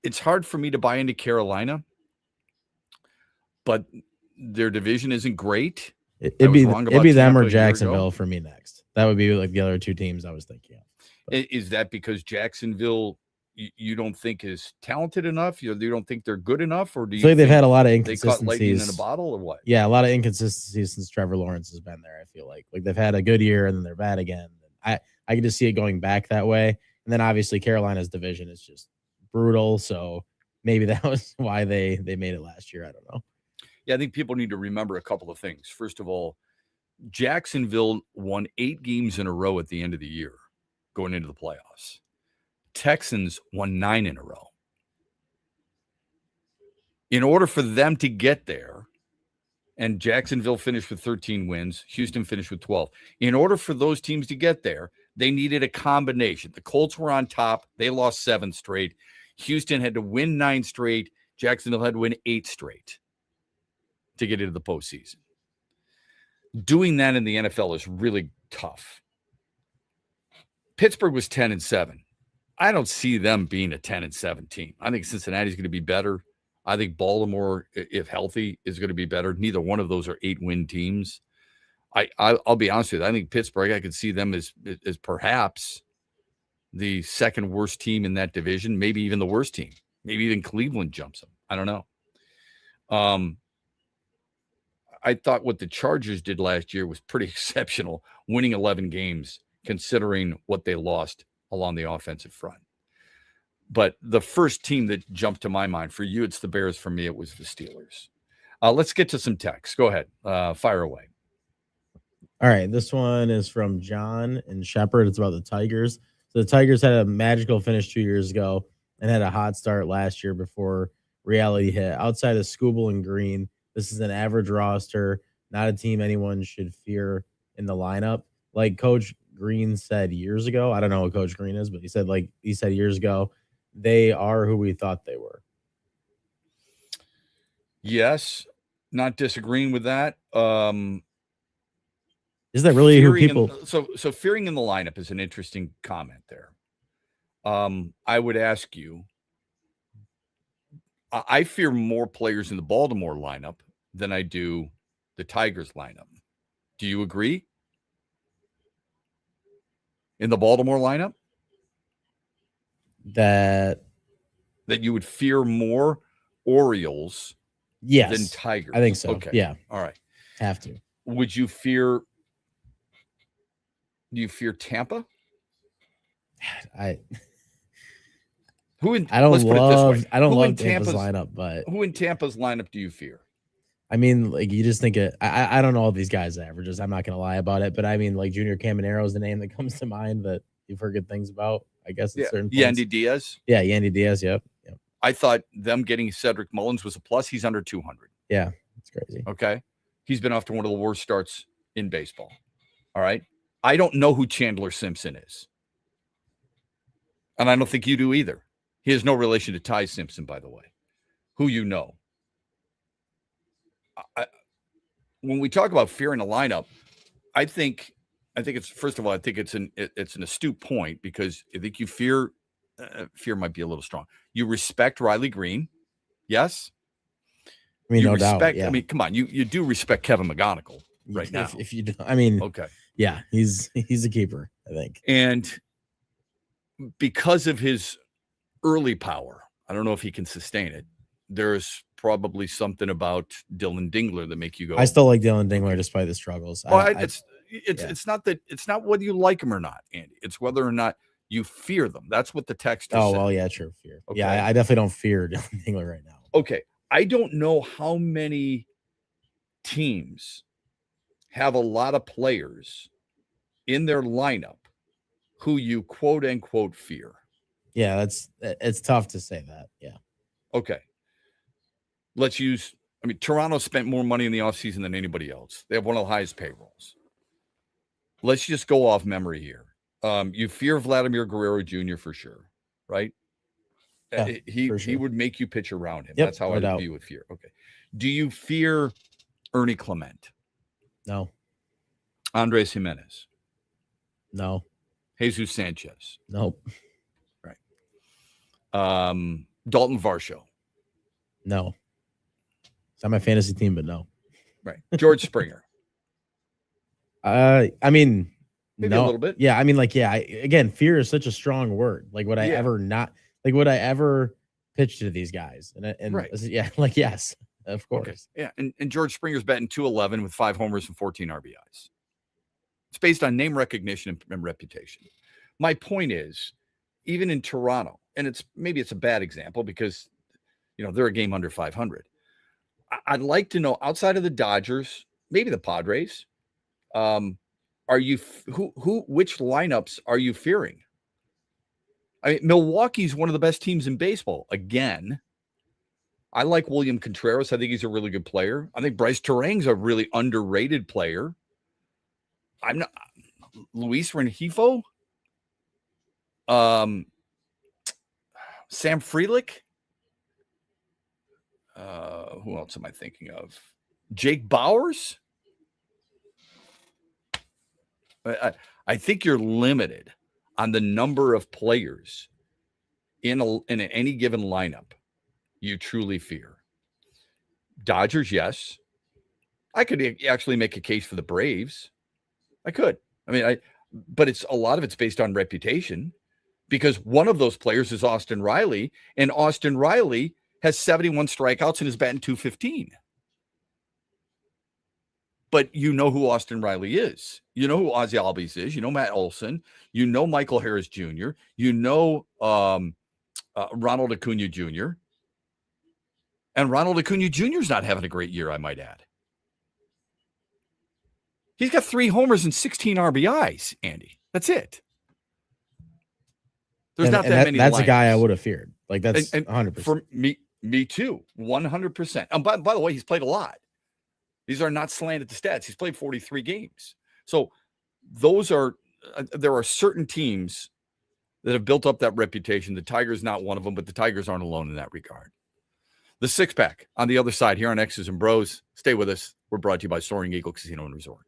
[SPEAKER 6] It's hard for me to buy into Carolina, but their division isn't great.
[SPEAKER 7] It'd be them or Jacksonville for me next. That would be like the other two teams I was thinking of.
[SPEAKER 6] But is that because Jacksonville you don't think is talented enough? You don't think they're good enough, or do you think
[SPEAKER 7] they've had a lot of
[SPEAKER 6] inconsistencies? They caught lightning in a bottle, or what?
[SPEAKER 7] Yeah, a lot of inconsistencies since Trevor Lawrence has been there. I feel like they've had a good year and then they're bad again. I can just see it going back that way. And then obviously Carolina's division is just brutal. So maybe that was why they made it last year. I don't know.
[SPEAKER 6] Yeah, I think people need to remember a couple of things. First of all, Jacksonville won 8 games in a row at the end of the year going into the playoffs. Texans won 9 in a row. In order for them to get there, and Jacksonville finished with 13 wins, Houston finished with 12. In order for those teams to get there, they needed a combination. The Colts were on top. They lost 7 straight. Houston had to win 9 straight. Jacksonville had to win 8 straight to get into the postseason. Doing that in the NFL is really tough. Pittsburgh was 10-7. I don't see them being a 10-7 team. I think Cincinnati's going to be better. I think Baltimore, if healthy, is going to be better. Neither one of those are 8-win teams. I'll be honest with you. I think Pittsburgh, I could see them as perhaps the second worst team in that division, maybe even the worst team. Maybe even Cleveland jumps them. I don't know. I thought what the Chargers did last year was pretty exceptional, winning 11 games, considering what they lost along the offensive front. But the first team that jumped to my mind, for you, it's the Bears. For me, it was the Steelers. Let's get to some texts. Go ahead. Fire away.
[SPEAKER 7] All right. This one is from John and Shepard. It's about the Tigers. So the Tigers had a magical finish 2 years ago and had a hot start last year before reality hit. Outside of Scooble and Green, this is an average roster, not a team anyone should fear in the lineup. Like Coach Green said years ago, I don't know what Coach Green is, but he said years ago, they are who we thought they were.
[SPEAKER 6] Yes, not disagreeing with that.
[SPEAKER 7] Is that really who people?
[SPEAKER 6] So fearing in the lineup is an interesting comment there. I would ask you, I fear more players in the Baltimore lineup than I do the Tigers lineup. Do you agree? In the Baltimore lineup?
[SPEAKER 7] That
[SPEAKER 6] you would fear more Orioles than Tigers?
[SPEAKER 7] I think so.
[SPEAKER 6] Okay.
[SPEAKER 7] Yeah.
[SPEAKER 6] All right.
[SPEAKER 7] Have to.
[SPEAKER 6] Would you fear? Do you fear Tampa?
[SPEAKER 7] I
[SPEAKER 6] don't
[SPEAKER 7] love
[SPEAKER 6] Tampa's
[SPEAKER 7] Tampa's lineup, but
[SPEAKER 6] who in Tampa's lineup do you fear?
[SPEAKER 7] I mean, like, you just think it. I don't know all these guys' averages. I'm not gonna lie about it, but I mean, like, Junior Caminero is the name that comes to mind that you've heard good things about. I guess at certain points.
[SPEAKER 6] Yandy Diaz.
[SPEAKER 7] Yeah, Yandy Diaz. Yep.
[SPEAKER 6] I thought them getting Cedric Mullins was a plus. He's under 200.
[SPEAKER 7] Yeah, it's crazy.
[SPEAKER 6] Okay, he's been off to one of the worst starts in baseball. All right, I don't know who Chandler Simpson is, and I don't think you do either. He has no relation to Ty Simpson, by the way, who you know. When we talk about fear in a lineup, I think it's, first of all, I think it's an astute point, because I think you fear might be a little strong. You respect Riley Green, yes.
[SPEAKER 7] I mean,
[SPEAKER 6] you
[SPEAKER 7] no
[SPEAKER 6] respect,
[SPEAKER 7] doubt. Yeah.
[SPEAKER 6] I mean, come on, you do respect Kevin McGonigal right now.
[SPEAKER 7] If you do, I mean,
[SPEAKER 6] okay,
[SPEAKER 7] yeah, he's a keeper, I think,
[SPEAKER 6] and because of his early power, I don't know if he can sustain it. There's probably something about Dylan Dingler that make you go.
[SPEAKER 7] I still like Dylan Dingler despite the struggles.
[SPEAKER 6] Well, it's not whether you like him or not, Andy. It's whether or not you fear them. That's what the text is.
[SPEAKER 7] Oh,
[SPEAKER 6] saying.
[SPEAKER 7] well, yeah, true. Fear.
[SPEAKER 6] Okay.
[SPEAKER 7] Yeah, I definitely don't fear Dylan Dingler right now.
[SPEAKER 6] Okay. I don't know how many teams have a lot of players in their lineup who you quote unquote fear.
[SPEAKER 7] Yeah, it's tough to say that. Yeah.
[SPEAKER 6] Okay. Toronto spent more money in the offseason than anybody else. They have one of the highest payrolls. Let's just go off memory here. You fear Vladimir Guerrero Jr. for sure, right?
[SPEAKER 7] Yeah,
[SPEAKER 6] he would make you pitch around him.
[SPEAKER 7] Yep,
[SPEAKER 6] That's how
[SPEAKER 7] no
[SPEAKER 6] I
[SPEAKER 7] doubt.
[SPEAKER 6] view with fear. Okay. Do you fear Ernie Clement?
[SPEAKER 7] No.
[SPEAKER 6] Andres Jimenez?
[SPEAKER 7] No.
[SPEAKER 6] Jesus Sanchez?
[SPEAKER 7] Nope.
[SPEAKER 6] Right. Dalton Varsho?
[SPEAKER 7] No. It's not my fantasy team, but no.
[SPEAKER 6] Right. George Springer?
[SPEAKER 7] I mean,
[SPEAKER 6] Maybe
[SPEAKER 7] no.
[SPEAKER 6] a little bit.
[SPEAKER 7] Yeah, I mean, like, yeah. Again, fear is such a strong word. Like, would I ever pitch to these guys? And
[SPEAKER 6] right.
[SPEAKER 7] Yeah, like, yes, of course.
[SPEAKER 6] Okay. Yeah, and George Springer's batting .211 with 5 homers and 14 RBIs. It's based on name recognition and reputation. My point is, even in Toronto, and maybe it's a bad example because they're a game under 500. I'd like to know, outside of the Dodgers, maybe the Padres, which lineups are you fearing? I mean, Milwaukee's one of the best teams in baseball. Again, I like William Contreras. I think he's a really good player. I think Bryce Terang's a really underrated player. I'm not Luis Rengifo. Sam Frelick. Who else am I thinking of? Jake Bowers. I think you're limited on the number of players in any given lineup you truly fear. Dodgers, yes. I could actually make a case for the Braves. I could. I mean, but a lot of it's based on reputation, because one of those players is Austin Riley, and Austin Riley has 71 strikeouts and is batting .215. But you know who Austin Riley is. You know who Ozzie Albies is. You know Matt Olson. You know Michael Harris Jr. You know Ronald Acuna Jr. And Ronald Acuna Jr. is not having a great year, I might add. He's got 3 homers and 16 RBIs, Andy. That's it. There's not that many.
[SPEAKER 7] That's a guy I would have feared. Like, that's 100%.
[SPEAKER 6] For me too, 100%. And by the way, he's played a lot. These are not slanted to stats. He's played 43 games. So there are certain teams that have built up that reputation. The Tigers not one of them, but the Tigers aren't alone in that regard. The Six Pack on the other side here on X's and Bros. Stay with us. We're brought to you by Soaring Eagle Casino and Resort.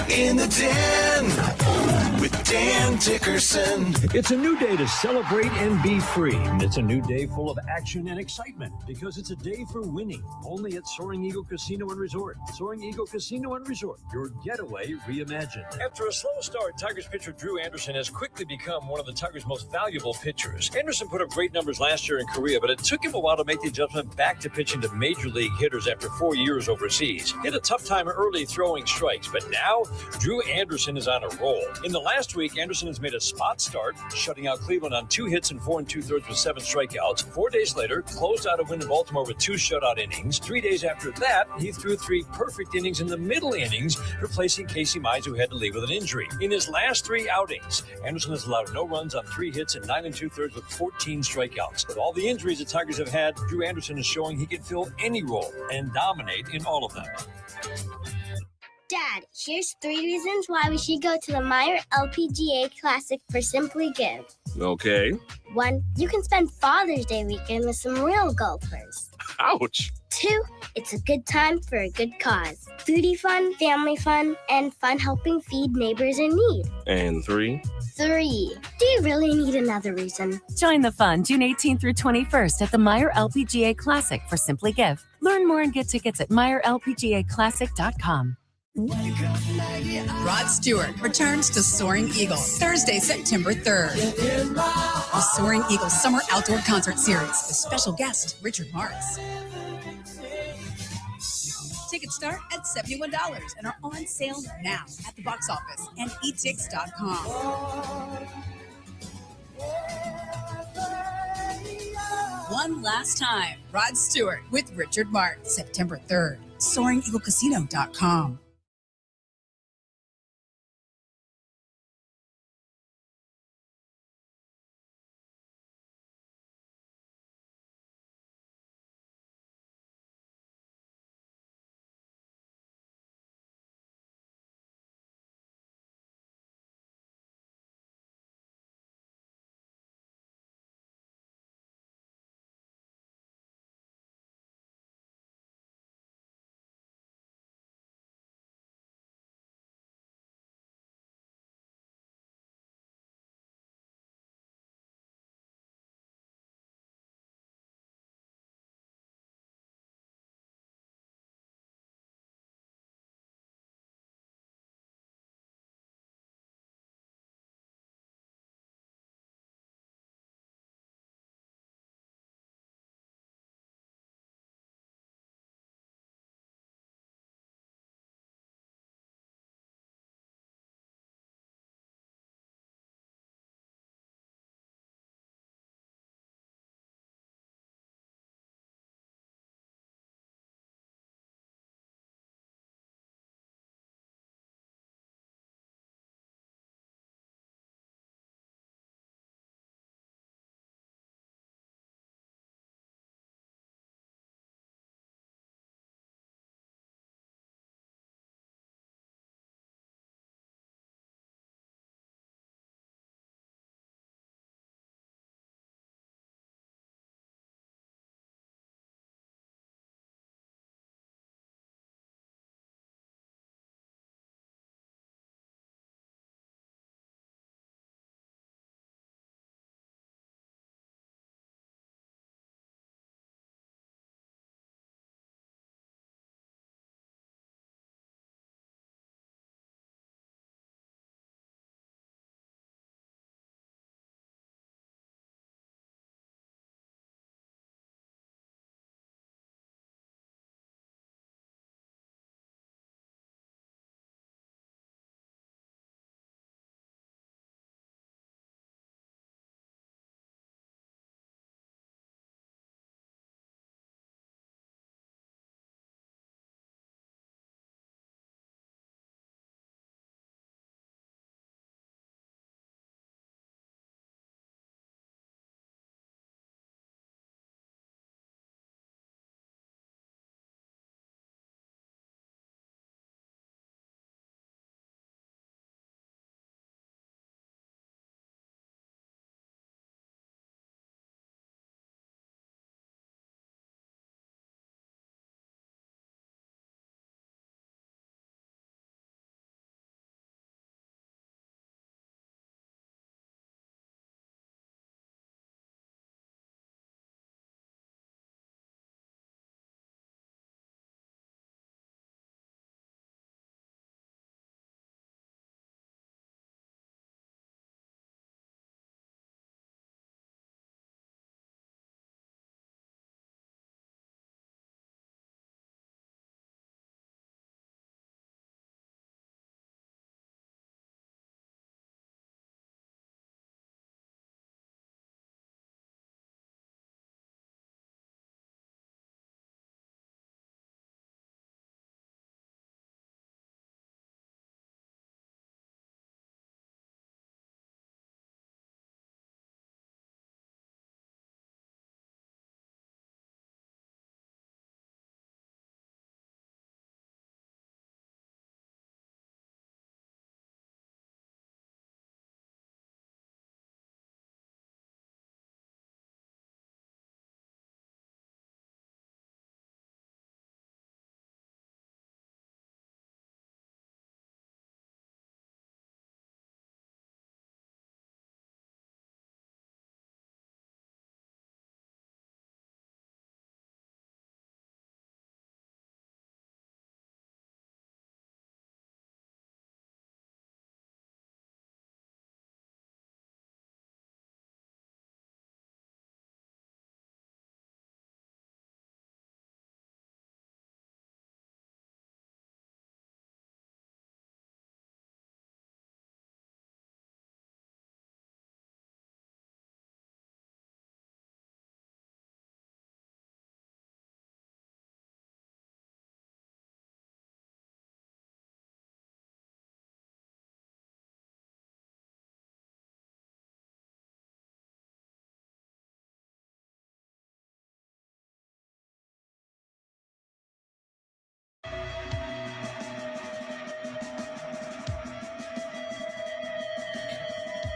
[SPEAKER 18] In the den. Morning with Dan Dickerson.
[SPEAKER 1] It's a new day to celebrate and be free. It's a new day full of action and excitement because it's a day for winning. Only at Soaring Eagle Casino and Resort. Soaring Eagle Casino and Resort, your getaway reimagined. After a slow start, Tigers pitcher Drew Anderson has quickly become one of the Tigers' most valuable pitchers. Anderson put up great numbers last year in Korea, but it took him a while to make the adjustment back to pitching to major league hitters after 4 years overseas. He had a tough time early throwing strikes, but now Drew Anderson is on a roll. In the last week, Anderson has made a spot start, shutting out Cleveland on 2 hits and 4 2/3 with 7 strikeouts. 4 days later, closed out a win in Baltimore with 2 shutout innings. 3 days after that, he threw 3 perfect innings in the middle innings, replacing Casey Mize, who had to leave with an injury. In his last 3 outings, Anderson has allowed no runs on 3 hits and 9 2/3 with 14 strikeouts. With all the injuries the Tigers have had, Drew Anderson is showing he can fill any role and dominate in all of them.
[SPEAKER 10] Dad, here's 3 reasons why we should go to the Meyer LPGA Classic for Simply Give.
[SPEAKER 11] Okay.
[SPEAKER 10] 1, you can spend Father's Day weekend with some real golfers.
[SPEAKER 11] Ouch.
[SPEAKER 10] 2, it's a good time for a good cause. Foodie fun, family fun, and fun helping feed neighbors in need.
[SPEAKER 11] And 3.
[SPEAKER 10] 3, do you really need another reason?
[SPEAKER 12] Join the fun June 18th through 21st at the Meyer LPGA Classic for Simply Give. Learn more and get tickets at MeyerLPGAClassic.com.
[SPEAKER 13] Rod Stewart returns to Soaring Eagle Thursday, September 3rd. The Soaring Eagle Summer Outdoor Concert Series with special guest Richard Marks. Tickets start at $71 and are on sale now at the box office and etix.com. One last time, Rod Stewart with Richard Marks, September 3rd. SoaringEagleCasino.com.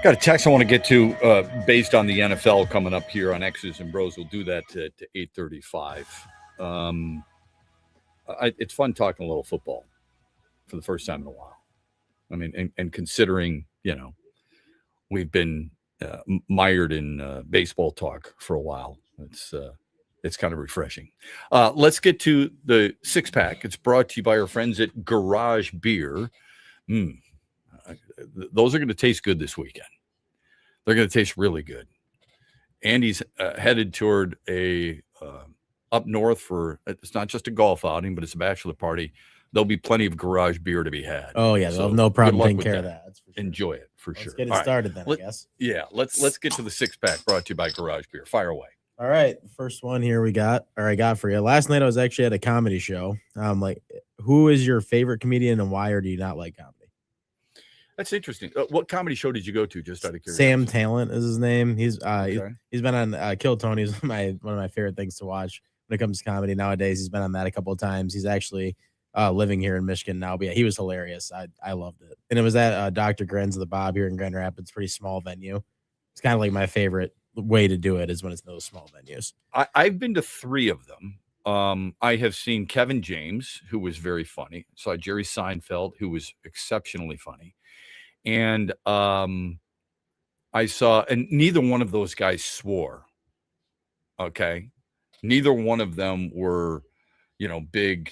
[SPEAKER 6] Got a text I want to get to based on the NFL coming up here on X's and Bros. We'll do that to 8:35. It's fun talking a little football for the first time in a while. I mean, and considering, we've been mired in baseball talk for a while. It's kind of refreshing. Let's get to the six-pack. It's brought to you by our friends at Garage Beer. Those are going to taste good this weekend. They're going to taste really good. Andy's headed toward a up north for, it's not just a golf outing, but it's a bachelor party. There'll be plenty of Garage Beer to be had.
[SPEAKER 7] Oh yeah, they'll have no problem taking care of that. Sure.
[SPEAKER 6] Enjoy it for sure.
[SPEAKER 7] Let's get it started then, I guess.
[SPEAKER 6] Yeah, let's get to the six-pack brought to you by Garage Beer. Fire away.
[SPEAKER 7] All right, first one here I got for you. Last night I was actually at a comedy show. Who is your favorite comedian and why, or do you not like comedy?
[SPEAKER 6] That's interesting. What comedy show did you go to? Just out of curiosity.
[SPEAKER 7] Sam Talent is his name. He's been on Kill Tony. Is one of my favorite things to watch when it comes to comedy nowadays. He's been on that a couple of times. He's actually living here in Michigan now. But yeah, he was hilarious. I loved it. And it was at Dr. Gren's of the Bob here in Grand Rapids. Pretty small venue. It's kind of like my favorite way to do it is when it's those small venues.
[SPEAKER 6] I've been to 3 of them. I have seen Kevin James, who was very funny. Saw Jerry Seinfeld, who was exceptionally funny. And I saw, and neither one of those guys swore. Okay. Neither one of them were, big,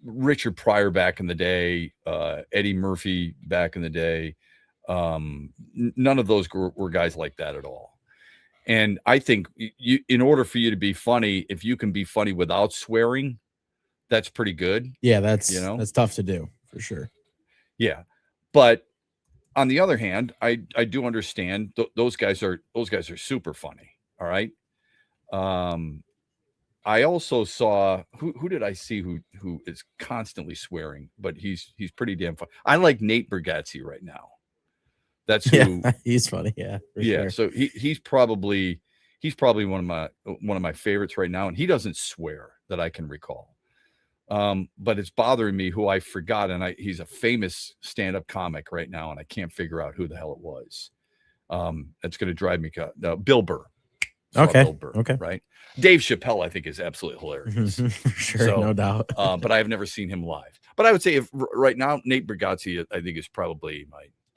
[SPEAKER 6] Richard Pryor back in the day, Eddie Murphy back in the day. None of those were guys like that at all. And I think in order for you to be funny, if you can be funny without swearing, that's pretty good.
[SPEAKER 7] Yeah, that's tough to do for sure.
[SPEAKER 6] Yeah. But on the other hand, I do understand those guys are super funny. All right. I also saw who did I see who is constantly swearing, but he's pretty damn funny. I like Nate Bargatze right now. That's who
[SPEAKER 7] he's funny. Yeah.
[SPEAKER 6] Yeah.
[SPEAKER 7] Sure.
[SPEAKER 6] So he's probably one of my favorites right now. And he doesn't swear that I can recall. But it's bothering me who I forgot. And he's a famous stand-up comic right now. And I can't figure out who the hell it was. It's going to drive me. Bill Burr.
[SPEAKER 7] Okay.
[SPEAKER 6] Bill Burr,
[SPEAKER 7] okay.
[SPEAKER 6] Right. Dave Chappelle, I think, is absolutely hilarious.
[SPEAKER 7] Sure. So, no doubt.
[SPEAKER 6] But I've never seen him live. But I would say if right now, Nate Bargatze, I think is probably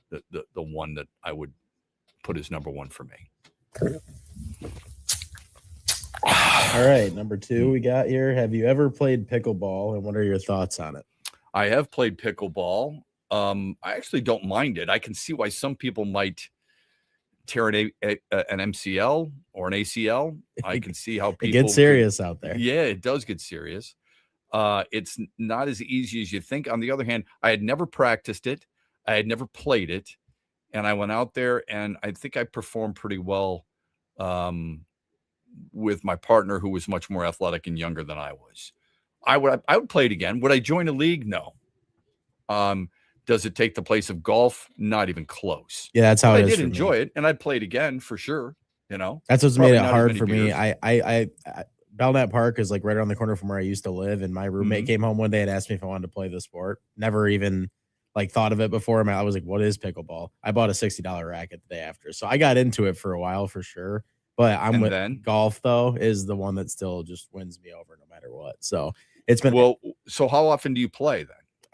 [SPEAKER 6] the one that I would put as number one for me.
[SPEAKER 7] All right, number 2 we got here. Have you ever played pickleball, and what are your thoughts on it?
[SPEAKER 6] I have played pickleball. I actually don't mind it. I can see why some people might tear an MCL or an ACL. I can see how people
[SPEAKER 7] it gets serious out there.
[SPEAKER 6] Yeah, it does get serious. It's not as easy as you think. On the other hand, I had never practiced it. I had never played it. And I went out there, and I think I performed pretty well with my partner, who was much more athletic and younger than I was. I would play it again. Would I join a league? No. Does it take the place of golf? Not even close.
[SPEAKER 7] Yeah, that's how
[SPEAKER 6] but
[SPEAKER 7] it
[SPEAKER 6] I
[SPEAKER 7] is.
[SPEAKER 6] did enjoy it, and I'd play it again for sure.
[SPEAKER 7] That's what's made it hard for me. I Belknap Park is like right around the corner from where I used to live, and my roommate came home one day and asked me if I wanted to play the sport. Never even thought of it before. I was like, what is pickleball? I bought a $60 racket the day after. So I got into it for a while for sure. But golf, though, is the one that still just wins me over no matter what. So it's been
[SPEAKER 6] so how often do you play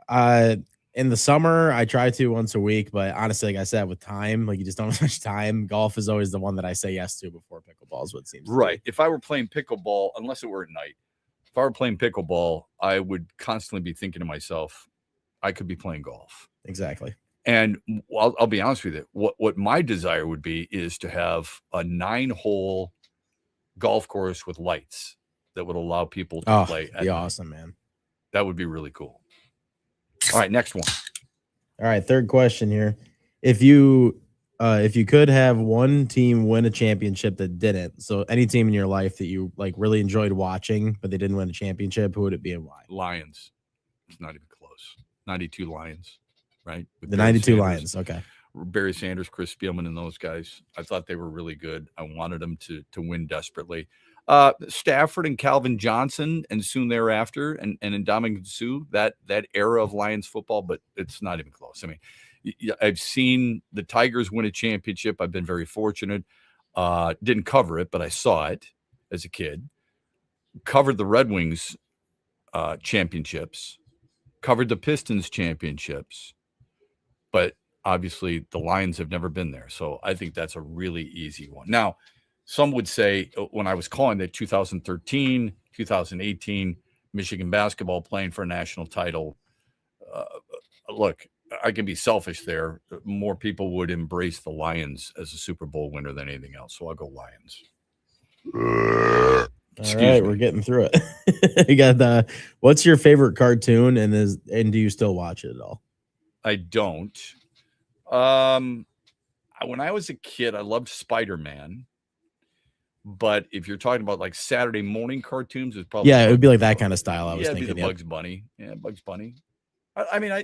[SPEAKER 6] then?
[SPEAKER 7] In the summer, I try to once a week, but honestly, like I said, with time, you just don't have much time. Golf is always the one that I say yes to before pickleball is what it seems.
[SPEAKER 6] Right. If I were playing pickleball, unless it were at night, if I were playing pickleball, I would constantly be thinking to myself, I could be playing golf.
[SPEAKER 7] Exactly.
[SPEAKER 6] And I'll be honest with you. What my desire would be is to have a 9-hole golf course with lights that would allow people to play.
[SPEAKER 7] That'd be awesome, man.
[SPEAKER 6] That would be really cool. All right, next one.
[SPEAKER 7] All right, third question here. If you could have one team win a championship that didn't, so any team in your life that you really enjoyed watching, but they didn't win a championship, who would it be and why?
[SPEAKER 6] Lions. It's not even close. 92 Lions, right?
[SPEAKER 7] With the 92 Lions, okay.
[SPEAKER 6] Barry Sanders, Chris Spielman, and those guys. I thought they were really good. I wanted them to win desperately. Stafford and Calvin Johnson, and soon thereafter, and Ndamukong Suh, that era of Lions football, but it's not even close. I mean, I've seen the Tigers win a championship. I've been very fortunate. Didn't cover it, but I saw it as a kid. Covered the Red Wings championships. Covered the Pistons championships. But obviously the Lions have never been there. So I think that's a really easy one. Now, some would say when I was calling that 2013, 2018, Michigan basketball playing for a national title, look, I can be selfish there. More people would embrace the Lions as a Super Bowl winner than anything else. So I'll go Lions.
[SPEAKER 7] All right, we're getting through it. You got what's your favorite cartoon, and do you still watch it at all?
[SPEAKER 6] I don't. When I was a kid, I loved Spider-Man. But if you're talking about like Saturday morning cartoons, it's probably
[SPEAKER 7] it would be like that kind of style. I was thinking,
[SPEAKER 6] it'd be the Bugs Bunny. Yeah, Bugs Bunny. I mean,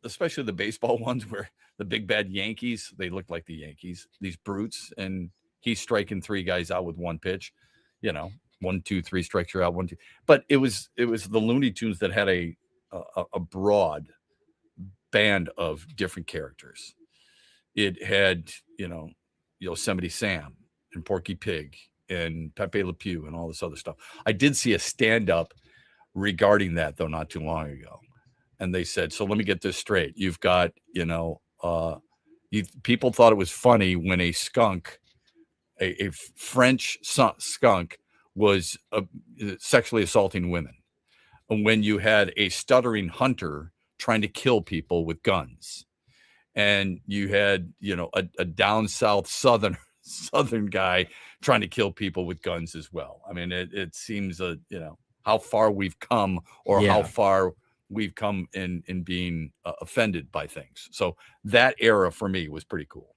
[SPEAKER 6] especially the baseball ones where the big bad Yankees, they look like the Yankees, these brutes, and he's striking 3 guys out with 1 pitch. 1, 2, 3 strikes, you're out. 1, 2. But it was the Looney Tunes that had a broad band of different characters. It had Yosemite Sam and Porky Pig and Pepe Le Pew and all this other stuff. I did see a stand-up regarding that, though, not too long ago. And they said, so let me get this straight. You've got, people thought it was funny when a skunk, a French skunk, was sexually assaulting women. And when you had a stuttering hunter trying to kill people with guns. And you had, a down south southern guy trying to kill people with guns as well. I mean, it seems how far we've come, or how far we've come in being offended by things. So that era for me was pretty cool.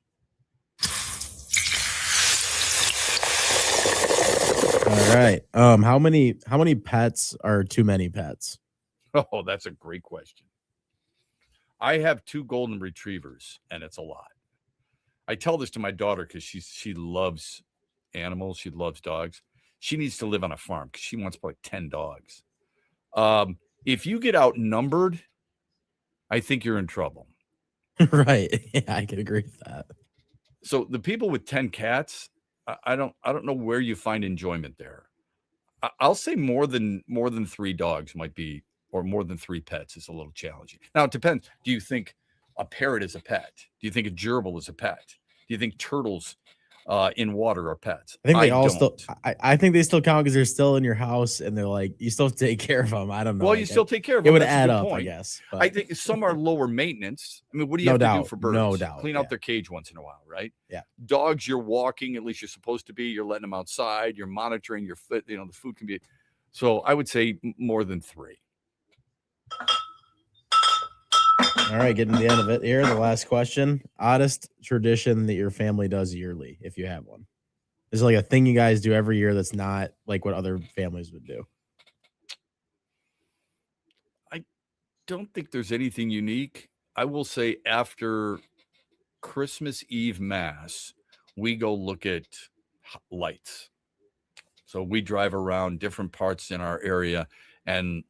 [SPEAKER 7] All right. How many pets are too many pets?
[SPEAKER 6] Oh, that's a great question. I have 2 golden retrievers, and it's a lot. I tell this to my daughter because she loves animals. She loves dogs. She needs to live on a farm because she wants like 10 dogs. If you get outnumbered, I think you're in trouble.
[SPEAKER 7] Right. Yeah, I can agree with that.
[SPEAKER 6] So the people with 10 cats, I don't know where you find enjoyment there. I'll say more than 3 dogs might be, or more than 3 pets is a little challenging. Now it depends. Do you think a parrot is a pet? Do you think a gerbil is a pet? Do you think turtles in water are pets?
[SPEAKER 7] I think they all still. I think they still count because they're still in your house, and they're like, you still have to take care of them. I don't know.
[SPEAKER 6] Well, you still take care of them.
[SPEAKER 7] It would add up, I guess.
[SPEAKER 6] But I think some are lower maintenance. I mean, what do you have to do for birds?
[SPEAKER 7] No doubt.
[SPEAKER 6] Clean out their cage once in a while, right?
[SPEAKER 7] Yeah.
[SPEAKER 6] Dogs, you're walking. At least you're supposed to be. You're letting them outside. You're monitoring your foot. The food can be. So I would say more than 3.
[SPEAKER 7] All right, getting to the end of it here. The last question. Oddest tradition that your family does yearly, if you have one. Is it like a thing you guys do every year that's not like what other families would do?
[SPEAKER 6] I don't think there's anything unique. I will say after Christmas Eve Mass, we go look at lights. So we drive around different parts in our area and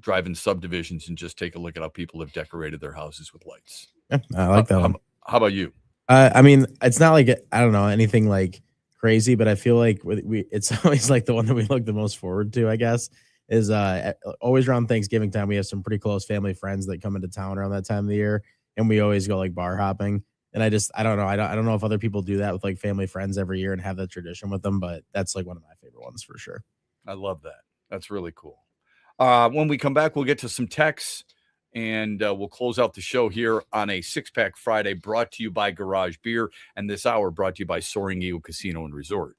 [SPEAKER 6] drive in subdivisions and just take a look at how people have decorated their houses with lights.
[SPEAKER 7] Yeah, I like that one.
[SPEAKER 6] How about you?
[SPEAKER 7] I mean, it's not like, I don't know, anything like crazy, but I feel like it's always like the one that we look the most forward to, I guess, is always around Thanksgiving time. We have some pretty close family friends that come into town around that time of the year, and we always go like bar hopping. And I don't know. I don't know if other people do that with like family friends every year and have that tradition with them, but that's like one of my favorite ones for sure.
[SPEAKER 6] I love that. That's really cool. When we come back, we'll get to some texts, and we'll close out the show here on a 6-Pack Friday, brought to you by Garage Beer, and this hour brought to you by Soaring Eagle Casino and Resort.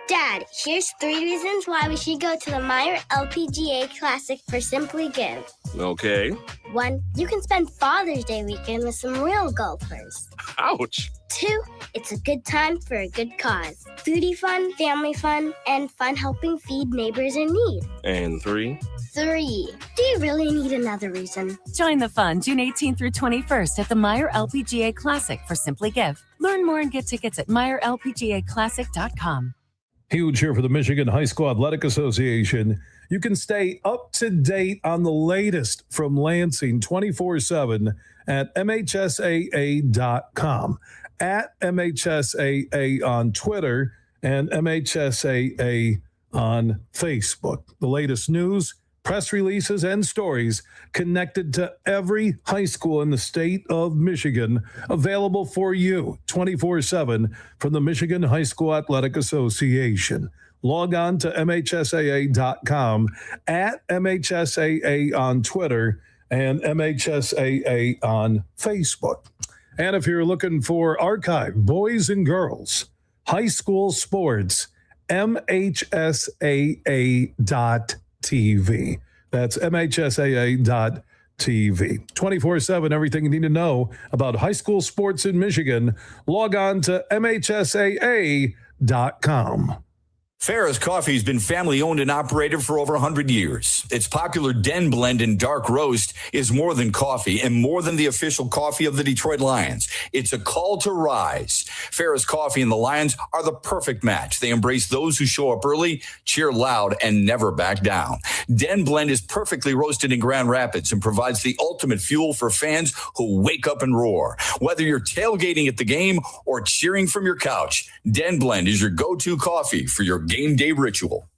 [SPEAKER 10] Dad, here's 3 reasons why we should go to the Meyer LPGA Classic for Simply Give.
[SPEAKER 11] Okay.
[SPEAKER 10] 1, you can spend Father's Day weekend with some real golfers.
[SPEAKER 11] Ouch.
[SPEAKER 10] 2, it's a good time for a good cause. Foodie fun, family fun, and fun helping feed neighbors in need.
[SPEAKER 11] And 3.
[SPEAKER 10] 3, do you really need another reason?
[SPEAKER 12] Join the fun June 18th through 21st at the Meyer LPGA Classic for Simply Give. Learn more and get tickets at MeyerLPGAClassic.com.
[SPEAKER 9] Huge here for the Michigan High School Athletic Association You can stay up to date on the latest from Lansing 24/7 at MHSAA.com, at MHSAA on Twitter, and MHSAA on Facebook. The latest news, press releases, and stories connected to every high school in the state of Michigan, available for you 24/7 from the Michigan High School Athletic Association. Log on to MHSAA.com, at MHSAA on Twitter, and MHSAA on Facebook. And if you're looking for archive boys and girls high school sports, MHSAA.TV. That's MHSAA.TV. 24/7, everything you need to know about high school sports in Michigan. Log on to MHSAA.com.
[SPEAKER 8] Farrah's Coffee has been family owned and operated for over 100 years. Its popular Den Blend and Dark Roast is more than coffee and more than the official coffee of the Detroit Lions. It's a call to rise. Farrah's Coffee and the Lions are the perfect match. They embrace those who show up early, cheer loud, and never back down. Den Blend is perfectly roasted in Grand Rapids and provides the ultimate fuel for fans who wake up and roar. Whether you're tailgating at the game or cheering from your couch, Den Blend is your go-to coffee for your game day ritual.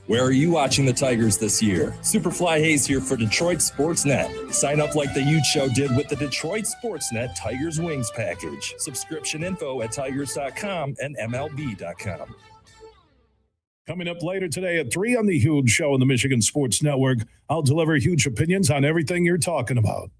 [SPEAKER 14] Where are you watching the Tigers this year? Superfly Hayes here for Detroit Sportsnet. Sign up like the Huge Show did with the Detroit Sportsnet Tigers Wings package. Subscription info at tigers.com and MLB.com.
[SPEAKER 9] Coming up later today at 3 on the Huge Show on the Michigan Sports Network, I'll deliver huge opinions on everything you're talking about.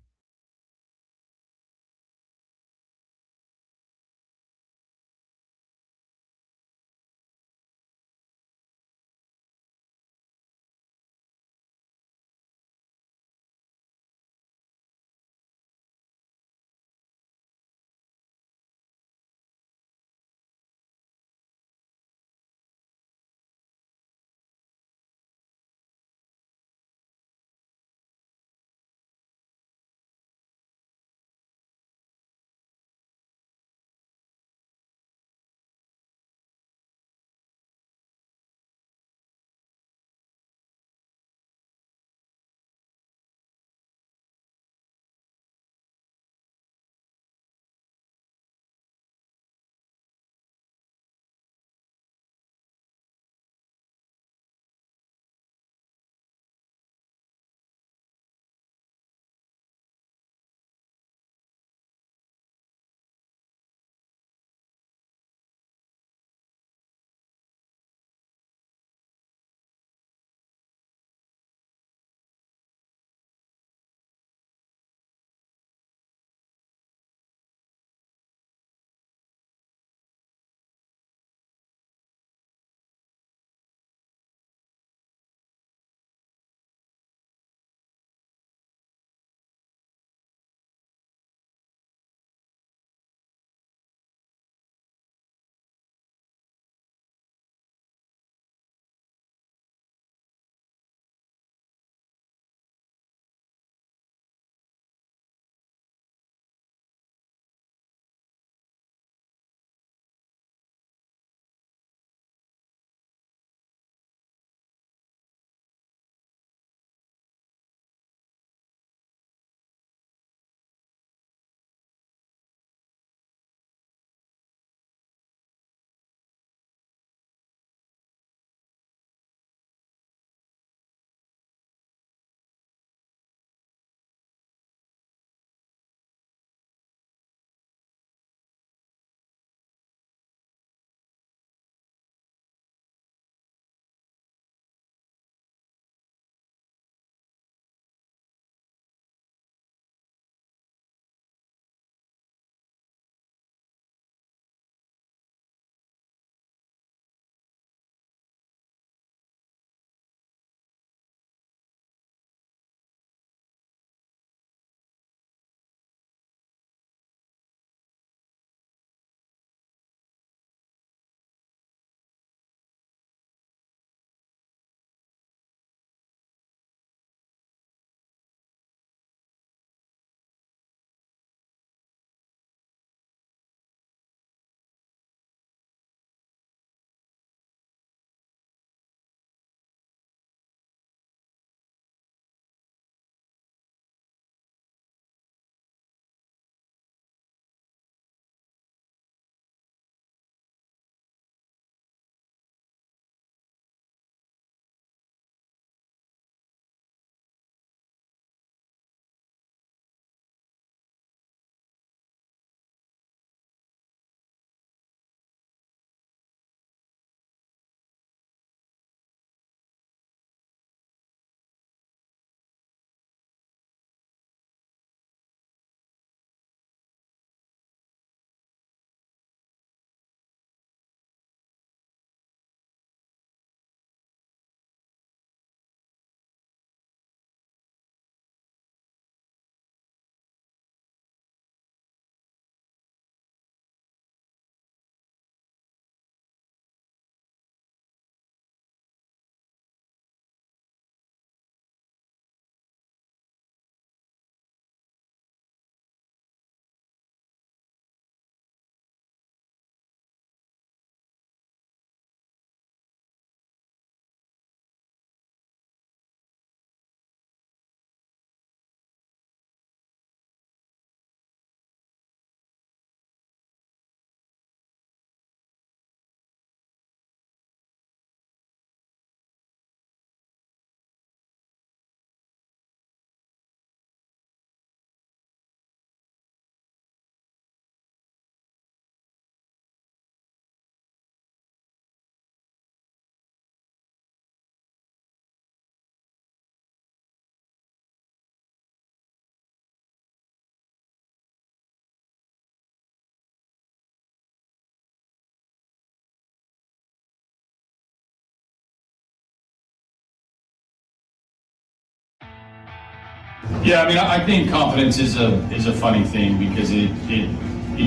[SPEAKER 19] Yeah, I mean, I think confidence is a funny thing because you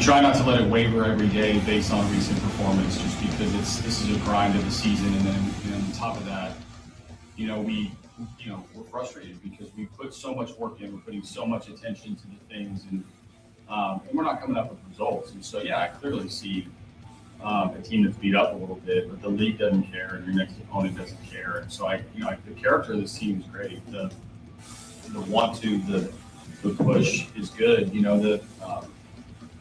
[SPEAKER 19] try not to let it waver every day based on recent performance, just because this is a grind of the season, and then on top of that, we're frustrated because we put so much work in, we're putting so much attention to the things, and we're not coming up with results. And so, yeah, I clearly see a team that's beat up a little bit, but the league doesn't care, and your next opponent doesn't care. And so, the character of this team is great. The want to, the push is good.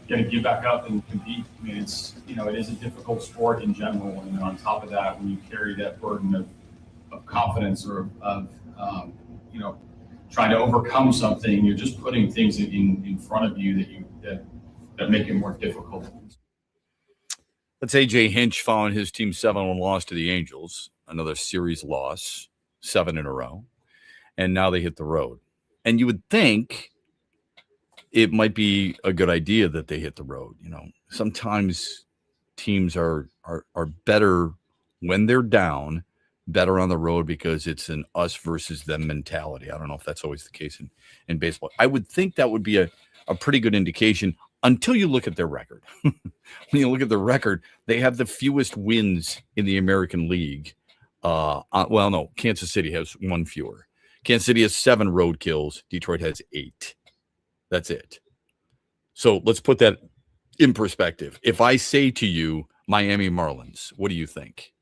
[SPEAKER 19] Going to get back up and compete. I mean, it is a difficult sport in general, and then on top of that, when you carry that burden of confidence or of trying to overcome something, you're just putting things in front of you that make it more difficult.
[SPEAKER 6] That's AJ Hinch following his team 7-1 loss to the Angels, another series loss, 7 in a row, and now they hit the road. And you would think it might be a good idea that they hit the road. Sometimes teams are better when they're down, better on the road because it's an us versus them mentality. I don't know if that's always the case in baseball. I would think that would be a pretty good indication until you look at their record. When you look at their record, they have the fewest wins in the American League. Kansas City has 1 fewer. Kansas City has 7 road kills. Detroit has 8. That's it. So let's put that in perspective. If I say to you, Miami Marlins, what do you think?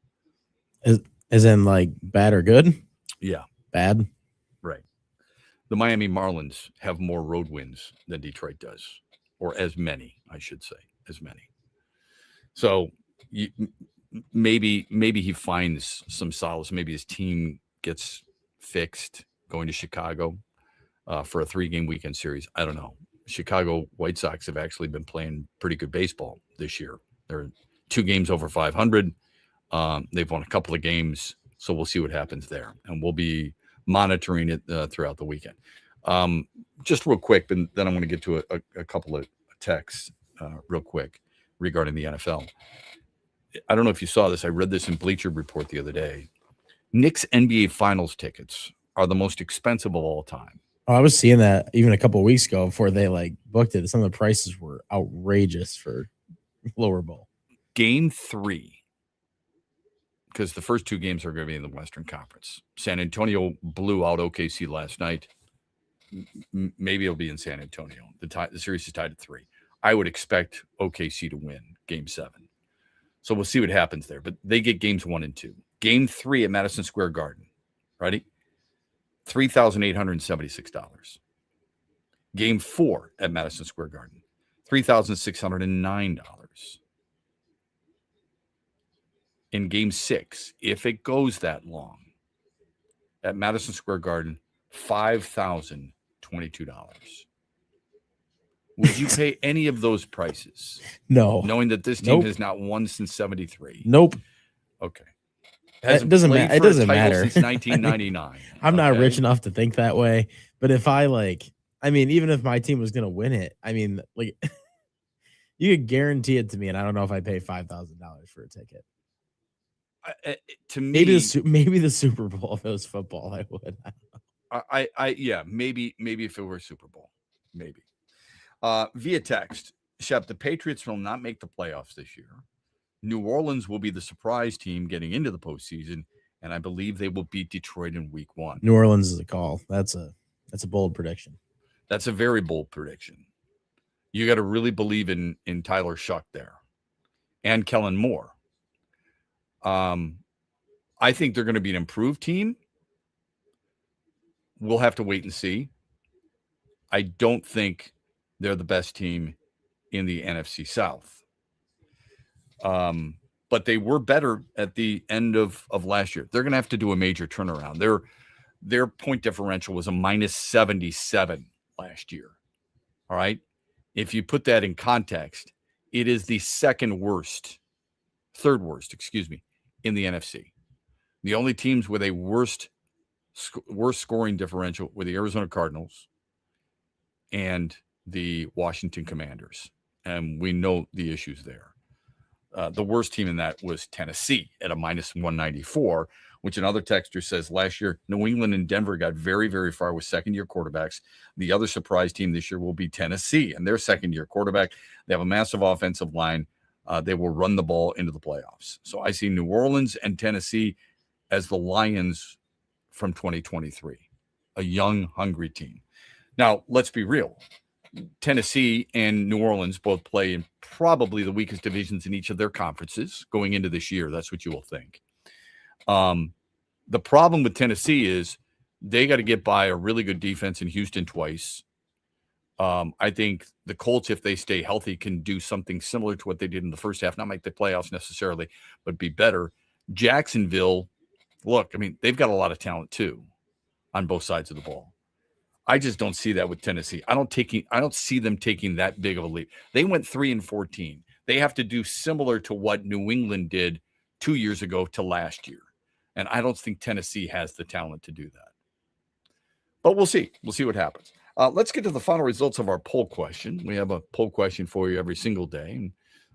[SPEAKER 7] As in like bad or good?
[SPEAKER 6] Yeah.
[SPEAKER 7] Bad.
[SPEAKER 6] Right. The Miami Marlins have more road wins than Detroit does, or as many, I should say, as many. So maybe he finds some solace. Maybe his team gets fixed going to Chicago for a 3-game weekend series. I don't know. Chicago White Sox have actually been playing pretty good baseball this year. They're 2 games over 500. They've won a couple of games, so we'll see what happens there. And we'll be monitoring it throughout the weekend. Just real quick, and then I'm going to get to a couple of texts real quick regarding the NFL. I don't know if you saw this. I read this in Bleacher Report the other day. Knicks NBA Finals tickets are the most expensive of all time.
[SPEAKER 7] Oh, I was seeing that even a couple of weeks ago before they booked it. Some of the prices were outrageous for lower bowl.
[SPEAKER 6] Game 3, because the first 2 games are going to be in the Western Conference. San Antonio blew out OKC last night. Maybe it'll be in San Antonio. The series is tied at 3. I would expect OKC to win Game 7. So we'll see what happens there. But they get games 1 and 2. Game 3 at Madison Square Garden. Ready? $3,876. Game 4 at Madison Square Garden. $3,609. In Game 6, if it goes that long, at Madison Square Garden, $5,022. Would you pay any of those prices?
[SPEAKER 7] No.
[SPEAKER 6] Knowing that this team has not won since 73?
[SPEAKER 7] Nope.
[SPEAKER 6] Okay.
[SPEAKER 7] It doesn't matter. It doesn't matter.
[SPEAKER 6] Since 1999.
[SPEAKER 7] I'm not rich enough to think that way. But if even if my team was going to win it, you could guarantee it to me, and I don't know if I pay $5,000 for a ticket.
[SPEAKER 6] To me,
[SPEAKER 7] maybe the Super Bowl, if it was football, I would. I don't know.
[SPEAKER 6] Maybe if it were Super Bowl, maybe. Via text, Shep, the Patriots will not make the playoffs this year. New Orleans will be the surprise team getting into the postseason, and I believe they will beat Detroit in Week 1.
[SPEAKER 7] New Orleans is a call. That's a bold prediction.
[SPEAKER 6] That's a very bold prediction. You got to really believe in Tyler Shuck there, and Kellen Moore. I think they're going to be an improved team. We'll have to wait and see. I don't think they're the best team in the NFC South. But they were better at the end of last year. They're going to have to do a major turnaround. Their point differential was a -77 last year. All right. If you put that in context, it is the third worst, in the NFC. The only teams with a worst scoring differential were the Arizona Cardinals and the Washington Commanders. And we know the issues there. The worst team in that was Tennessee at a minus 194, which another texter says last year, New England and Denver got very, very far with second-year quarterbacks. The other surprise team this year will be Tennessee and their second-year quarterback. They have a massive offensive line. They will run the ball into the playoffs. So I see New Orleans and Tennessee as the Lions from 2023, a young, hungry team. Now, let's be real. Tennessee and New Orleans both play in probably the weakest divisions in each of their conferences going into this year. That's what you will think. The problem with Tennessee is they got to get by a really good defense in Houston twice. I think the Colts, if they stay healthy, can do something similar to what they did in the first half, not make the playoffs necessarily, but be better. Jacksonville, look, I mean, they've got a lot of talent too on both sides of the ball. I just don't see that with Tennessee. I don't see them taking that big of a leap. They went 3-14. They have to do similar to what New England did 2 years ago to last year. And I don't think Tennessee has the talent to do that. But we'll see. We'll see what happens. Let's get to the final results of our poll question. We have a poll question for you every single day. And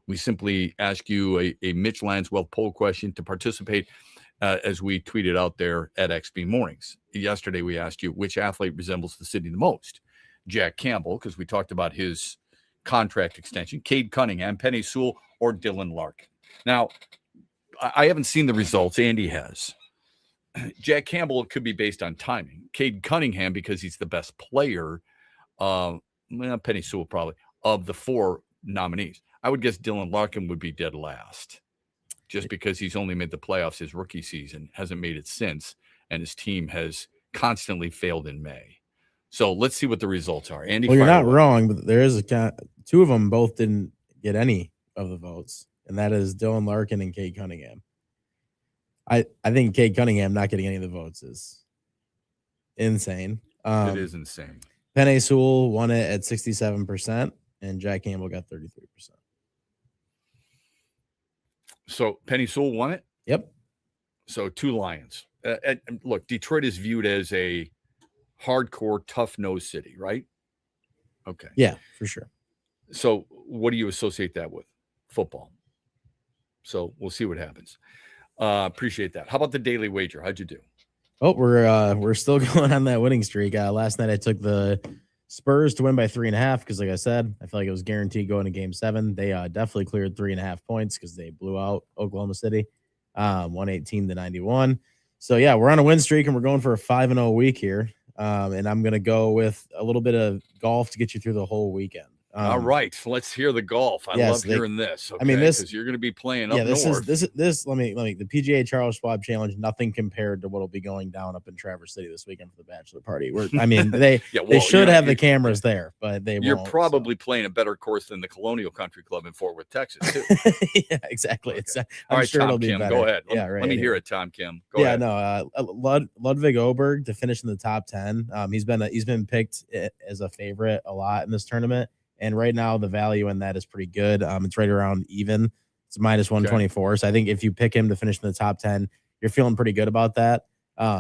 [SPEAKER 6] we simply ask you a Mitch Lanswealth poll question to participate as we tweeted out there at XB Mornings. Yesterday, we asked you which athlete resembles the city the most. Jack Campbell, because we talked about his contract extension, Cade Cunningham, Penny Sewell, or Dylan Larkin. Now, I haven't seen the results. Andy has. Jack Campbell could be based on timing. Cade Cunningham, because he's the best player, Penny Sewell probably, of the four nominees. I would guess Dylan Larkin would be dead last, just because he's only made the playoffs his rookie season, hasn't made it since, and his team has constantly failed in May. So let's see what the results are. Andy,
[SPEAKER 7] well, you're not wrong, but there is two of them both didn't get any of the votes, and that is Dylan Larkin and Cade Cunningham. I think Cade Cunningham not getting any of the votes is insane.
[SPEAKER 6] It is insane.
[SPEAKER 7] Penny Sewell won it at 67%, and Jack Campbell got 33%.
[SPEAKER 6] So Penny Sewell won it?
[SPEAKER 7] Yep.
[SPEAKER 6] So 2 Lions. Look, Detroit is viewed as a hardcore, tough-nosed city, right? Okay.
[SPEAKER 7] Yeah, for sure.
[SPEAKER 6] So what do you associate that with? Football. So we'll see what happens. Appreciate that. How about the daily wager? How'd you do?
[SPEAKER 7] Oh, we're still going on that winning streak. Last night I took the Spurs to win by 3.5 because, like I said, I feel like it was guaranteed going to Game 7. They definitely cleared 3.5 points because they blew out Oklahoma City, 118-91. So yeah, we're on a win streak and we're going for a 5-0 week here. And I'm gonna go with a little bit of golf to get you through the whole weekend.
[SPEAKER 6] All right, let's hear the golf. I love hearing this. Okay?
[SPEAKER 7] I mean, this
[SPEAKER 6] because you're going to be playing up
[SPEAKER 7] this
[SPEAKER 6] north.
[SPEAKER 7] This. Let me. The PGA Charles Schwab Challenge. Nothing compared to what'll be going down up in Traverse City this weekend for the bachelor party. They should have the cameras there, but they.
[SPEAKER 6] You're
[SPEAKER 7] won't,
[SPEAKER 6] probably playing a better course than the Colonial Country Club in Fort Worth, Texas, too.
[SPEAKER 7] Yeah, exactly.
[SPEAKER 6] Okay.
[SPEAKER 7] I'm
[SPEAKER 6] all right,
[SPEAKER 7] sure
[SPEAKER 6] Tom
[SPEAKER 7] it'll be
[SPEAKER 6] Kim,
[SPEAKER 7] better.
[SPEAKER 6] go ahead.
[SPEAKER 7] Yeah, right.
[SPEAKER 6] Let me hear it, Tom Kim. Go ahead.
[SPEAKER 7] No. Ludwig Oberg to finish in the top 10. He's been picked as a favorite a lot in this tournament. And right now, the value in that is pretty good. It's right around even. It's minus 124. Okay. So I think if you pick him to finish in the top 10, you're feeling pretty good about that.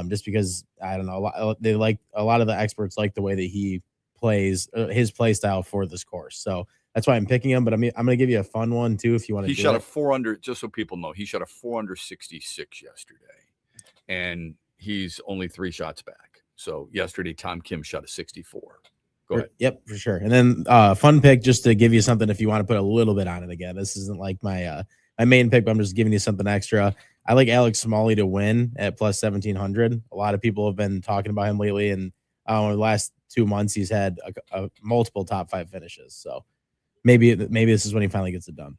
[SPEAKER 7] Just because, I don't know, a lot of the experts like the way that he plays, his play style for this course. So that's why I'm picking him. But I'm going to give you a fun one, too, if you want to do it.
[SPEAKER 6] He shot a 4 under, just so people know, he shot a 4 under 66 yesterday. And he's only 3 shots back. So yesterday, Tom Kim shot a 64. Go ahead.
[SPEAKER 7] Yep, for sure. And then fun pick just to give you something if you want to put a little bit on it again. This isn't like my main pick, but I'm just giving you something extra. I like Alex Smalley to win at plus 1,700. A lot of people have been talking about him lately, and over the last 2 months, he's had multiple top 5 finishes. So maybe this is when he finally gets it done.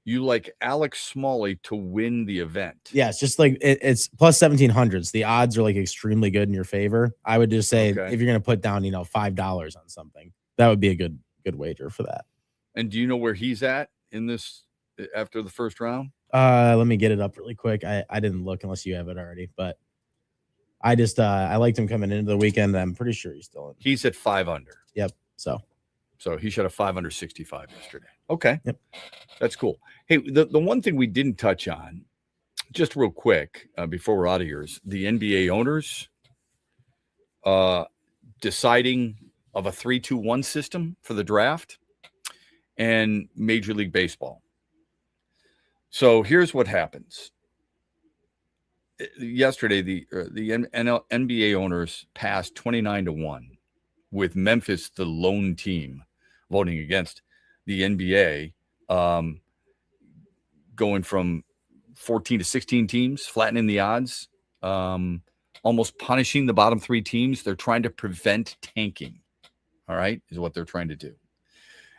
[SPEAKER 6] You like Alex Smalley to win the event?
[SPEAKER 7] Yeah, it's just like it's plus 1,700s. The odds are like extremely good in your favor. I would just say if you're going to put down, $5 on something, that would be a good wager for that.
[SPEAKER 6] And do you know where he's at in this after the first round?
[SPEAKER 7] Let me get it up really quick. I didn't look unless you have it already, but I just I liked him coming into the weekend. I'm pretty sure he's still in.
[SPEAKER 6] He's at 5 under.
[SPEAKER 7] Yep. So
[SPEAKER 6] he shot a 5 under 65 yesterday. Okay.
[SPEAKER 7] Yep.
[SPEAKER 6] That's cool. Hey, the one thing we didn't touch on, just real quick, before we're out of here, is the NBA owners deciding of a 3-2-1 system for the draft and Major League Baseball. So here's what happens. Yesterday, the NBA owners passed 29-1 with Memphis, the lone team, voting against the NBA, going from 14 to 16 teams, flattening the odds, almost punishing the bottom three teams. They're trying to prevent tanking, all right, is what they're trying to do.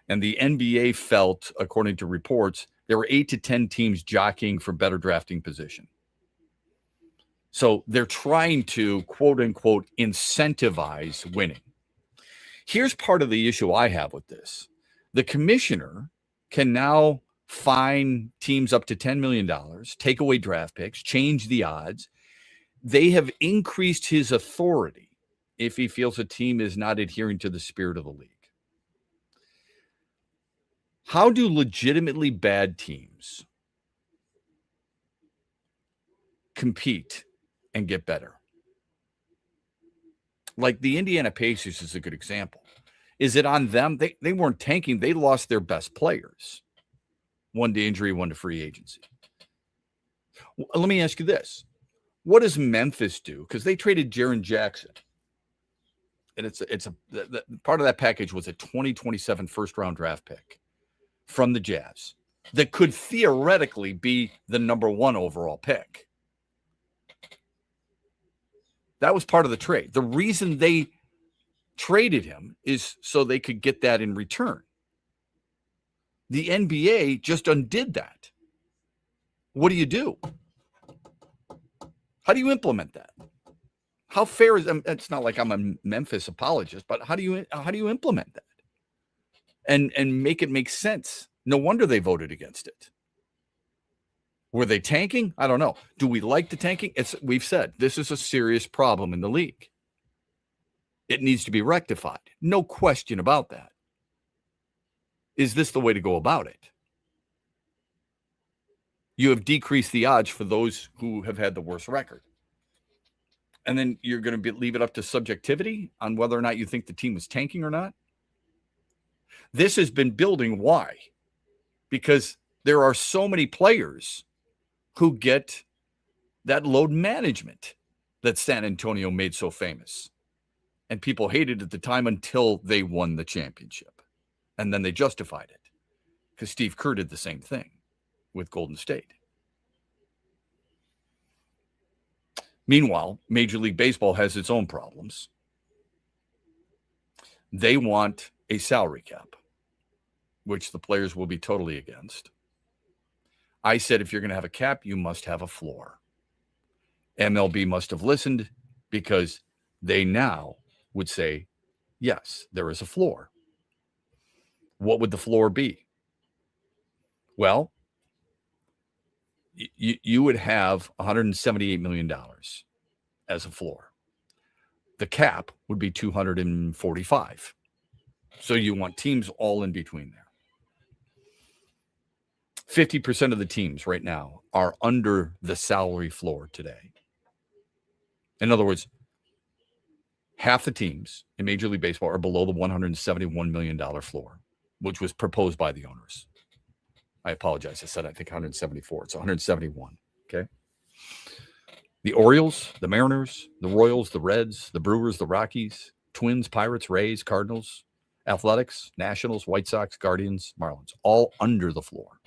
[SPEAKER 6] And the NBA felt, according to reports, there were 8 to 10 teams jockeying for better drafting position. So they're trying to, quote unquote, incentivize winning. Here's part of the issue I have with this. The commissioner can now fine teams up to $10 million, take away draft picks, change the odds. They have increased his authority if he feels a team is not adhering to the spirit of the league. How do legitimately bad teams compete and get better? Like the Indiana Pacers is a good example. Is it on them? They weren't tanking. They lost their best players. One to injury, one to free agency. Let me ask you this. What does Memphis do? Because they traded Jaren Jackson. And the part of that package was a 2027 first-round draft pick from the Jazz that could theoretically be the number 1 overall pick. That was part of the trade. The reason they traded him is so they could get that in return. The NBA just undid that. What do? How do you implement that? How fair is it? It's not like I'm a Memphis apologist, but how do you implement that? And make it make sense? No wonder they voted against it. Were they tanking? I don't know. Do we like the tanking? We've said this is a serious problem in the league. It needs to be rectified. No question about that. Is this the way to go about it? You have decreased the odds for those who have had the worst record. And then you're going to leave it up to subjectivity on whether or not you think the team was tanking or not. This has been building. Why? Because there are so many players who get that load management that San Antonio made so famous. And people hated at the time until they won the championship. And then they justified it. Because Steve Kerr did the same thing with Golden State. Meanwhile, Major League Baseball has its own problems. They want a salary cap, which the players will be totally against. I said, if you're going to have a cap, you must have a floor. MLB must have listened because they now would say, yes, there is a floor. What would the floor be? Well, you would have $178 million as a floor. The cap would be 245. So you want teams all in between there. 50% of the teams right now are under the salary floor today. In other words, half the teams in Major League Baseball are below the $171 million floor, which was proposed by the owners. I apologize. I said, I think 174. It's 171. Okay. The Orioles, the Mariners, the Royals, the Reds, the Brewers, the Rockies, Twins, Pirates, Rays, Cardinals, Athletics, Nationals, White Sox, Guardians, Marlins, all under the floor.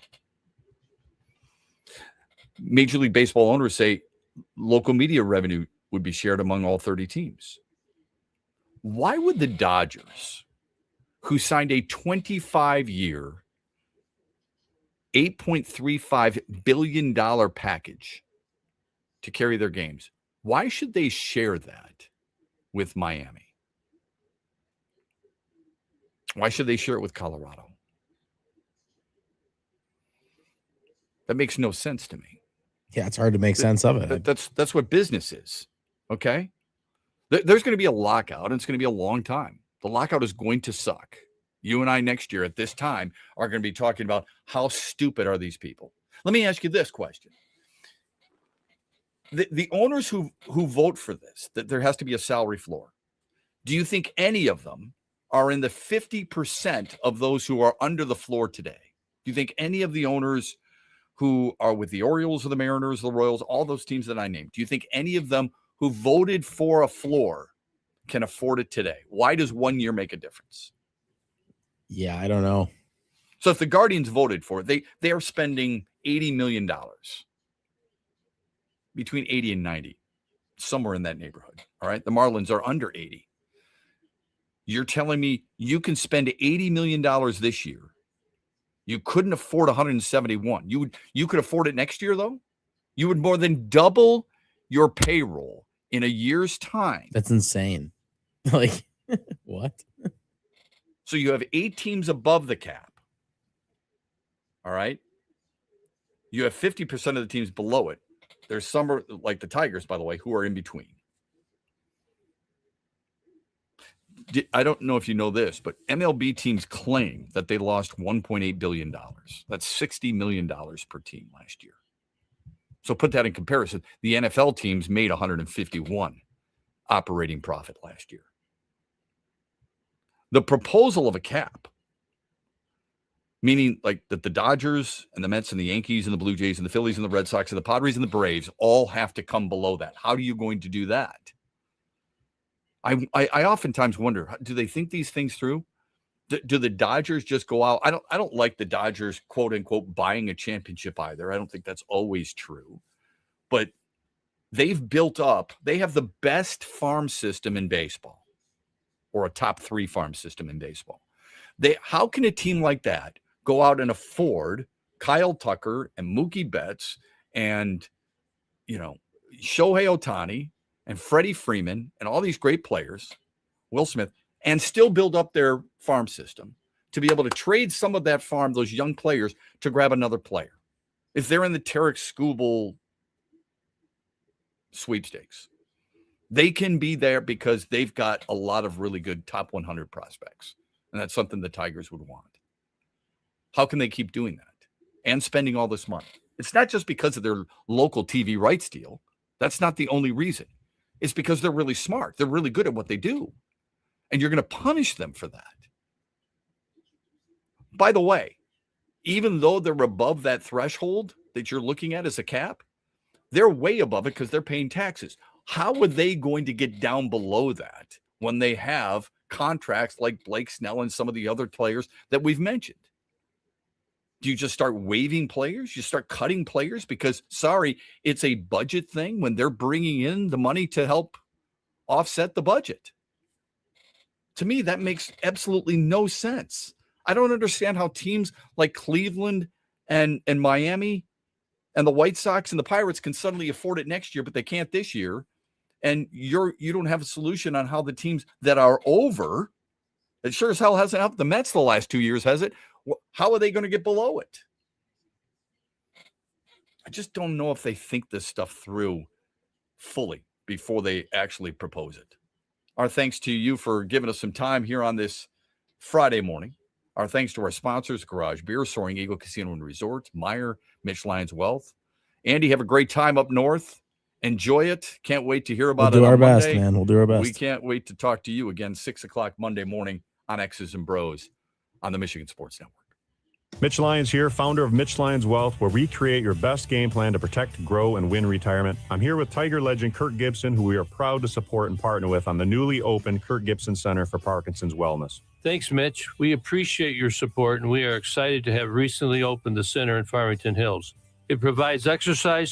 [SPEAKER 6] Major League Baseball owners say local media revenue would be shared among all 30 teams. Why would the Dodgers, who signed a 25-year, $8.35 billion package to carry their games, why should they share that with Miami? Why should they share it with Colorado? That makes no sense to me.
[SPEAKER 7] Yeah, it's hard to make sense of it.
[SPEAKER 6] That's what business is, okay? There's going to be a lockout, and it's going to be a long time. The lockout is going to suck. You and I next year at this time are going to be talking about how stupid are these people. Let me ask you this question. The owners who vote for this, that there has to be a salary floor, do you think any of them are in the 50% of those who are under the floor today? Do you think any of the owners who are with the Orioles or the Mariners, the Royals, all those teams that I named, do you think any of them who voted for a floor can afford it today? Why does 1 year make a difference?
[SPEAKER 7] Yeah, I don't know.
[SPEAKER 6] So if the Guardians voted for it, they are spending $80 million, between 80 and 90, somewhere in that neighborhood. All right. The Marlins are under 80. You're telling me you can spend $80 million this year. You couldn't afford 171. You could afford it next year, though. You would more than double your payroll in a year's time.
[SPEAKER 7] That's insane. Like, what?
[SPEAKER 6] So you have 8 teams above the cap. All right. You have 50% of the teams below it. There's some, like the Tigers, by the way, who are in between. I don't know if you know this, but MLB teams claim that they lost $1.8 billion. That's $60 million per team last year. So put that in comparison. The NFL teams made 151 operating profit last year. The proposal of a cap, meaning like that the Dodgers and the Mets and the Yankees and the Blue Jays and the Phillies and the Red Sox and the Padres and the Braves all have to come below that. How are you going to do that? I oftentimes wonder, do they think these things through? Do the Dodgers just go out? I don't like the Dodgers, quote unquote, buying a championship either. I don't think that's always true. But they've built up, they have the best farm system in baseball, or a top 3 farm system in baseball. How can a team like that go out and afford Kyle Tucker and Mookie Betts and, Shohei Ohtani and Freddie Freeman and all these great players, Will Smith, and still build up their farm system to be able to trade some of that farm, those young players, to grab another player? If they're in the Tarek Skubal sweepstakes, they can be there because they've got a lot of really good top 100 prospects. And that's something the Tigers would want. How can they keep doing that and spending all this money? It's not just because of their local TV rights deal. That's not the only reason. It's because they're really smart. They're really good at what they do. And you're going to punish them for that. By the way, even though they're above that threshold that you're looking at as a cap, they're way above it because they're paying taxes. How are they going to get down below that when they have contracts like Blake Snell and some of the other players that we've mentioned? Do you just start waiving players? You start cutting players because, sorry, it's a budget thing when they're bringing in the money to help offset the budget? To me, that makes absolutely no sense. I don't understand how teams like Cleveland and Miami and the White Sox and the Pirates can suddenly afford it next year, but they can't this year. And you don't have a solution on how the teams that are over, it sure as hell hasn't helped the Mets the last 2 years, has it? How are they going to get below it? I just don't know if they think this stuff through fully before they actually propose it. Our thanks to you for giving us some time here on this Friday morning. Our thanks to our sponsors, Garage Beer, Soaring Eagle Casino and Resort, Meyer, Mitch Lyons Wealth. Andy, have a great time up north. Enjoy it. Can't wait to hear about it.
[SPEAKER 7] We'll do our best,
[SPEAKER 6] Monday.
[SPEAKER 7] man. We'll do our best.
[SPEAKER 6] We can't wait to talk to you again 6 o'clock Monday morning on X's and Bros on the Michigan Sports Network.
[SPEAKER 15] Mitch Lyons here, founder of Mitch Lyons Wealth, where we create your best game plan to protect, grow, and win retirement. I'm here with Tiger legend Kirk Gibson, who we are proud to support and partner with on the newly opened Kirk Gibson Center for Parkinson's Wellness.
[SPEAKER 16] Thanks, Mitch. We appreciate your support, and we are excited to have recently opened the center in Farmington Hills. It provides exercise